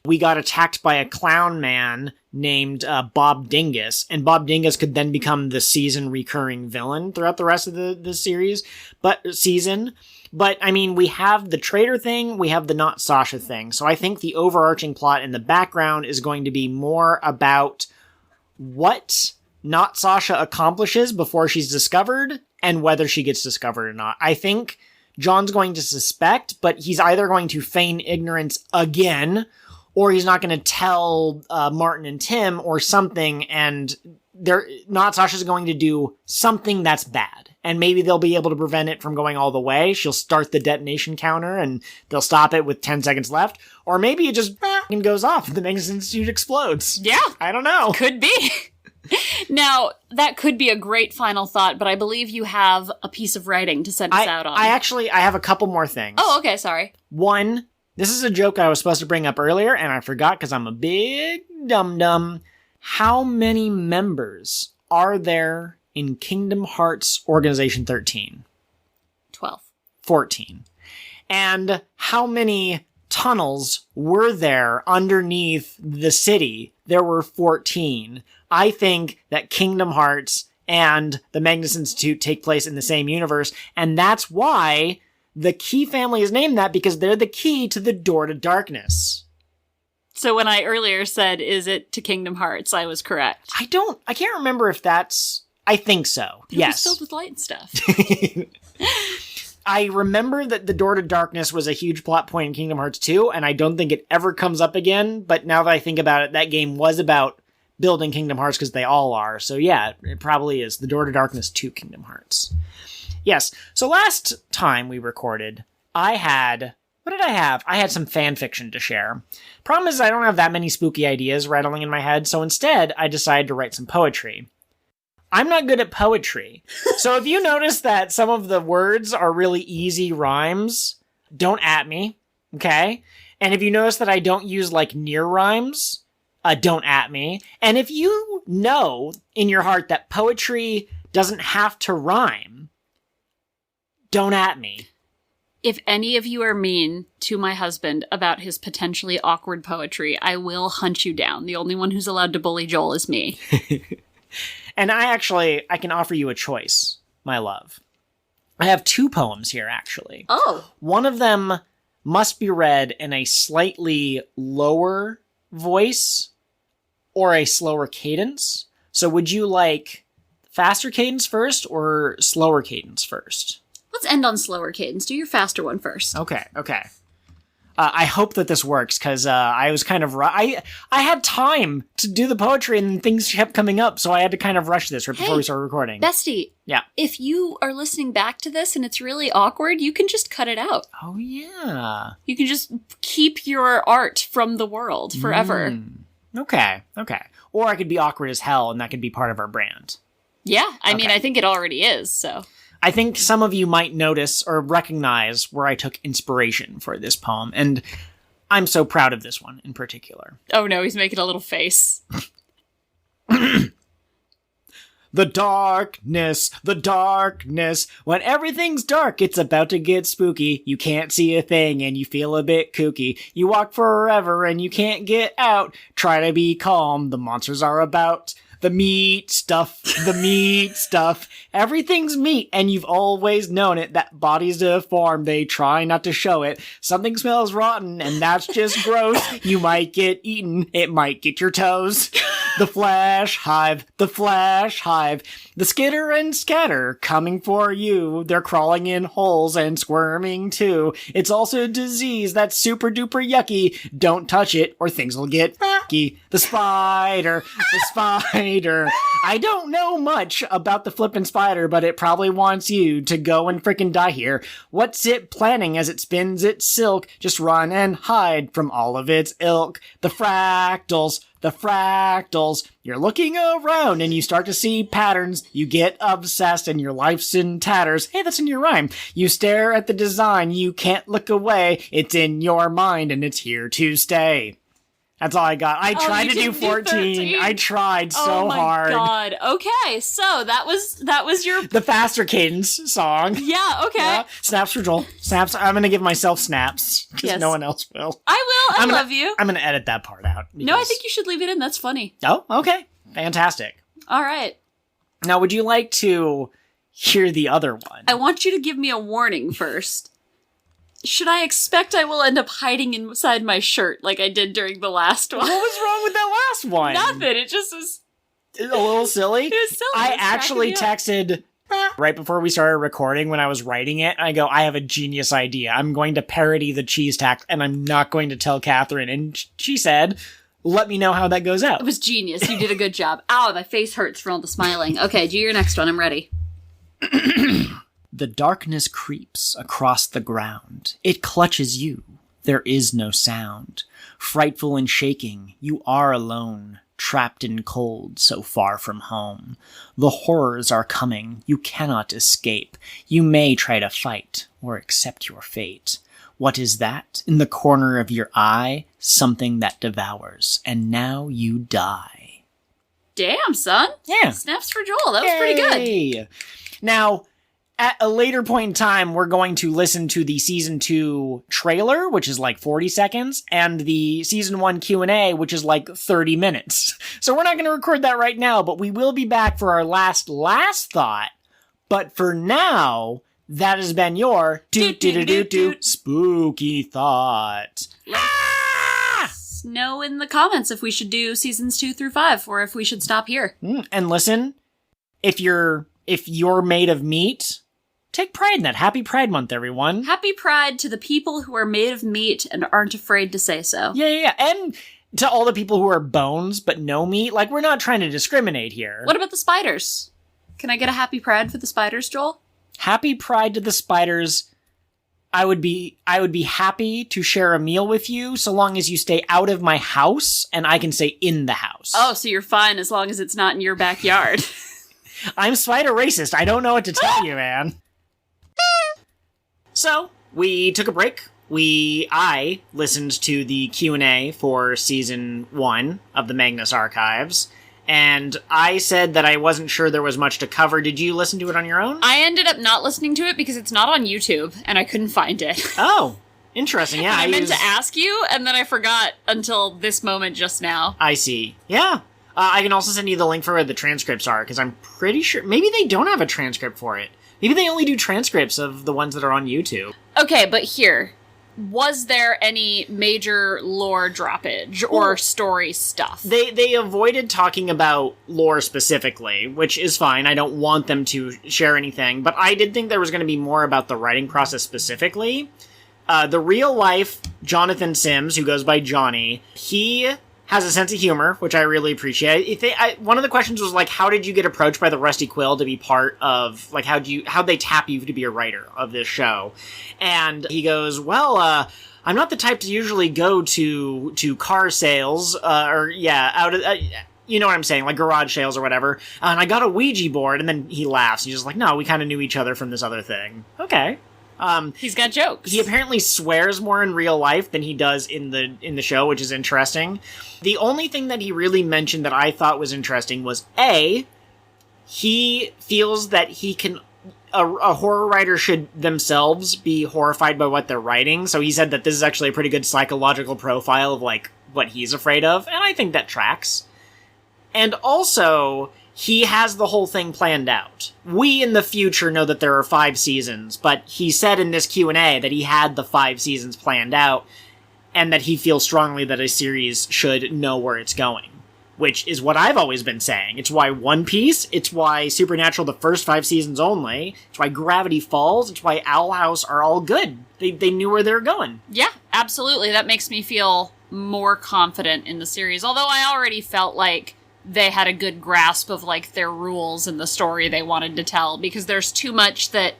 we got attacked by a clown man named Bob Dingus, and Bob Dingus could then become the season recurring villain throughout the rest of the series, season. But, I mean, we have the Traitor thing, we have the NotSasha thing, so I think the overarching plot in the background is going to be more about what NotSasha accomplishes before she's discovered and whether she gets discovered or not. I think John's going to suspect, but he's either going to feign ignorance again, or he's not going to tell Martin and Tim or something, and NotSasha's going to do something that's bad. And maybe they'll be able to prevent it from going all the way. She'll start the detonation counter, and they'll stop it with 10 seconds left. Or maybe it just goes off and the Magnus Institute explodes. Yeah. I don't know. Could be. Now, that could be a great final thought, but I believe you have a piece of writing to send us out on. I have a couple more things. Oh, okay, sorry. One, this is a joke I was supposed to bring up earlier, and I forgot because I'm a big dum-dum. How many members are there in Kingdom Hearts Organization 13? 12. 14. And how many tunnels were there underneath the city? There were 14. I think that Kingdom Hearts and the Magnus Institute take place in the same universe, and that's why the Key family is named that, because they're the key to the door to darkness. So when I earlier said, is it to Kingdom Hearts, I was correct. I can't remember if that's... I think so. It Yes. was filled with light and stuff. I remember that the Door to Darkness was a huge plot point in Kingdom Hearts 2, and I don't think it ever comes up again, but now that I think about it, that game was about building Kingdom Hearts, because they all are. So yeah, it probably is. The Door to Darkness 2 Kingdom Hearts. Yes. So last time we recorded, I had... What did I have? I had some fan fiction to share. Problem is, I don't have that many spooky ideas rattling in my head, so instead, I decided to write some poetry. I'm not good at poetry. So if you notice that some of the words are really easy rhymes, don't at me, okay? And if you notice that I don't use, near rhymes, don't at me. And if you know in your heart that poetry doesn't have to rhyme, don't at me. If any of you are mean to my husband about his potentially awkward poetry, I will hunt you down. The only one who's allowed to bully Joel is me. And I can offer you a choice, my love. I have 2 poems here, actually. Oh. One of them must be read in a slightly lower voice or a slower cadence. So would you like faster cadence first or slower cadence first? Let's end on slower cadence. Do your faster one first. Okay. I hope that this works, because I was kind of... I had time to do the poetry, and things kept coming up, so I had to kind of rush this before we started recording. Bestie. Yeah. If you are listening back to this and it's really awkward, you can just cut it out. Oh, yeah. You can just keep your art from the world forever. Okay. Or I could be awkward as hell, and that could be part of our brand. Yeah, I mean, I think it already is, so... I think some of you might notice or recognize where I took inspiration for this poem, and I'm so proud of this one in particular. Oh no, he's making a little face. The darkness, when everything's dark, it's about to get spooky. You can't see a thing and you feel a bit kooky. You walk forever and you can't get out. Try to be calm, the monsters are about. The meat stuff. Everything's meat, and you've always known it. That body's deformed, they try not to show it. Something smells rotten, and that's just gross. You might get eaten, it might get your toes. The flash hive. The skitter and scatter coming for you. They're crawling in holes and squirming too. It's also a disease that's super duper yucky. Don't touch it or things will get yucky. The spider. I don't know much about the flippin' spider, but it probably wants you to go and frickin' die here. What's it planning as it spins its silk? Just run and hide from all of its ilk. The fractals. You're looking around and you start to see patterns. You get obsessed and your life's in tatters. Hey, that's in your rhyme. You stare at the design. You can't look away. It's in your mind and it's here to stay. That's all I got. I tried to do 14. I tried so hard. Oh my god. Okay, so that was your... The faster cadence song. Yeah, okay. Yeah. Snaps for Joel. Snaps. I'm going to give myself snaps, because no one else will. I will. I love you. I'm going to edit that part out. No, I think you should leave it in. That's funny. Oh, okay. Fantastic. All right. Now, would you like to hear the other one? I want you to give me a warning first. Should I expect I will end up hiding inside my shirt like I did during the last one? What was wrong with that last one? Nothing. It just was... a little silly. It was silly. I It was actually cracking me texted right before we started recording when I was writing it. I go, I have a genius idea. I'm going to parody the cheese tax, and I'm not going to tell Catherine. And she said, let me know how that goes out. It was genius. You did a good job. Ow, my face hurts from all the smiling. Okay, do your next one. I'm ready. The darkness creeps across the ground. It clutches you. There is no sound. Frightful and shaking, you are alone, trapped in cold, so far from home. The horrors are coming. You cannot escape. You may try to fight or accept your fate. What is that? In the corner of your eye, something that devours, and now you die. Damn, son. Yeah. Snaps for Joel. That was pretty good. Yay. Now, at a later point in time, we're going to listen to the Season 2 trailer, which is like 40 seconds, and the Season 1 Q&A, which is like 30 minutes. So we're not going to record that right now, but we will be back for our last thought. But for now, that has been your spooky thought. Let's know in the comments if we should do seasons 2 through 5, or if we should stop here. And listen, if you're made of meat, take pride in that. Happy Pride Month, everyone. Happy Pride to the people who are made of meat and aren't afraid to say so. Yeah. And to all the people who are bones but no meat, like, we're not trying to discriminate here. What about the spiders? Can I get a happy pride for the spiders, Joel? Happy Pride to the spiders. I would be happy to share a meal with you so long as you stay out of my house and I can stay in the house. Oh, so you're fine as long as it's not in your backyard. I'm spider racist. I don't know what to tell you, man. So, we took a break. I listened to the Q&A for Season 1 of the Magnus Archives, and I said that I wasn't sure there was much to cover. Did you listen to it on your own? I ended up not listening to it because it's not on YouTube, and I couldn't find it. Oh, interesting. Yeah, I meant to ask you, and then I forgot until this moment just now. I see. Yeah. I can also send you the link for where the transcripts are, because I'm pretty sure... Maybe they don't have a transcript for it. Maybe they only do transcripts of the ones that are on YouTube. Okay, but here... Was there any major lore droppage or story stuff? They avoided talking about lore specifically, which is fine. I don't want them to share anything, but I did think there was going to be more about the writing process specifically. The real-life Jonathan Sims, who goes by Johnny, he has a sense of humor, which I really appreciate. One of the questions was, like, how did you get approached by the Rusty Quill to be part of, like, how'd they tap you to be a writer of this show? And he goes, well, I'm not the type to usually go to car sales, you know what I'm saying, like garage sales or whatever, and I got a Ouija board, and then he laughs. He's just like, no, we kind of knew each other from this other thing. Okay. He's got jokes. He apparently swears more in real life than he does in the show, which is interesting. The only thing that he really mentioned that I thought was interesting was, he feels that he can... A horror writer should themselves be horrified by what they're writing, so he said that this is actually a pretty good psychological profile of, like, what he's afraid of, and I think that tracks. And also... he has the whole thing planned out. We in the future know that there are 5 seasons, but he said in this Q&A that he had the 5 seasons planned out, and that he feels strongly that a series should know where it's going. Which is what I've always been saying. It's why One Piece, it's why Supernatural the first 5 seasons only, it's why Gravity Falls, it's why Owl House are all good. They knew where they were going. Yeah, absolutely. That makes me feel more confident in the series, although I already felt like they had a good grasp of, like, their rules and the story they wanted to tell, because there's too much that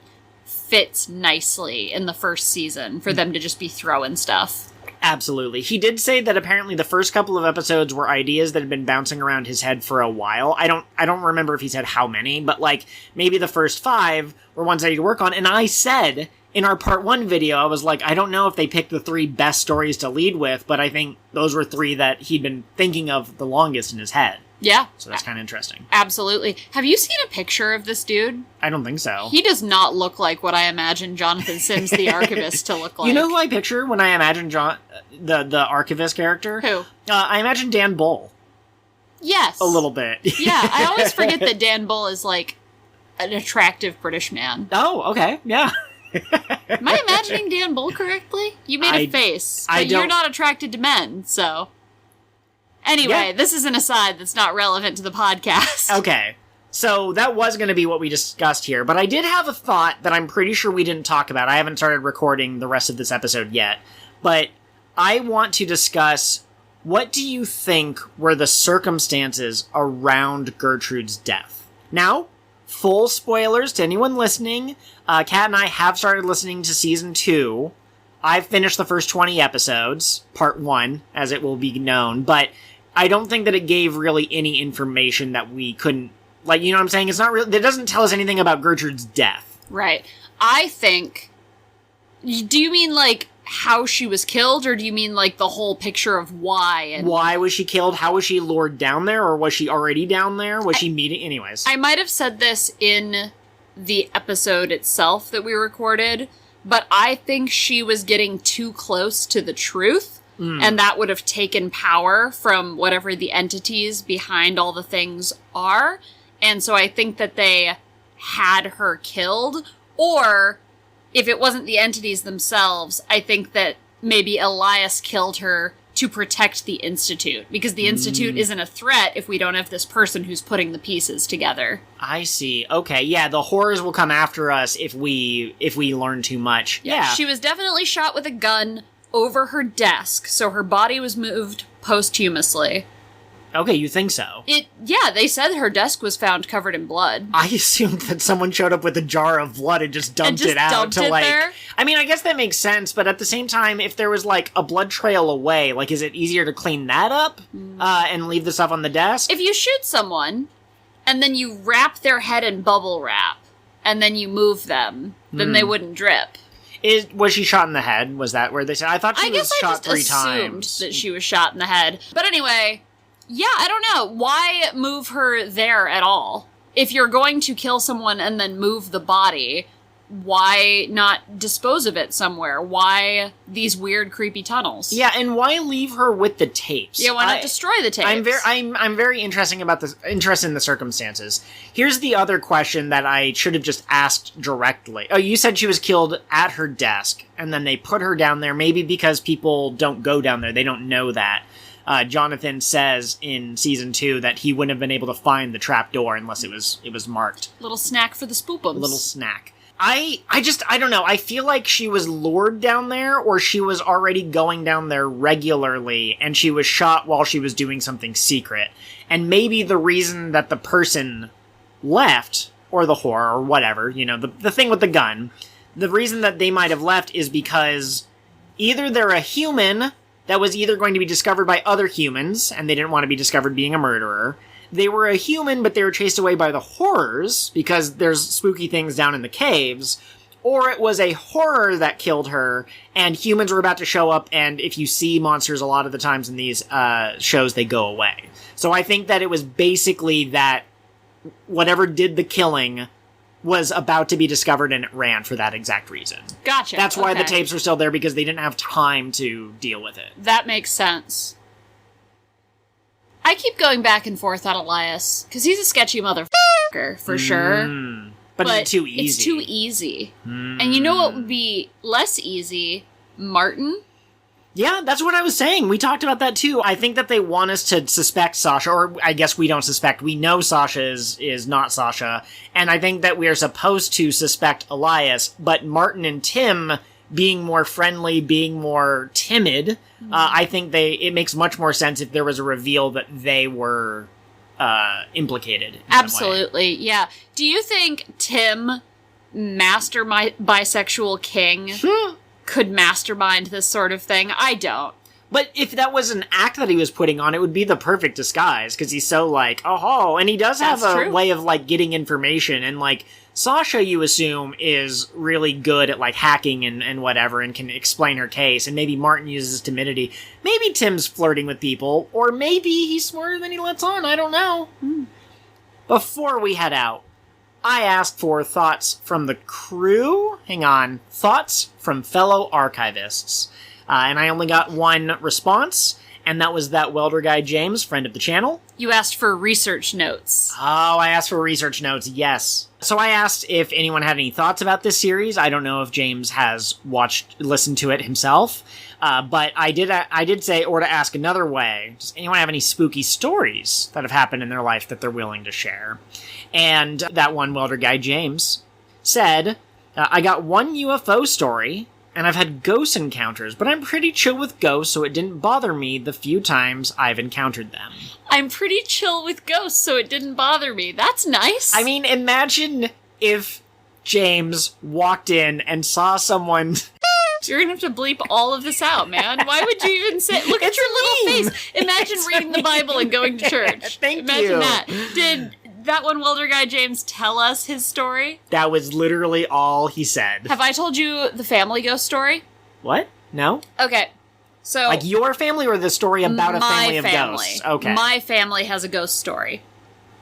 fits nicely in the first season for them to just be throwing stuff. Absolutely. He did say that apparently the first couple of episodes were ideas that had been bouncing around his head for a while. I don't remember if he said how many, but, like, maybe the first 5 were ones I need to work on, and I said in our part 1 video, I was like, I don't know if they picked the 3 best stories to lead with, but I think those were 3 that he'd been thinking of the longest in his head. Yeah. So that's kind of interesting. Absolutely. Have you seen a picture of this dude? I don't think so. He does not look like what I imagine Jonathan Sims, the archivist, to look like. You know who I picture when I imagine the archivist character? Who? I imagine Dan Bull. Yes. A little bit. Yeah, I always forget that Dan Bull is, like, an attractive British man. Oh, okay. Yeah. Am I imagining Dan Bull correctly? You made a face. But you're not attracted to men, so... Anyway, This is an aside that's not relevant to the podcast. Okay. So that was going to be what we discussed here, but I did have a thought that I'm pretty sure we didn't talk about. I haven't started recording the rest of this episode yet, but I want to discuss, what do you think were the circumstances around Gertrude's death? Now, full spoilers to anyone listening, Kat and I have started listening to Season 2. I've finished the first 20 episodes, Part 1, as it will be known, but I don't think that it gave really any information that we couldn't, like, you know what I'm saying? It's not really, it doesn't tell us anything about Gertrude's death. Right. I think, do you mean, like, how she was killed, or do you mean, like, the whole picture of why? And why was she killed? How was she lured down there? Or was she already down there? Was she meeting? Anyways. I might have said this in the episode itself that we recorded, but I think she was getting too close to the truth, and that would have taken power from whatever the entities behind all the things are. And so I think that they had her killed, or if it wasn't the entities themselves, I think that maybe Elias killed her to protect the Institute, because the Institute isn't a threat if we don't have this person who's putting the pieces together. I see. Okay, yeah, the horrors will come after us if we learn too much. Yeah. She was definitely shot with a gun over her desk, so her body was moved posthumously. Okay, you think so? Yeah, they said her desk was found covered in blood. I assumed that someone showed up with a jar of blood and just dumped it out to, like... there? I mean, I guess that makes sense, but at the same time, if there was, like, a blood trail away, like, is it easier to clean that up and leave the stuff on the desk? If you shoot someone, and then you wrap their head in bubble wrap, and then you move them, then they wouldn't drip. Was she shot in the head? Was that where they said? I thought she was shot 3 times. I assumed that she was shot in the head. But anyway... Yeah, I don't know. Why move her there at all? If you're going to kill someone and then move the body, why not dispose of it somewhere? Why these weird, creepy tunnels? Yeah, and why leave her with the tapes? Yeah, why not destroy the tapes? I'm very interested in the circumstances. Here's the other question that I should have just asked directly. Oh, you said she was killed at her desk, and then they put her down there, maybe because people don't go down there. They don't know that. Jonathan says in Season 2 that he wouldn't have been able to find the trapdoor unless it was marked. Little snack for the spoopums. Little snack. I don't know. I feel like she was lured down there, or she was already going down there regularly, and she was shot while she was doing something secret. And maybe the reason that the person left, or the whore, or whatever, you know, the thing with the gun, the reason that they might have left is because either they're a human that was either going to be discovered by other humans, and they didn't want to be discovered being a murderer. They were a human, but they were chased away by the horrors, because there's spooky things down in the caves. Or it was a horror that killed her, and humans were about to show up, and if you see monsters a lot of the times in these shows, they go away. So I think that it was basically that whatever did the killing was about to be discovered, and it ran for that exact reason. Gotcha. That's why the tapes were still there, because they didn't have time to deal with it. That makes sense. I keep going back and forth on Elias, because he's a sketchy motherfucker, for sure. But it's too easy. It's too easy. And you know what would be less easy? Martin? Yeah, that's what I was saying. We talked about that too. I think that they want us to suspect Sasha, or I guess we don't suspect. We know Sasha is not Sasha, and I think that we are supposed to suspect Elias, but Martin and Tim being more friendly, being more timid, I think it makes much more sense if there was a reveal that they were implicated in Absolutely, yeah. Do you think Tim, master bisexual king, could mastermind this sort of thing? I don't. But if that was an act that he was putting on, it would be the perfect disguise, because he's so like, oh, and he does have a way of, like, getting information, and, like, Sasha, you assume, is really good at, like, hacking and whatever, and can explain her case, and maybe Martin uses timidity. Maybe Tim's flirting with people, or maybe he's smarter than he lets on, I don't know. Before we head out, I asked for thoughts from the crew. Hang on. Thoughts from fellow archivists. And I only got one response, and that was that welder guy James, friend of the channel. You asked for research notes. Oh, I asked for research notes, yes. So I asked if anyone had any thoughts about this series. I don't know if James has listened to it himself, But I did say, or to ask another way, does anyone have any spooky stories that have happened in their life that they're willing to share? And that one welder guy, James, said, I got one UFO story, and I've had ghost encounters, but I'm pretty chill with ghosts, so it didn't bother me the few times I've encountered them. I'm pretty chill with ghosts, so it didn't bother me. That's nice. I mean, imagine if James walked in and saw someone... You're gonna have to bleep all of this out, man. Why would you even say... Look at your little face. Imagine reading the Bible and going to church. Imagine that. Did that one welder guy, James, tell us his story? That was literally all he said. Have I told you the family ghost story? What? No? Okay. So... Like your family or the story about a family of ghosts? Okay. My family has a ghost story.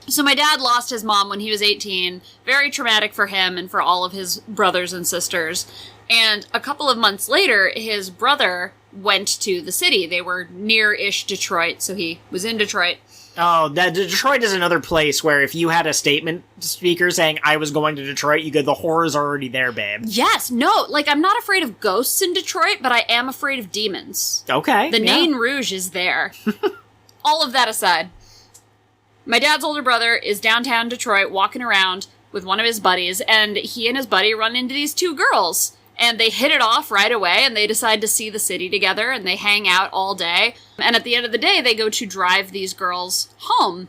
So my dad lost his mom when he was 18. Very traumatic for him and for all of his brothers and sisters. And a couple of months later, his brother went to the city. They were near-ish Detroit, so he was in Detroit. Oh, Detroit is another place where if you had a statement speaker saying, I was going to Detroit, you go, the horror's already there, babe. Yes, no, like, I'm not afraid of ghosts in Detroit, but I am afraid of demons. Okay. The Nain Rouge is there. All of that aside, my dad's older brother is downtown Detroit walking around with one of his buddies, and he and his buddy run into these two girls. And they hit it off right away, and they decide to see the city together, and they hang out all day. And at the end of the day, they go to drive these girls home.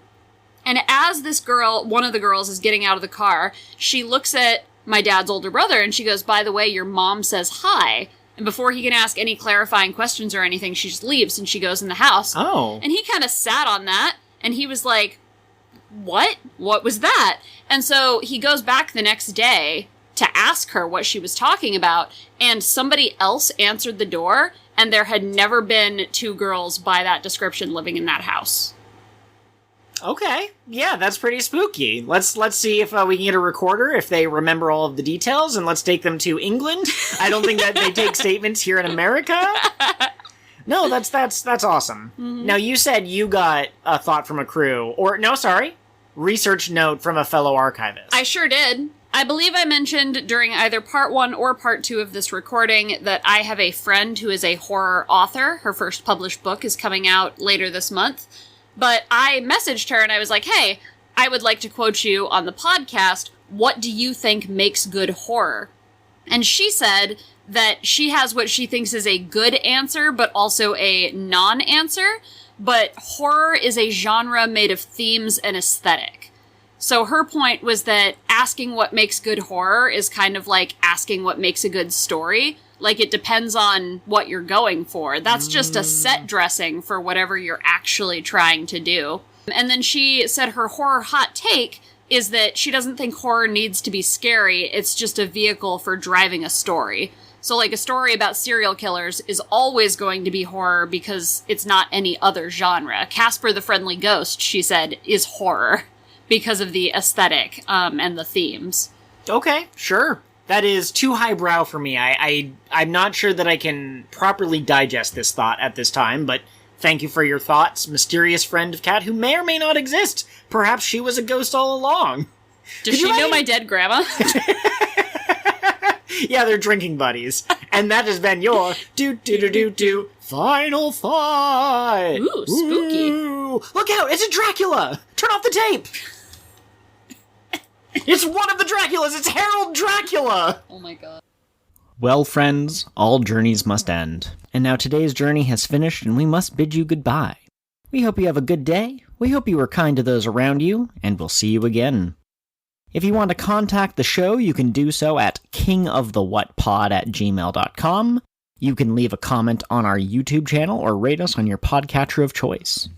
And as this girl, one of the girls, is getting out of the car, she looks at my dad's older brother, and she goes, by the way, your mom says hi. And before he can ask any clarifying questions or anything, she just leaves, and she goes in the house. Oh. And he kind of sat on that, and he was like, what? What was that? And so he goes back the next day to ask her what she was talking about, and somebody else answered the door, and there had never been two girls by that description living in that house. Okay. Yeah, that's pretty spooky. Let's see if we can get a recorder, if they remember all of the details, and let's take them to England. I don't think that they take statements here in America. No, that's awesome. Mm-hmm. Now, you said you got a thought from a crew, research note from a fellow archivist. I sure did. I believe I mentioned during either part 1 or part 2 of this recording that I have a friend who is a horror author. Her first published book is coming out later this month. But I messaged her and I was like, hey, I would like to quote you on the podcast. What do you think makes good horror? And she said that she has what she thinks is a good answer, but also a non-answer. But horror is a genre made of themes and aesthetic. So her point was that asking what makes good horror is kind of like asking what makes a good story. Like, it depends on what you're going for. That's just a set dressing for whatever you're actually trying to do. And then she said her horror hot take is that she doesn't think horror needs to be scary. It's just a vehicle for driving a story. So, like, a story about serial killers is always going to be horror because it's not any other genre. Casper the Friendly Ghost, she said, is horror because of the aesthetic and the themes. Okay, sure. That is too highbrow for me. I'm not sure that I can properly digest this thought at this time, but thank you for your thoughts, mysterious friend of Cat who may or may not exist. Perhaps she was a ghost all along. Does she know my dead grandma? Yeah, they're drinking buddies. And that has been your do final thought. Ooh, spooky. Ooh. Look out, it's a Dracula! Turn off the tape! It's one of the Draculas! It's Harold Dracula! Oh my god. Well, friends, all journeys must end. And now today's journey has finished and we must bid you goodbye. We hope you have a good day, we hope you were kind to those around you, and we'll see you again. If you want to contact the show, you can do so at kingofthewhatpod@gmail.com. You can leave a comment on our YouTube channel or rate us on your podcatcher of choice.